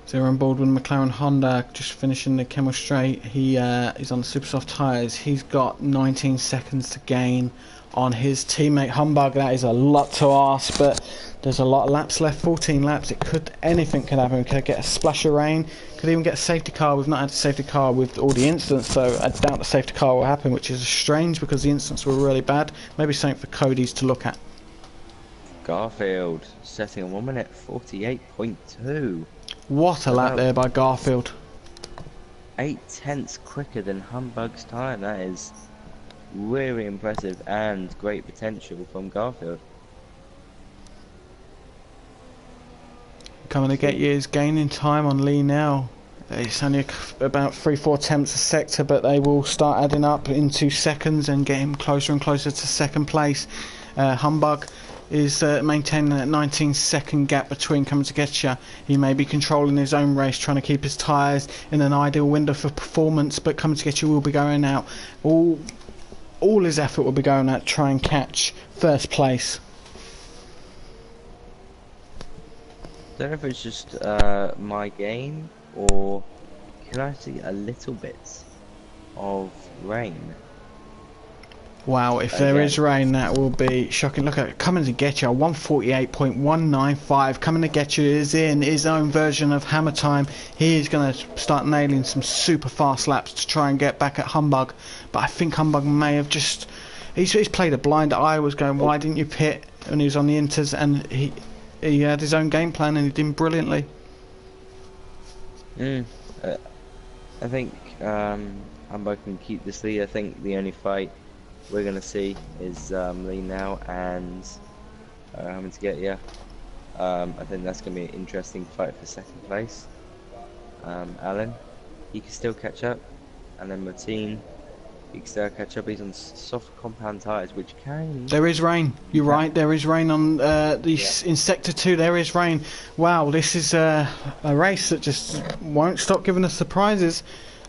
So we're on board with McLaren Honda, just finishing the Kemmel Straight. He is on the super soft tyres. He's got 19 seconds to gain on his teammate Humbug. That is a lot to ask, but there's a lot of laps left. 14 laps. Anything could happen. We could get a splash of rain. Could even get a safety car. We've not had a safety car with all the incidents, so I doubt the safety car will happen, which is strange because the incidents were really bad. Maybe something for Cody's to look at. Garfield setting a 1 minute 48.2. What a lap there by Garfield. 8/10 quicker than Humbug's time. That is really impressive and great potential from Garfield. Coming to get you is gaining time on Lee now. It's only about 3-4 attempts a sector, but they will start adding up into seconds and get him closer and closer to second place. Humbug is maintaining that 19-second gap between coming to get you. He may be controlling his own race, trying to keep his tyres in an ideal window for performance, but coming to get you will be going out. All his effort will be going out to try and catch first place. I don't know if it's just my game, or can I see a little bit of rain? Wow, if there is rain, that will be shocking. Look at it, coming to get you, 148.195. Coming to get you is in his own version of hammer time. He is going to start nailing some super fast laps to try and get back at Humbug. But I think Humbug may have just... He's played a blind. I was going, why didn't you pit when he was on the inters? And he had his own game plan and he did brilliantly. I think Humbug can keep this lead. I think the only fight we're gonna see is Lee now and having to get you. I think that's gonna be an interesting fight for second place. Alan, he can still catch up, and then Martin, he can still catch up. He's on soft compound tyres, which can... There is rain. You're right. There is rain on in Sector 2. There is rain. Wow, this is a race that just won't stop giving us surprises.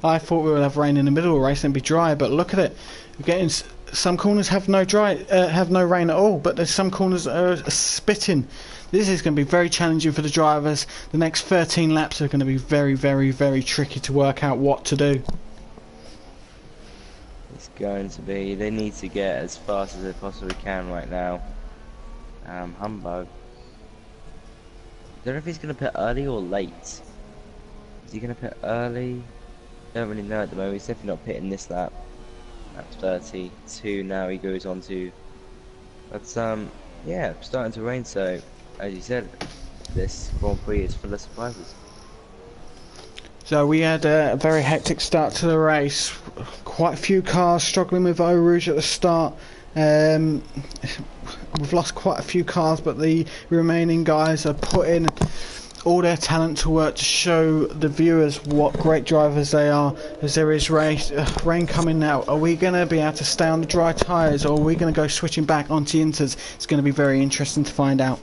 I thought we would have rain in the middle of the race and be dry, but look at it. We're getting some corners have no rain at all, but there's some corners that are spitting. This is going to be very challenging for the drivers. The next 13 laps are going to be very, very, very tricky to work out what to do. It's going to be. They need to get as fast as they possibly can right now. Humbug. I don't know if he's going to pit early or late. Is he going to pit early? Don't really know at the moment. He's definitely not pitting this lap. That's 32 now. He goes on to. But yeah, starting to rain. So as you said, this Grand Prix is full of surprises. So we had a very hectic start to the race. Quite a few cars struggling with Eau Rouge at the start. We've lost quite a few cars, but the remaining guys are putting all their talent to work to show the viewers what great drivers they are. As there is rain coming now, are we going to be able to stay on the dry tyres, or are we going to go switching back onto inters? It's going to be very interesting to find out.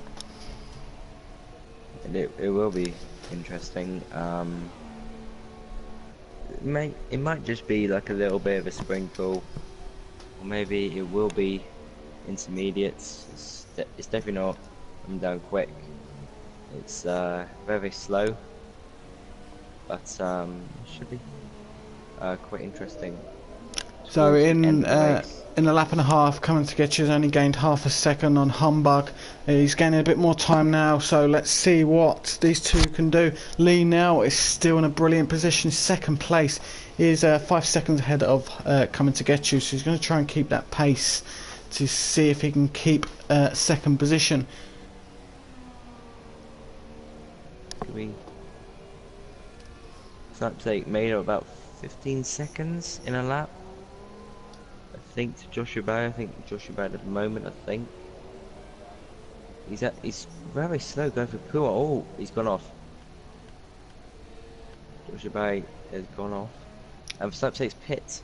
It will be interesting. It might just be like a little bit of a sprinkle, or maybe it will be intermediates. It's definitely not coming down quick. It's very slow, but it should be quite interesting. So in a lap and a half, coming to get you has only gained half a second on Humbug. He's gaining a bit more time now, so let's see what these two can do. Lee now is still in a brilliant position. Second place is 5 seconds ahead of coming to get you, so he's going to try and keep that pace to see if he can keep second position. Snapsake made it about 15 seconds in a lap. I think to Joshua Barry. I think Joshua Barry at the moment. I think he's very slow going for Pua. Oh, he's gone off. Joshua Barry has gone off. And Snapsake's pit.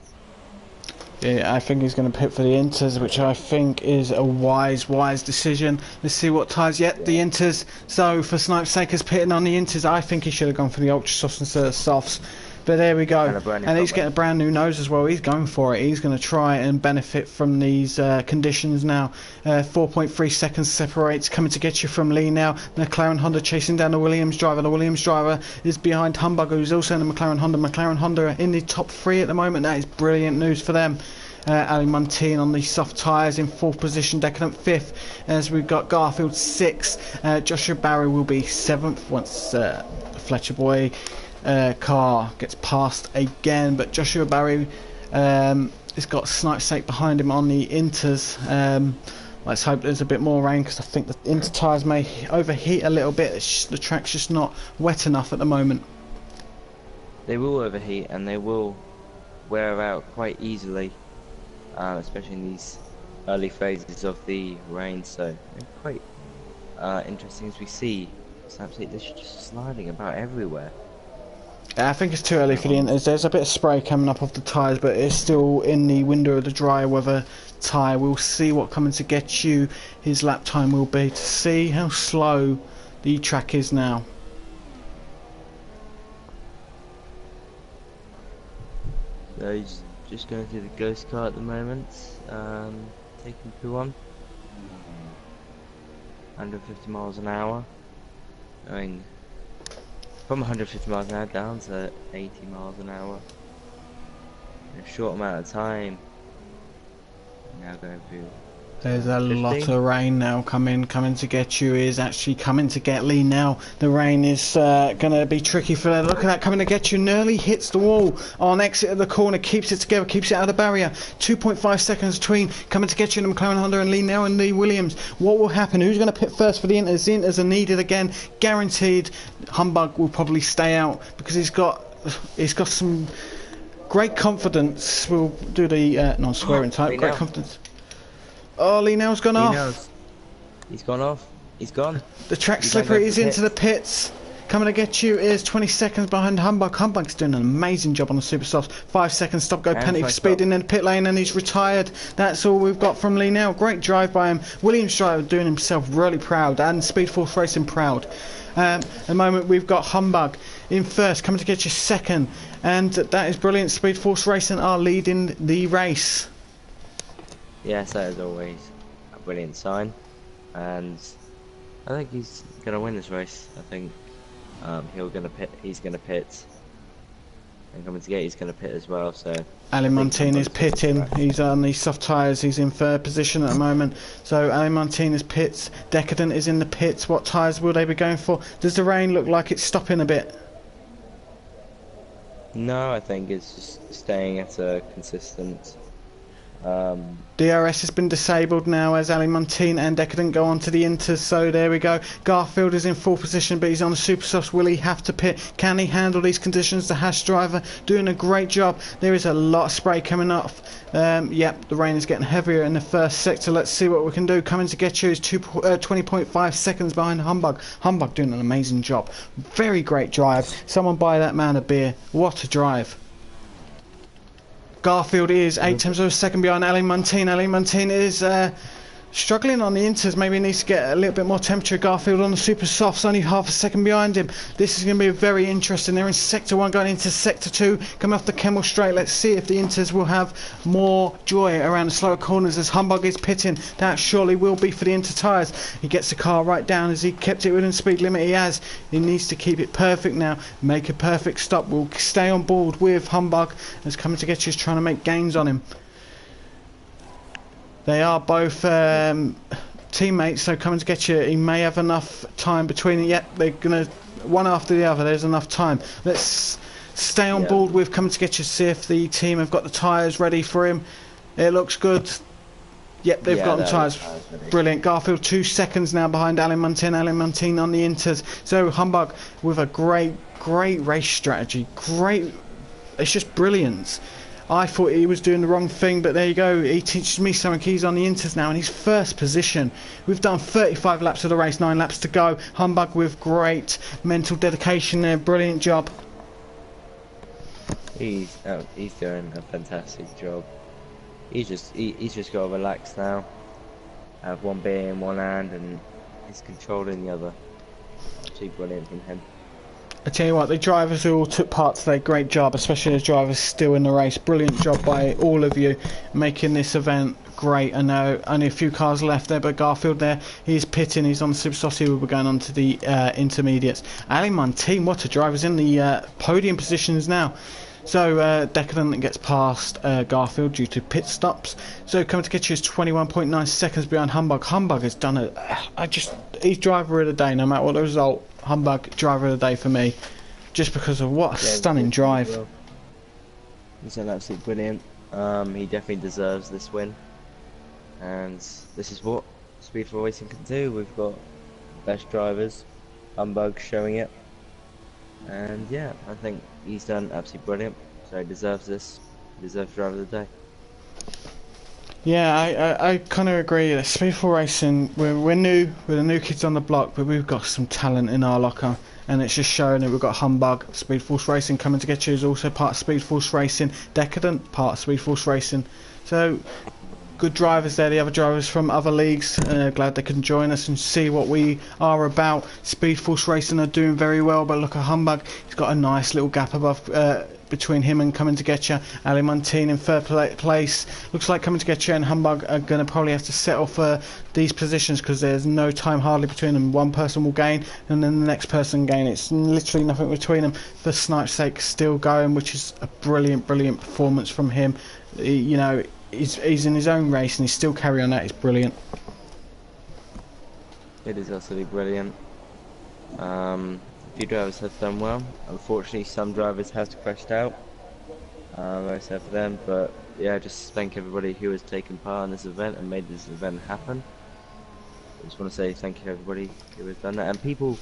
Yeah, I think he's going to pit for the inters, which I think is a wise decision. Let's see what ties yet the inters. So for Snipesake is pitting on the inters. I think he should have gone for the ultra softs instead of softs. But there we go. And he's getting a brand new nose as well. He's going for it. He's going to try and benefit from these conditions now. 4.3 seconds separates coming to get you from Lee now. McLaren Honda chasing down the Williams driver. The Williams driver is behind Humbug, who's also in the McLaren Honda. McLaren Honda are in the top 3 at the moment. That is brilliant news for them. Ali Montine on the soft tyres in 4th position, Decadent 5th, as we've got Garfield 6th. Joshua Barry will be 7th once Fletcher Boy car gets passed again, but Joshua Barry has got Snipesake behind him on the inters. Let's hope there's a bit more rain, because I think the inter tyres may overheat a little bit. The track's just not wet enough at the moment. They will overheat and they will wear out quite easily, especially in these early phases of the rain. So quite interesting as we see Snapsake just sliding about everywhere. I think it's too early for the inters. There's a bit of spray coming up off the tyres, but it's still in the window of the dry weather tyre. We'll see what coming to get you his lap time will be to see how slow the track is now. So he's just going through the ghost car at the moment, taking P1. 150 miles an hour. I mean, from 150 miles an hour down to 80 miles an hour in a short amount of time. Now going through. There's a 50. lot of rain now coming to get you. Is actually coming to get Lee now. The rain is going to be tricky for that. Look at that, coming to get you. Nearly hits the wall on exit of the corner. Keeps it together, keeps it out of the barrier. 2.5 seconds between coming to get you in the McLaren Honda and Lee now and Lee Williams. What will happen? Who's going to pit first for the inters? The inters are needed again. Guaranteed. Humbug will probably stay out because he's got some great confidence. We'll do the non-swearing type. Great confidence. Oh, Lee Nell's gone off. He's gone off. He's gone. The track slippery is into the pits. Coming to get you is 20 seconds behind Humbug. Humbug's doing an amazing job on the super softs. 5 seconds stop go penalty for speeding in the pit lane, and he's retired. That's all we've got from Lee Nell. Great drive by him. Williams driver doing himself really proud, and Speed Force Racing proud. At the moment we've got Humbug in first, coming to get you second, and that is brilliant. Speed Force Racing are leading the race. Yes, that is always a brilliant sign, and I think he's gonna win this race. I think he's gonna pit, and coming to get he's gonna pit as well. So Ali Montine is pitting. He's on the soft tyres. He's in third position at the moment. So Ali Montine is pits. Decadent is in the pits. What tyres will they be going for? Does the rain look like it's stopping a bit? No, I think it's just staying at a consistent. DRS has been disabled now as Ali Montine and Decadent go on to the inters, so there we go. Garfield is in full position, but he's on the super softs. Will he have to pit? Can he handle these conditions? The Haas driver doing a great job. There is a lot of spray coming off. Yep, the rain is getting heavier in the first sector. Let's see what we can do. Coming to get you is 20.5 seconds behind Humbug. Humbug doing an amazing job. Very great drive. Someone buy that man a beer. What a drive. Garfield is 8 tenths of a second behind Ali Montine. Ali Montine is struggling on the inters. Maybe he needs to get a little bit more temperature. Garfield on the super softs, only half a second behind him. This is going to be very interesting. They're in sector 1 going into sector 2, coming off the Kemmel straight. Let's see if the inters will have more joy around the slower corners as Humbug is pitting. That surely will be for the inter tyres. He gets the car right down as he kept it within speed limit. He has. He needs to keep it perfect now. Make a perfect stop. We'll stay on board with Humbug as coming to get you is trying to make gains on him. They are both teammates, so coming to get you, he may have enough time between it. Yet they're gonna one after the other. There's enough time. Let's stay on board with coming to get you. See if the team have got the tyres ready for him. It looks good. Yep, they've got the tyres. Brilliant. Garfield 2 seconds now behind Ali Montine. Ali Montine on the inters. So Humbug with a great race strategy. Great. It's just brilliant. I thought he was doing the wrong thing, but there you go. He teaches me something. He's on the inters now in his first position. We've done 35 laps of the race, 9 laps to go. Humbug with great mental dedication there. Brilliant job. He's doing a fantastic job. He's just got to relax now. Have one beer in one hand and he's controlling the other. Absolutely brilliant from him. I tell you what, the drivers who all took part today, great job, especially the drivers still in the race. Brilliant job by all of you making this event great. I know only a few cars left there, but Garfield there, he's pitting, he's on the super saucy. We're going on to the intermediates. Ali Montine, what a driver's in the podium positions now. So Decadent gets past Garfield due to pit stops. So coming to get you is 21.9 seconds behind Humbug. Humbug has done it. He's driver of the day, no matter what the result. Humbug driver of the day for me, just because of what a stunning drive. Well. He's done absolutely brilliant. He definitely deserves this win, and this is what Speed for Racing can do. We've got best drivers. Humbug showing it, and yeah, I think he's done absolutely brilliant. So he deserves this. He deserves driver of the day. Yeah, I kind of agree. Speedful Racing, we're new, we're the new kids on the block, but we've got some talent in our locker, and it's just showing that we've got Humbug. Speed Force Racing coming to get you is also part of Speed Force Racing. Decadent, part of Speed Force Racing. So good drivers there, the other drivers from other leagues. Glad they can join us and see what we are about. Speed Force Racing are doing very well, but look at Humbug. He's got a nice little gap above between him and Coming to Get You. Ali Montine in third place. Looks like Coming to Get You and Humbug are going to probably have to settle for these positions because there's no time hardly between them. One person will gain and then the next person gain. It's literally nothing between them. For Snipe's sake, still going, which is a brilliant performance from him. You know, he's in his own race and he's still carrying on that. It's brilliant. It is absolutely brilliant. A few drivers have done well. Unfortunately, some drivers have crashed out. Very sad for them, but yeah, just thank everybody who has taken part in this event and made this event happen. I just want to say thank you to everybody who has done that, and people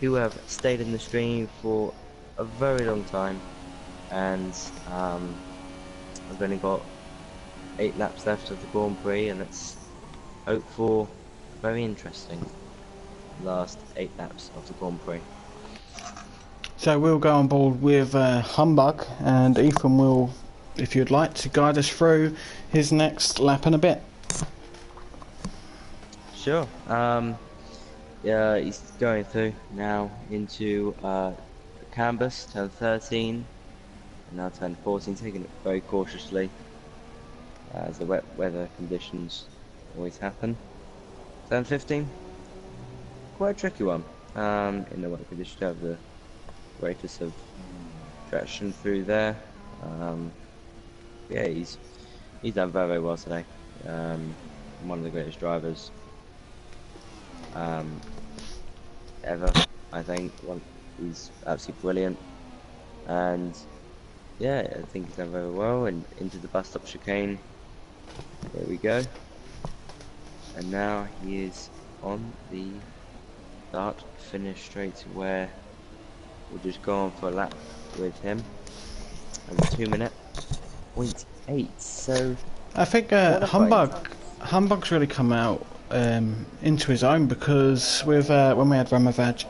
who have stayed in the stream for a very long time. And I've only got 8 laps left of the Grand Prix, and let's hope for a very interesting last 8 laps of the Grand Prix. So we'll go on board with Humbug, and Ethan will, if you'd like, to guide us through his next lap and a bit. Sure. Yeah, he's going through now into canvas, turn 13, and now turn 14, taking it very cautiously, as the wet weather conditions always happen. Turn 15, quite a tricky one. In the wet conditions, you have the greatest of traction through there. Yeah, he's done very well today. One of the greatest drivers ever, I think. He's absolutely brilliant, and yeah, I think he's done very well. And into the bus stop chicane, there we go. And now he is on the start finish straight, where we'll just go on for a lap with him. And 2:08. So I think Humbug's really come out into his own, because with when we had Ramovaj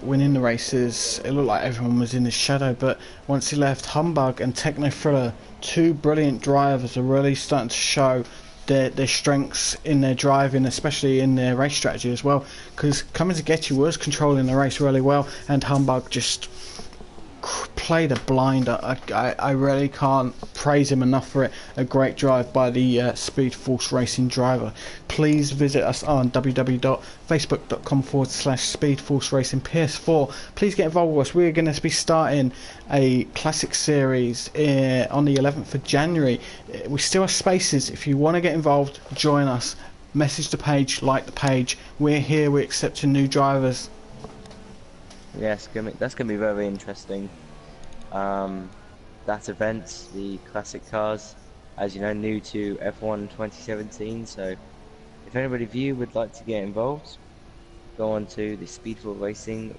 winning the races, it looked like everyone was in his shadow, but once he left, Humbug and Techno Thriller, 2 brilliant drivers, are really starting to show their strengths in their driving, especially in their race strategy as well, because Coming to Get You was controlling the race really well, and Humbug just played a blinder. I really can't praise him enough for it. A great drive by the Speed Force Racing driver. Please visit us on www.facebook.com/Speed Force Racing PS4. Please get involved with us. We're going to be starting a classic series on the 11th of January. We still have spaces. If you want to get involved, join us. Message the page, like the page. We're here. We're accepting new drivers. yes, that's gonna be very interesting. That event, the classic cars, as you know, new to F1 2017. So if anybody of you would like to get involved, go on to the Speedful Racing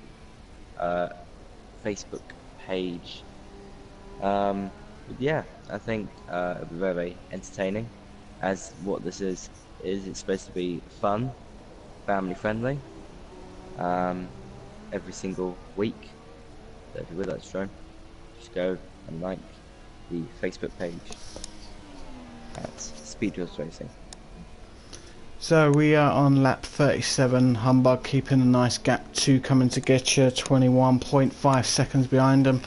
Facebook page. But yeah, I think it'll be very entertaining, as what this is it's supposed to be fun, family friendly, every single week. So if you're with us, Joe, just go and like the Facebook page at Speedwheels Racing. So we are on lap 37. Humbug keeping a nice gap to Coming to Get You, 21.5 seconds behind them.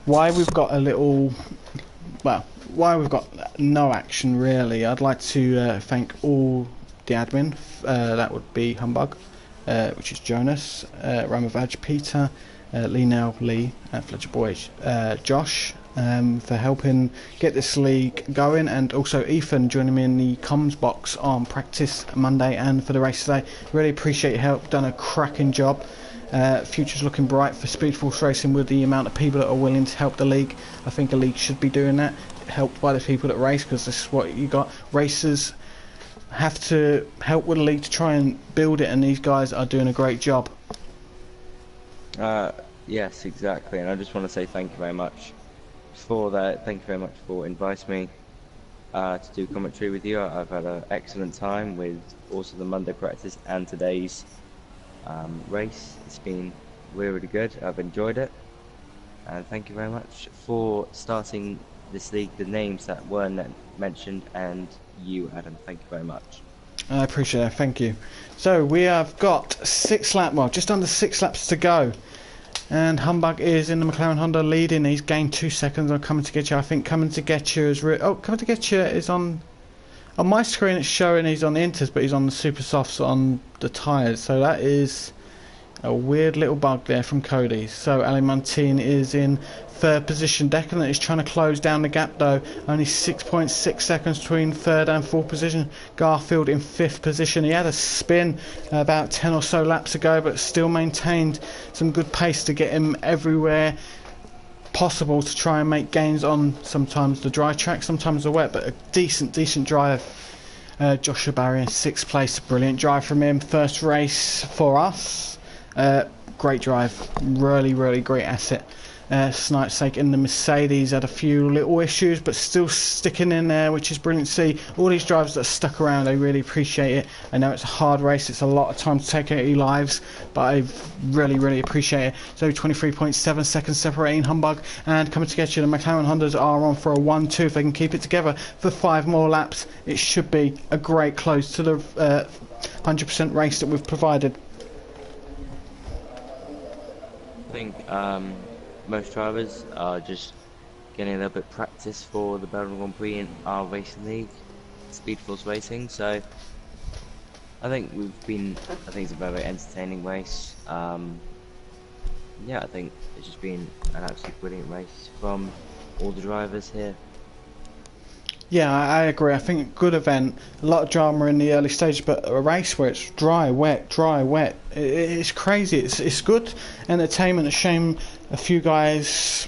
Why we've got no action really, I'd like to thank all the admin. That would be Humbug, which is Jonas, Ramovaj, Peter, Lee, Fletcher Boy, Josh, for helping get this league going, and also Ethan joining me in the comms box on practice Monday and for the race today. Really appreciate your help, done a cracking job. Future's looking bright for Speed Force Racing with the amount of people that are willing to help the league. I think a league should be doing that, helped by the people that race, because this is what you got. Racers have to help with the league to try and build it, and these guys are doing a great job. Yes, exactly, and I just want to say thank you very much for that. Thank you very much for inviting me to do commentary with you. I've had an excellent time with also the Monday practice and today's race. It's been really, really good. I've enjoyed it. And thank you very much for starting this league, the names that weren't mentioned, and you, Adam. Thank you very much. I appreciate it, thank you. So we have got just under 6 laps to go. And Humbug is in the McLaren Honda leading. He's gained 2 seconds on Coming to Get You. I think Coming to Get You is... Coming to Get You is on... On my screen it's showing he's on the Inters, but he's on the Super Softs on the tyres. So that is a weird little bug there from Cody. So Ali Montine is in 3rd position. Decadent is trying to close down the gap though. Only 6.6 seconds between 3rd and 4th position. Garfield in 5th position. He had a spin about 10 or so laps ago, but still maintained some good pace to get him everywhere possible to try and make gains on sometimes the dry track, sometimes the wet, but a decent drive. Joshua Barry in 6th place. Brilliant drive from him. First race for us. Great drive. Really great asset. Snipe's sake in the Mercedes had a few little issues, but still sticking in there, which is brilliant to see. All these drivers that are stuck around, I really appreciate it. I know it's a hard race, it's a lot of time to take out your lives, but I really appreciate it. So 23.7 seconds separating Humbug and Coming to Get You. The McLaren Hondas are on for a 1-2. If they can keep it together for 5 more laps, it should be a great close to the 100% race that we've provided. I think most drivers are just getting a little bit of practice for the Belgian Grand Prix in our racing league, Speed Force Racing. So I think it's a very entertaining race. Yeah, I think it's just been an absolutely brilliant race from all the drivers here. Yeah, I agree. I think good event, a lot of drama in the early stages, but a race where it's dry, wet, it's crazy. It's good entertainment. A shame a few guys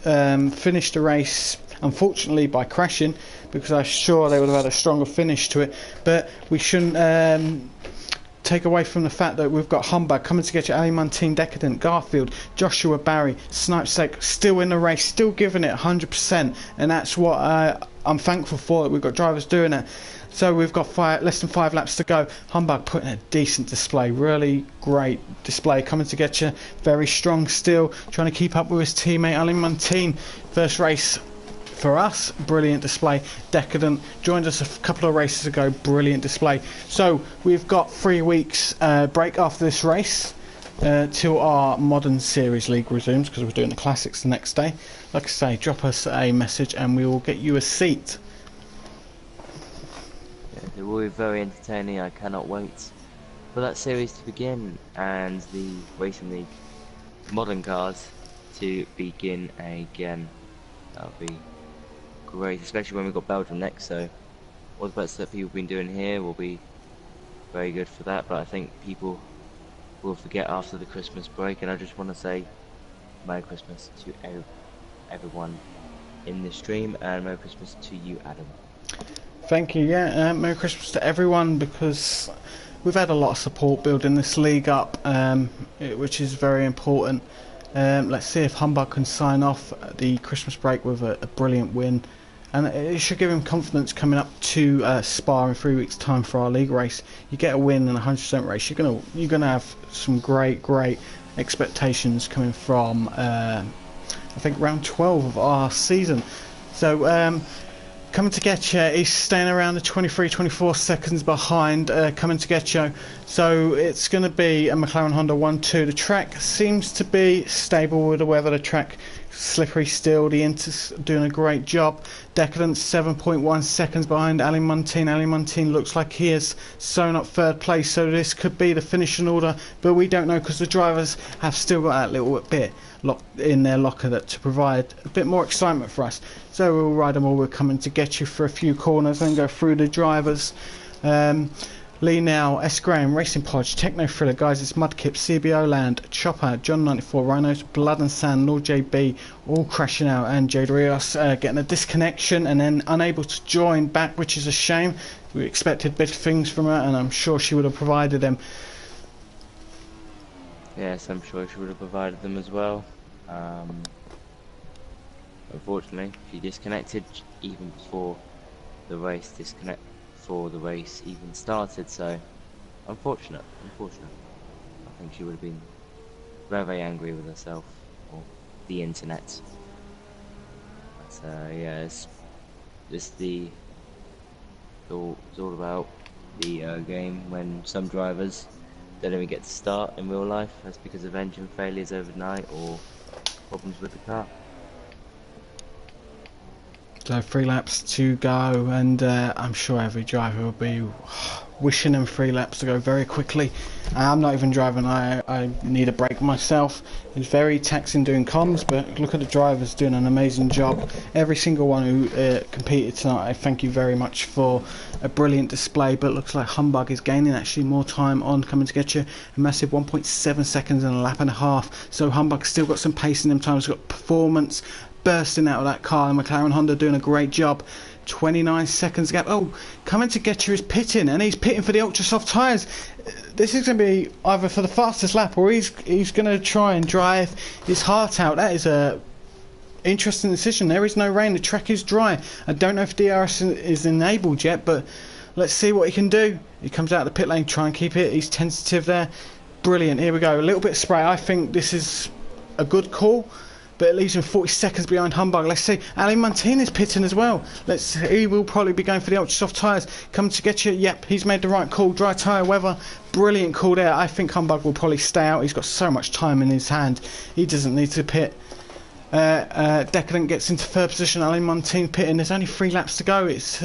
finished the race, unfortunately, by crashing, because I'm sure they would have had a stronger finish to it. But we shouldn't take away from the fact that we've got Humbug, Coming to Get You, Ali Montine, Decadent, Garfield, Joshua Barry, Snipe's Sake, still in the race, still giving it 100%, and that's what I'm thankful for, that we've got drivers doing it. So we've got less than 5 laps to go. Humbug putting a decent display, really great display. Coming to Get You, very strong still, trying to keep up with his teammate Ali Montine. First race for us, brilliant display. Decadent joined us a couple of races ago, brilliant display. So we've got 3 weeks break after this race till our Modern Series League resumes, because we're doing the Classics the next day. Like I say, drop us a message and we will get you a seat. Yeah, it will be very entertaining. I cannot wait for that series to begin and the Racing League Modern Cars to begin again. That'll be great, especially when we've got Belgium next, so all the bets that people have been doing here will be very good for that, but I think people will forget after the Christmas break, and I just want to say Merry Christmas to everyone in this stream, and Merry Christmas to you, Adam. Thank you, yeah, Merry Christmas to everyone, because we've had a lot of support building this league up, which is very important. Let's see if Humbug can sign off the Christmas break with a brilliant win, and it should give him confidence coming up to Spa in 3 weeks' time for our league race. You get a win in a 100% race, you're gonna have some great expectations coming from I think round 12 of our season. So Coming to Get You is staying around the 23-24 seconds behind Coming to Get You. So it's going to be a McLaren Honda 1-2. The track seems to be stable with the weather. The track slippery still. The Inter's doing a great job. Decadent 7.1 seconds behind Ali Montine. Ali Montine looks like he has sewn up 3rd place, so this could be the finishing order, but we don't know, because the drivers have still got that little bit locked in their locker to provide a bit more excitement for us. So we'll ride them all. We're Coming to Get You for a few corners and go through the drivers. Lee Now, S. Graham, Racing Podge, Techno Thriller, guys, it's Mudkip, CBO Land, Chopper, John 94, Rhinos, Blood and Sand, Lord JB, all crashing out, and Jade Rios getting a disconnection and then unable to join back, which is a shame. We expected better things from her, and I'm sure she would have provided them. Yes, I'm sure she would have provided them as well. Unfortunately, she disconnected even before the race disconnect before the race even started. So unfortunate. I think she would have been very, very angry with herself or the internet. But yeah, it's all about the game when some drivers don't even get to start in real life. That's because of engine failures overnight or problems with the car. So 3 laps to go, and I'm sure every driver will be wishing them 3 laps to go very quickly. I'm not even driving, I need a break myself. It's very taxing doing comms, but look at the drivers doing an amazing job. Every single one who competed tonight, I thank you very much for a brilliant display, but it looks like Humbug is gaining actually more time on coming to get you. A massive 1.7 seconds and a lap and a half, so Humbug's still got some pace in them times, got performance bursting out of that car, and McLaren Honda doing a great job. 29 seconds gap. Oh, coming to get you is pitting, and he's pitting for the ultra soft tyres. This is going to be either for the fastest lap, or he's going to try and drive his heart out. That is a interesting decision. There is no rain, the track is dry. I don't know if DRS is enabled yet, but let's see what he can do. He comes out of the pit lane, try and keep it. He's tentative there. Brilliant. Here we go. A little bit of spray. I think this is a good call, but it leaves him 40 seconds behind Humbug. Let's see. Ali Martinez pitting as well. He will probably be going for the ultra soft tyres. Come to get you. Yep, he's made the right call. Dry tyre weather. Brilliant call there. I think Humbug will probably stay out. He's got so much time in his hand. He doesn't need to pit. Decadent gets into third position. Ali Martinez pitting. There's only 3 laps to go. It's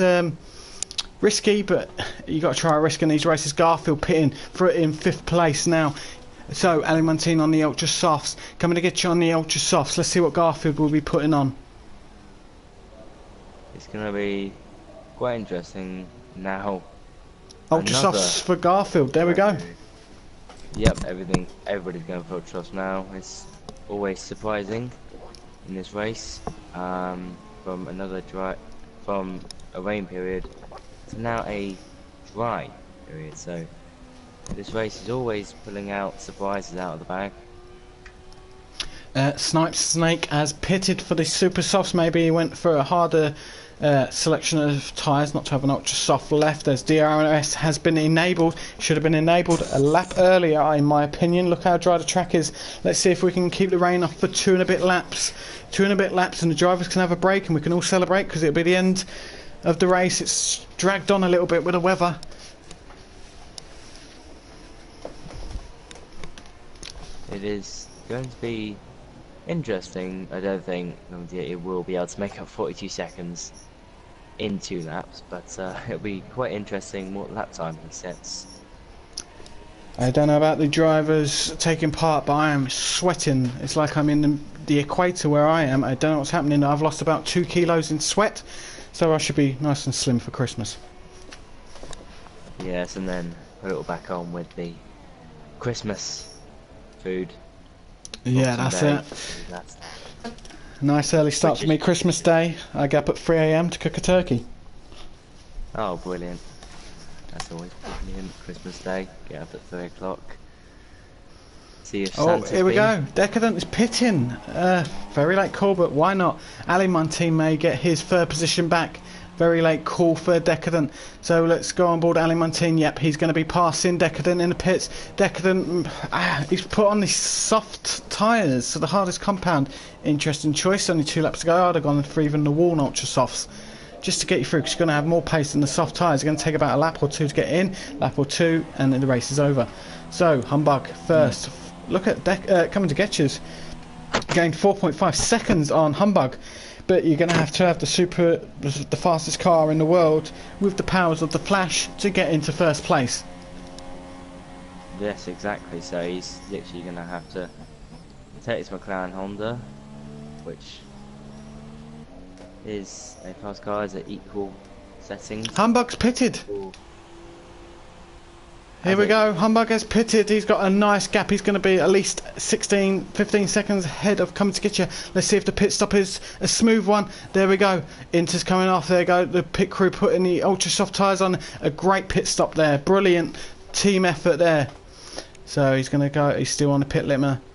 risky, but you got to try a risk in these races. Garfield pitting for it in 5th place now. So, Ali Martin on the ultra softs, coming to get you on the ultra softs. Let's see what Garfield will be putting on. It's going to be quite interesting now. Ultra softs for Garfield, there we go. Yep, everybody's going for ultra softs now. It's always surprising in this race. From a rain period to now a dry period, so this race is always pulling out surprises out of the bag. Snipe Snake has pitted for the super softs. Maybe he went for a harder selection of tyres, not to have an ultra soft left, as DRS has been enabled. Should have been enabled a lap earlier, in my opinion. Look how dry the track is. Let's see if we can keep the rain off for 2 and a bit laps. 2 and a bit laps, and the drivers can have a break, and we can all celebrate, because it'll be the end of the race. It's dragged on a little bit with the weather. It is going to be interesting. I don't think it will be able to make up 42 seconds in 2 laps, but it'll be quite interesting what lap time he sets. I don't know about the drivers taking part, but I am sweating. It's like I'm in the equator where I am. I don't know what's happening. I've lost about 2 kilos in sweat, so I should be nice and slim for Christmas. Yes, and then put it all back on with the Christmas food. Yeah, that's it. Nice early start for me. Christmas Day, I get up at 3 AM to cook a turkey. Oh, brilliant. That's always brilliant. Christmas Day, get up at 3 o'clock. See if Santa's here we go. Decadent is pitting. Very late call, but why not? Ali Martin may get his 3rd position back. Very late call for Decadent. So let's go on board Ali Martin. Yep, he's going to be passing Decadent in the pits. Decadent, he's put on these soft tyres, so the hardest compound. Interesting choice. Only 2 laps to go. I'd have gone for even the Worn Ultra Softs, just to get you through, because you're going to have more pace than the soft tyres. It's going to take about a lap or 2 to get in. Lap or 2, and then the race is over. So, Humbug first. Look at coming to get yous. Gained 4.5 seconds on Humbug. But you're going to have the fastest car in the world with the powers of the Flash to get into 1st place. Yes, exactly. So he's literally going to have to take his McLaren Honda, which is a fast car, is at equal settings. Humbug's pitted. Here we go. Humbug has pitted. He's got a nice gap. He's going to be at least 15 seconds ahead of coming to get you. Let's see if the pit stop is a smooth one. There we go. Inter's coming off. There we go. The pit crew putting the ultra soft tyres on. A great pit stop there. Brilliant team effort there. So he's going to go. He's still on the pit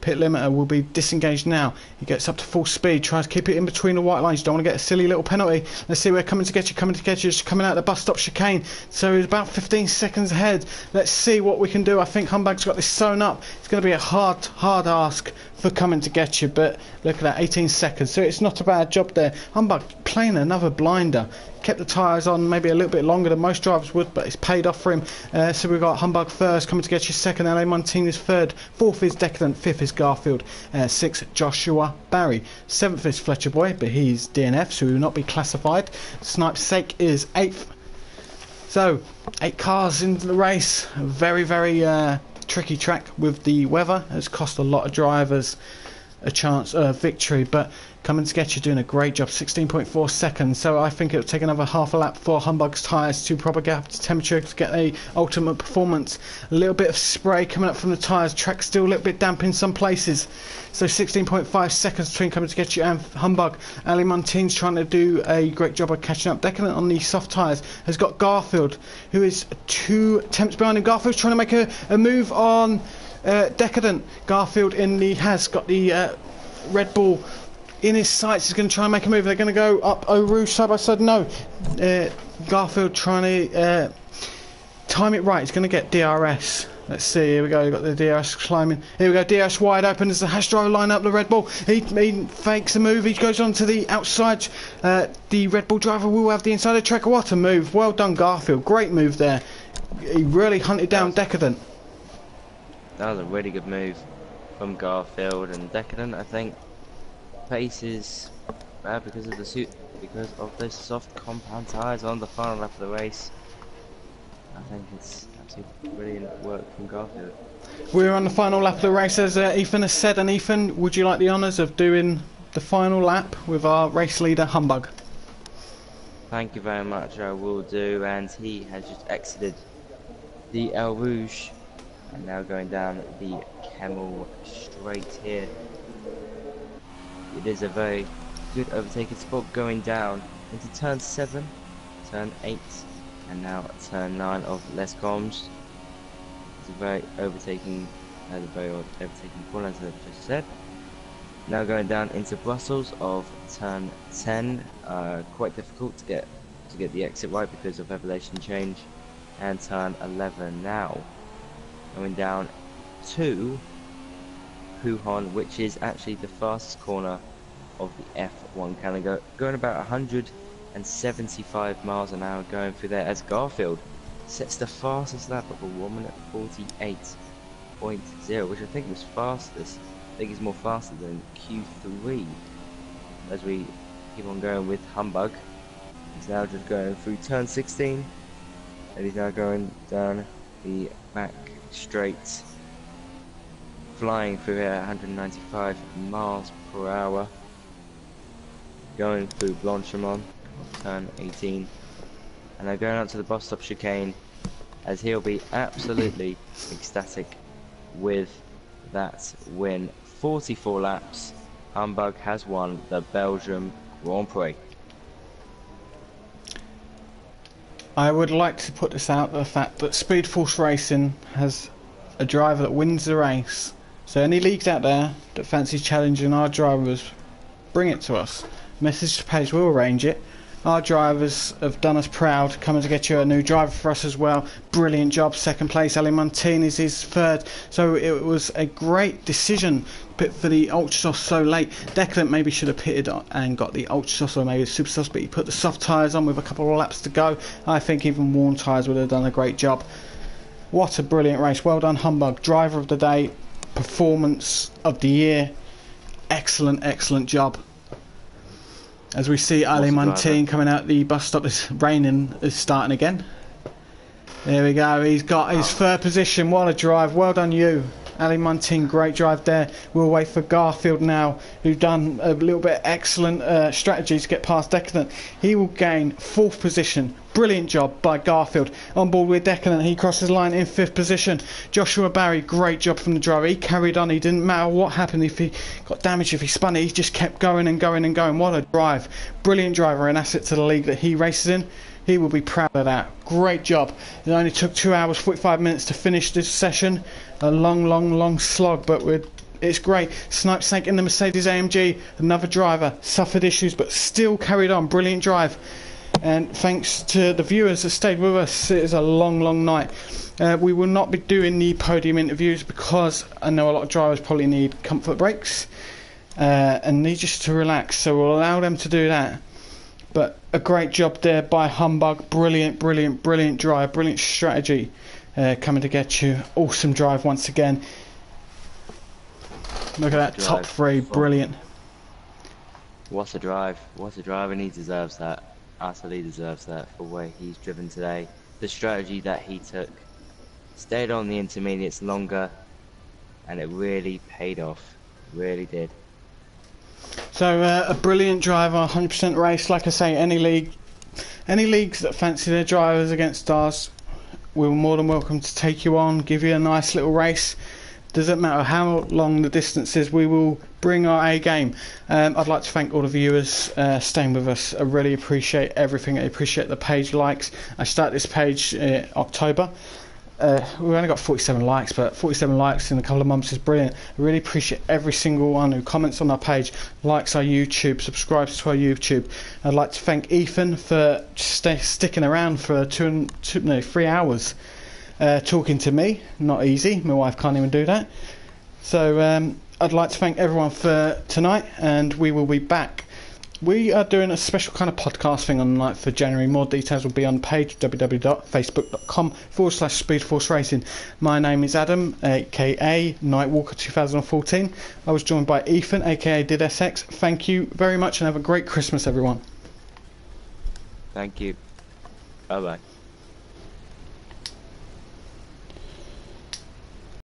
Pit limiter will be disengaged now. He gets up to full speed, tries to keep it in between the white lines. You don't want to get a silly little penalty. Let's see, we're coming to get you, just coming out of the bus stop chicane. So he's about 15 seconds ahead. Let's see what we can do. I think Humbug's got this sewn up. It's going to be a hard ask for coming to get you, but look at that, 18 seconds. So it's not a bad job there. Humbug playing another blinder. Kept the tyres on maybe a little bit longer than most drivers would, but it's paid off for him. So we've got Humbug first, coming to get you second. LA Martinez third. Fourth is Decadent. Fifth is Garfield. Sixth, Joshua Barry. Seventh is Fletcher Boy, but he's DNF, so he will not be classified. Snipe's Sake is eighth. So 8 cars into the race. A very, very tricky track with the weather. Has cost a lot of drivers a chance of victory, but coming to get you doing a great job. 16.4 seconds, so I think it'll take another half a lap for Humbug's tyres to propagate up to temperature to get a ultimate performance. A little bit of spray coming up from the tyres. Track still a little bit damp in some places, so 16.5 seconds between coming to get you and Humbug. Ali Montine's trying to do a great job of catching up. Decadent on the soft tyres has got Garfield, who is 2 attempts behind him. Garfield's trying to make a move on Decadent. Garfield has got the Red Bull in his sights. He's going to try and make a move. They're going to go up Eau Rouge side by side. No, Garfield trying to time it right. He's going to get DRS. Let's see, here we go, we've got the DRS climbing. Here we go, DRS wide open as the hash driver line up the Red Bull. He fakes a move, he goes on to the outside. The Red Bull driver will have the inside of the track. What a move, well done Garfield, great move there. He really hunted down Decadent. That was a really good move from Garfield, and Decadent, I think, paces because of those soft compound tyres on the final lap of the race. I think it's absolutely brilliant work from Garfield. We're on the final lap of the race, as Ethan has said, and Ethan, would you like the honours of doing the final lap with our race leader Humbug? Thank you very much, I will do, and he has just exited the Eau Rouge and now going down the Camel straight here. It is a very good overtaking spot going down into turn 7, turn 8, and now turn 9 of Les Combs. It's a very overtaking corner, as I just said. Now going down into Brussels of turn 10, quite difficult to get the exit right because of elevation change, and turn 11 now. Going down to Pujon, which is actually the fastest corner of the F1 calendar, going about 175 miles an hour going through there, as Garfield sets the fastest lap of a 1:48.0, which I think was fastest. I think it's more faster than Q3. As we keep on going with Humbug, he's now just going through turn 16, and he's now going down the back straight, flying through here at 195 miles per hour, going through Blanchimont of turn 18, and now going up to the bus stop chicane, as he'll be absolutely ecstatic with that win. 44 laps, Humbug has won the Belgium Grand Prix. I would like to put this out, the fact that Speed Force Racing has a driver that wins the race. So any leagues out there that fancy challenging our drivers, bring it to us. Message to page, we'll arrange it. Our drivers have done us proud, coming to get you a new driver for us as well. Brilliant job, second place. Ali Martinez is third. So it was a great decision pit for the ultra soft so late. Decadent maybe should have pitted and got the ultra soft or maybe the super soft, but he put the soft tyres on with a couple of laps to go. I think even worn tyres would have done a great job. What a brilliant race. Well done Humbug. Driver of the day, performance of the year. Excellent, excellent job. As we see Ali Montine coming out the bus stop, it's raining, is starting again. There we go, he's got his third position. What a drive, well done you. Ali Montine, great drive there. We'll wait for Garfield now, who's done a little bit excellent strategy to get past Decadent. He will gain 4th position. Brilliant job by Garfield. On board with Decadent, he crosses the line in 5th position. Joshua Barry, great job from the driver. He carried on, he didn't matter what happened, if he got damaged, if he spun it, he just kept going and going and going. What a drive. Brilliant driver, an asset to the league that he races in. He will be proud of that. Great job. It only took 2 hours 45 minutes to finish this session. A long slog, but we're It's great. Snipe Snake in the Mercedes AMG, another driver, suffered issues but still carried on. Brilliant drive. And thanks to the viewers that stayed with us. It is a long, long night. We will not be doing the podium interviews because I know a lot of drivers probably need comfort breaks and need just to relax, so we'll allow them to do that. But a great job there by Humbug. Brilliant, brilliant, brilliant drive, brilliant strategy coming to get you. Awesome drive once again. Look at that top three, brilliant. What a drive, and he deserves that. Utterly deserves that for where he's driven today. The strategy that he took, stayed on the intermediates longer, and it really paid off. Really did. So a brilliant driver, 100% race. Like I say, any leagues that fancy their drivers against ours, we're more than welcome to take you on, give you a nice little race. Doesn't matter how long the distance is, we will bring our A game. I'd like to thank all the viewers staying with us. I really appreciate everything. I appreciate the page likes. I started this page October. We've only got 47 likes, but 47 likes in a couple of months is brilliant. I really appreciate every single one who comments on our page, likes our YouTube, subscribes to our YouTube. I'd like to thank Ethan for sticking around for 3 hours talking to me. Not easy, my wife can't even do that. So I'd like to thank everyone for tonight, and we will be back. We are doing a special kind of podcast thing on the 9th of January. More details will be on the page, www.facebook.com/Speed Racing. My name is Adam, aka Nightwalker 2014. I was joined by Ethan, aka Did SX. Thank you very much and have a great Christmas, everyone. Thank you. Bye bye.